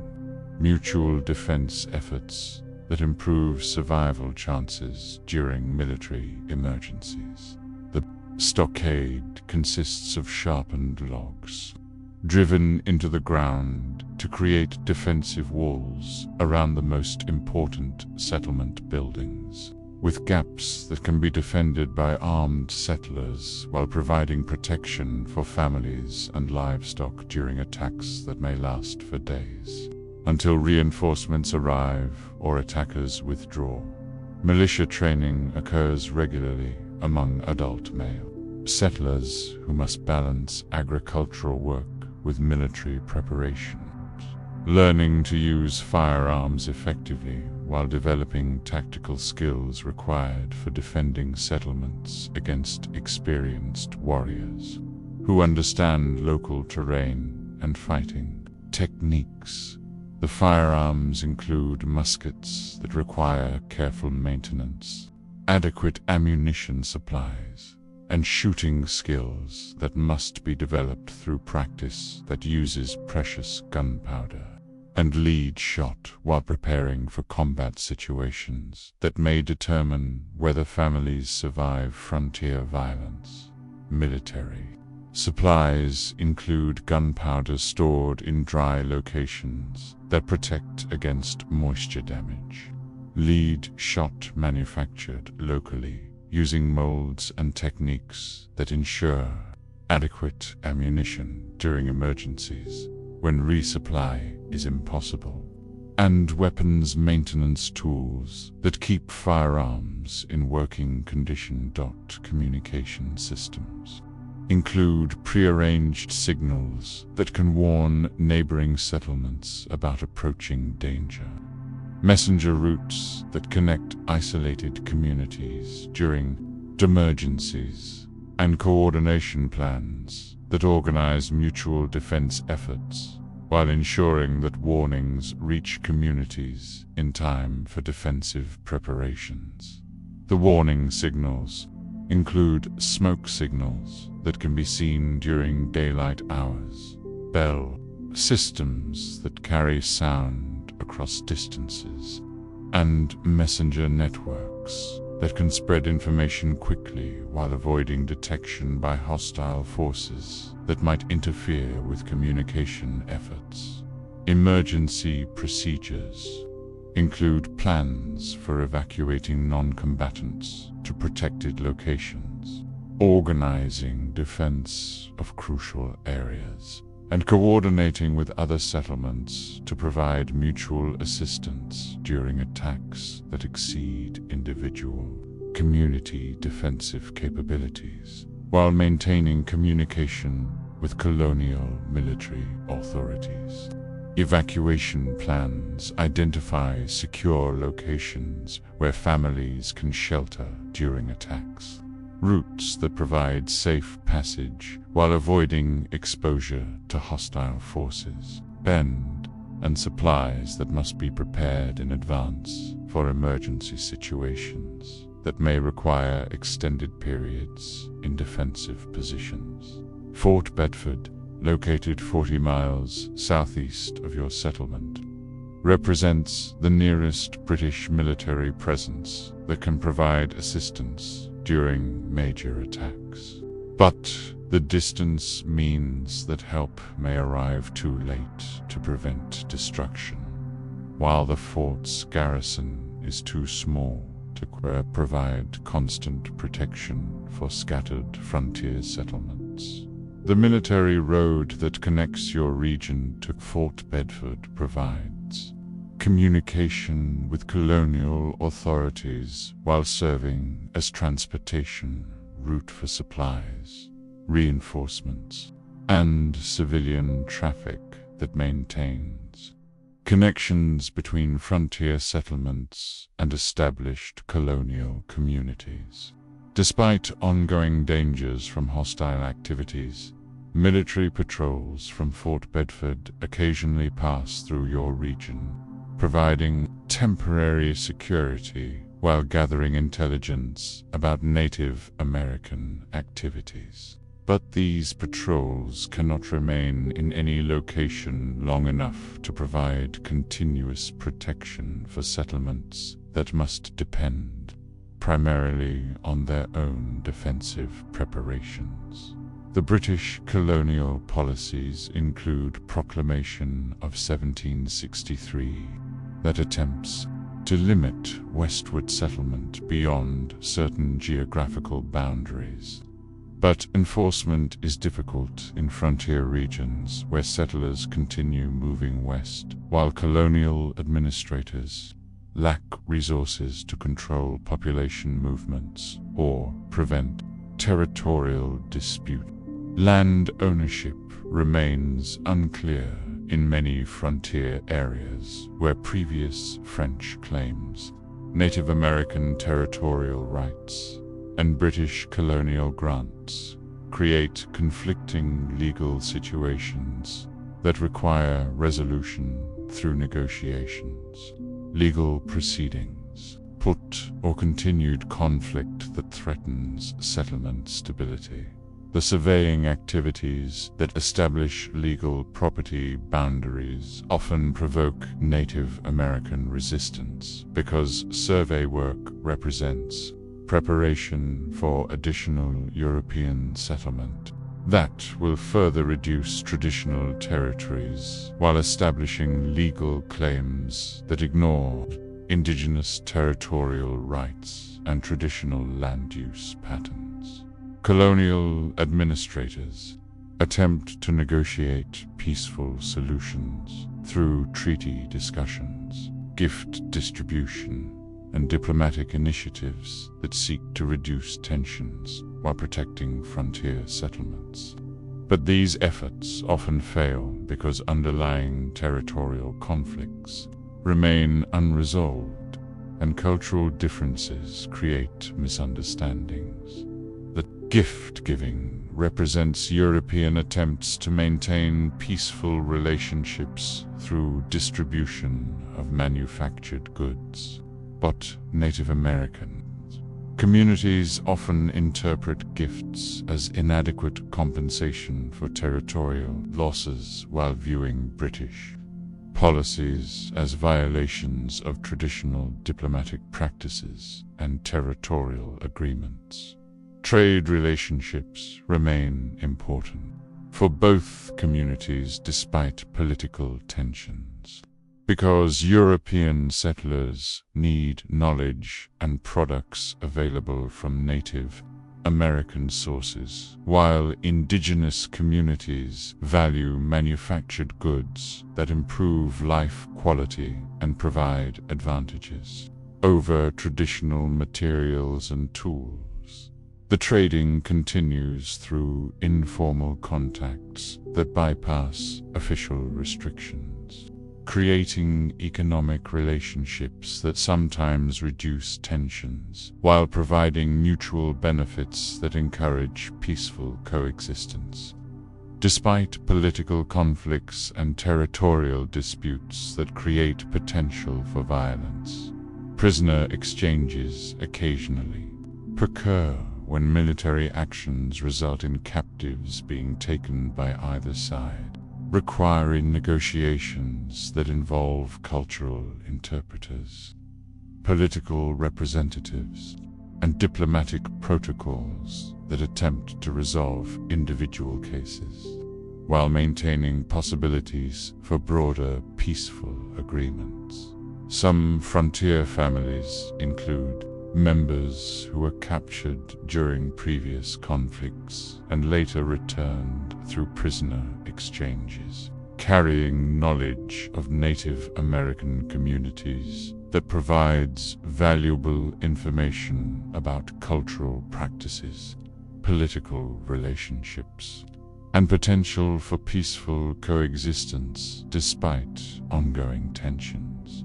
mutual defense efforts that improve survival chances during military emergencies. The stockade consists of sharpened logs driven into the ground to create defensive walls around the most important settlement buildings, with gaps that can be defended by armed settlers while providing protection for families and livestock during attacks that may last for days, until reinforcements arrive or attackers withdraw. Militia training occurs regularly among adult male settlers who must balance agricultural work with military preparations, learning to use firearms effectively while developing tactical skills required for defending settlements against experienced warriors who understand local terrain and fighting techniques. The firearms include muskets that require careful maintenance, adequate ammunition supplies, and shooting skills that must be developed through practice that uses precious gunpowder and lead shot while preparing for combat situations that may determine whether families survive frontier violence. Military supplies include gunpowder stored in dry locations that protect against moisture damage, lead shot manufactured locally using molds and techniques that ensure adequate ammunition during emergencies when resupply is impossible, and weapons maintenance tools that keep firearms in working condition. Communication systems include prearranged signals that can warn neighboring settlements about approaching danger, messenger routes that connect isolated communities during emergencies, and coordination plans that organize mutual defense efforts while ensuring that warnings reach communities in time for defensive preparations. The warning signals include smoke signals that can be seen during daylight hours, bell systems that carry sound across distances, and messenger networks that can spread information quickly while avoiding detection by hostile forces that might interfere with communication efforts. Emergency procedures include plans for evacuating non-combatants to protected locations, organizing defense of crucial areas, and coordinating with other settlements to provide mutual assistance during attacks that exceed individual community defensive capabilities, while maintaining communication with colonial military authorities. Evacuation plans identify secure locations where families can shelter during attacks, routes that provide safe passage while avoiding exposure to hostile forces, and supplies that must be prepared in advance for emergency situations that may require extended periods in defensive positions. Fort Bedford, located 40 miles southeast of your settlement, represents the nearest British military presence that can provide assistance during major attacks. But the distance means that help may arrive too late to prevent destruction, while the fort's garrison is too small to provide constant protection for scattered frontier settlements. The military road that connects your region to Fort Bedford provides communication with colonial authorities while serving as transportation route for supplies, reinforcements, and civilian traffic that maintains connections between frontier settlements and established colonial communities. Despite ongoing dangers from hostile activities, military patrols from Fort Bedford occasionally pass through your region, providing temporary security while gathering intelligence about Native American activities. But these patrols cannot remain in any location long enough to provide continuous protection for settlements that must depend primarily on their own defensive preparations. The British colonial policies include Proclamation of 1763 that attempts to limit westward settlement beyond certain geographical boundaries. But enforcement is difficult in frontier regions where settlers continue moving west, while colonial administrators lack resources to control population movements or prevent territorial dispute. Land ownership remains unclear in many frontier areas where previous French claims, Native American territorial rights, and British colonial grants create conflicting legal situations that require resolution through negotiations. Legal proceedings put or continued conflict that threatens settlement stability. The surveying activities that establish legal property boundaries often provoke Native American resistance because survey work represents preparation for additional European settlement that will further reduce traditional territories while establishing legal claims that ignore indigenous territorial rights and traditional land use patterns. Colonial administrators attempt to negotiate peaceful solutions through treaty discussions, gift distribution, and diplomatic initiatives that seek to reduce tensions while protecting frontier settlements. But these efforts often fail because underlying territorial conflicts remain unresolved and cultural differences create misunderstandings. The gift-giving represents European attempts to maintain peaceful relationships through distribution of manufactured goods. But Native American communities often interpret gifts as inadequate compensation for territorial losses while viewing British policies as violations of traditional diplomatic practices and territorial agreements. Trade relationships remain important for both communities despite political tensions, because European settlers need knowledge and products available from Native American sources, while indigenous communities value manufactured goods that improve life quality and provide advantages over traditional materials and tools. The trading continues through informal contacts that bypass official restrictions, creating economic relationships that sometimes reduce tensions while providing mutual benefits that encourage peaceful coexistence. Despite political conflicts and territorial disputes that create potential for violence, prisoner exchanges occasionally occur when military actions result in captives being taken by either side, requiring negotiations that involve cultural interpreters, political representatives, and diplomatic protocols that attempt to resolve individual cases, while maintaining possibilities for broader peaceful agreements. Some frontier families include members who were captured during previous conflicts and later returned through prisoner exchanges, carrying knowledge of Native American communities that provides valuable information about cultural practices, political relationships, and potential for peaceful coexistence despite ongoing tensions.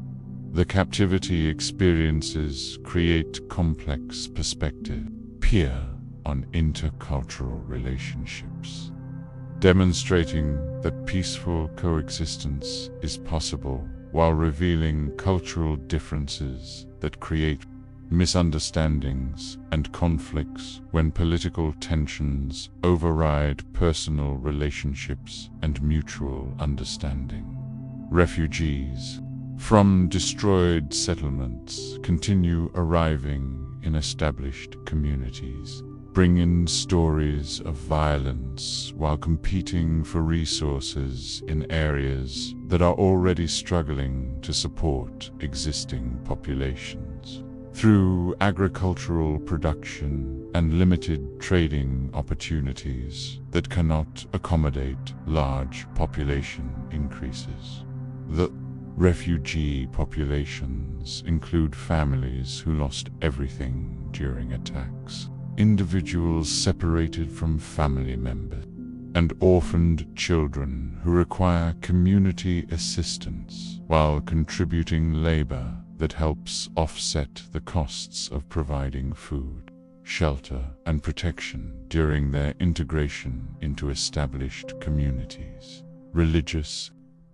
The captivity experiences create complex perspective, peer on intercultural relationships, demonstrating that peaceful coexistence is possible while revealing cultural differences that create misunderstandings and conflicts when political tensions override personal relationships and mutual understanding. Refugees from destroyed settlements continue arriving in established communities, bringing stories of violence while competing for resources in areas that are already struggling to support existing populations. Through agricultural production and limited trading opportunities that cannot accommodate large population increases. The refugee populations include families who lost everything during attacks, individuals separated from family members, and orphaned children who require community assistance while contributing labor that helps offset the costs of providing food, shelter, and protection during their integration into established communities. Religious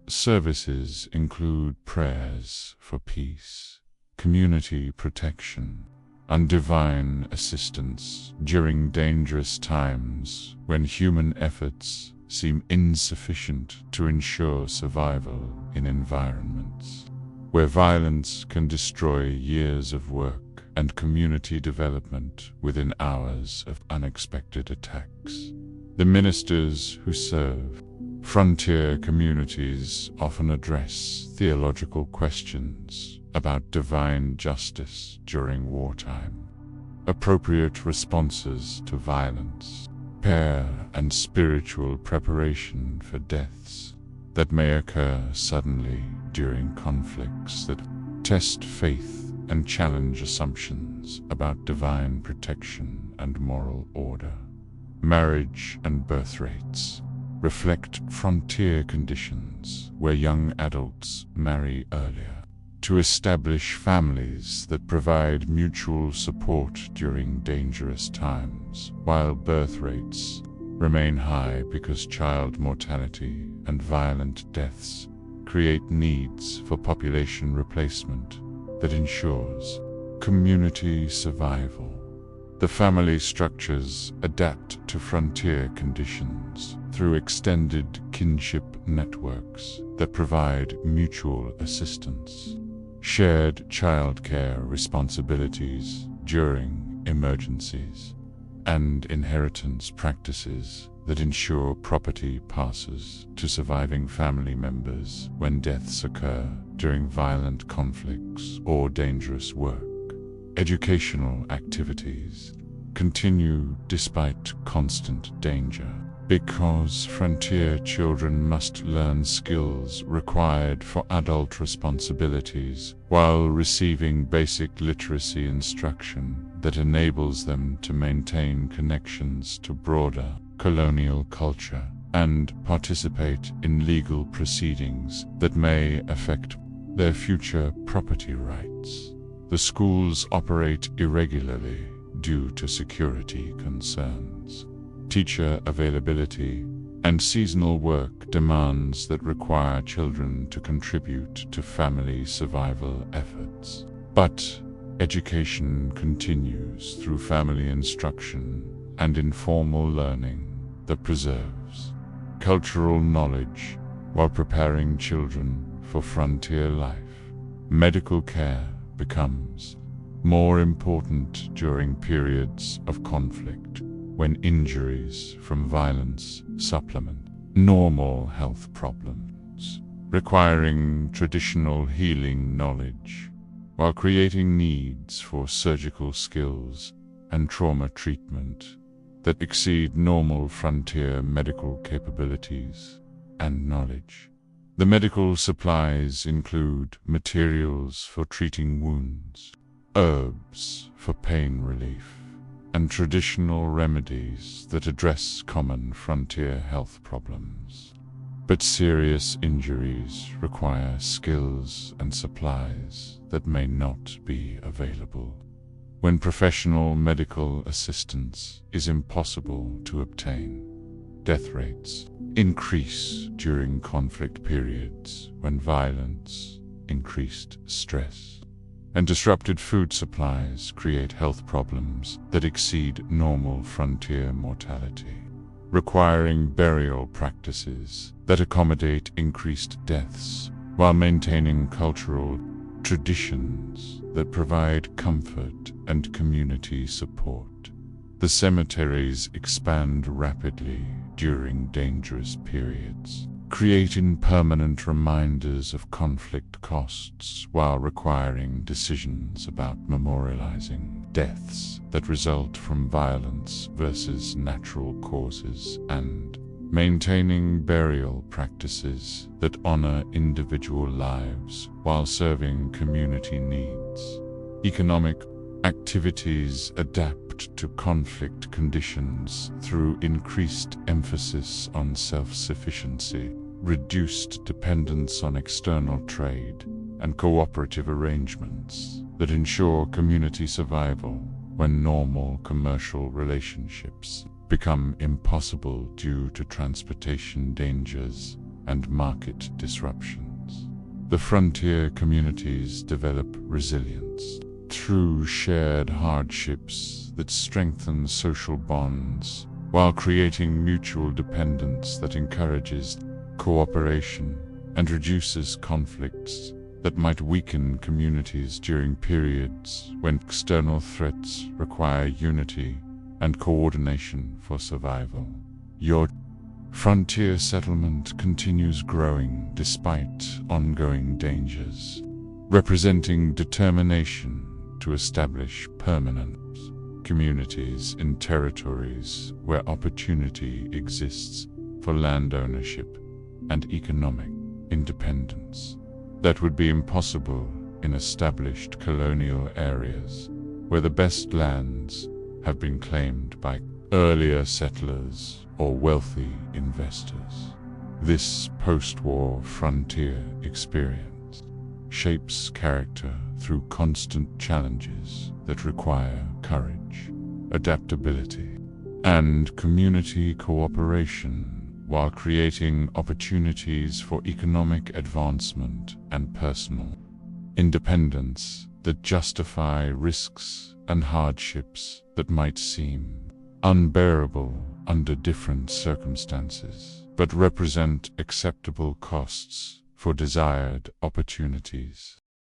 services include prayers for peace, community protection, and divine assistance during dangerous times when human efforts seem insufficient to ensure survival in environments where violence can destroy years of work and community development within hours of unexpected attacks. The ministers who serve frontier communities often address theological questions about divine justice during wartime, appropriate responses to violence, prayer and spiritual preparation for deaths that may occur suddenly during conflicts that test faith and challenge assumptions about divine protection and moral order. Marriage and birth rates reflect frontier conditions where young adults marry earlier to establish families that provide mutual support during dangerous times, while birth rates remain high because child mortality and violent deaths create needs for population replacement that ensures community survival. The family structures adapt to frontier conditions through extended kinship networks that provide mutual assistance, shared childcare responsibilities during emergencies, and inheritance practices that ensure property passes to surviving family members when deaths occur during violent conflicts or dangerous work. Educational activities continue despite constant danger because frontier children must learn skills required for adult responsibilities while receiving basic literacy instruction that enables them to maintain connections to broader colonial culture and participate in legal proceedings that may affect their future property rights. The schools operate irregularly due to security concerns, teacher availability, and seasonal work demands that require children to contribute to family survival efforts. But education continues through family instruction and informal learning that preserves cultural knowledge while preparing children for frontier life. Medical care becomes more important during periods of conflict when injuries from violence supplement normal health problems, requiring traditional healing knowledge while creating needs for surgical skills and trauma treatment that exceed normal frontier medical capabilities and knowledge. The medical supplies include materials for treating wounds, herbs for pain relief, and traditional remedies that address common frontier health problems. But serious injuries require skills and supplies that may not be available. When professional medical assistance is impossible to obtain, death rates increase during conflict periods when violence, increased stress, and disrupted food supplies create health problems that exceed normal frontier mortality, requiring burial practices that accommodate increased deaths while maintaining cultural traditions that provide comfort and community support. The cemeteries expand rapidly during dangerous periods, creating permanent reminders of conflict costs while requiring decisions about memorializing deaths that result from violence versus natural causes and maintaining burial practices that honor individual lives while serving community needs. Economic activities adapt to conflict conditions through increased emphasis on self-sufficiency, reduced dependence on external trade, and cooperative arrangements that ensure community survival when normal commercial relationships become impossible due to transportation dangers and market disruptions. The frontier communities develop resilience through shared hardships that strengthen social bonds while creating mutual dependence that encourages cooperation and reduces conflicts that might weaken communities during periods when external threats require unity and coordination for survival. Your frontier settlement continues growing despite ongoing dangers, representing determination to establish permanent communities in territories where opportunity exists for land ownership and economic independence that would be impossible in established colonial areas where the best lands have been claimed by earlier settlers or wealthy investors. This post-war frontier experience shapes character through constant challenges that require courage, adaptability, and community cooperation while creating opportunities for economic advancement and personal independence that justify risks and hardships that might seem unbearable under different circumstances, but represent acceptable costs for desired opportunities.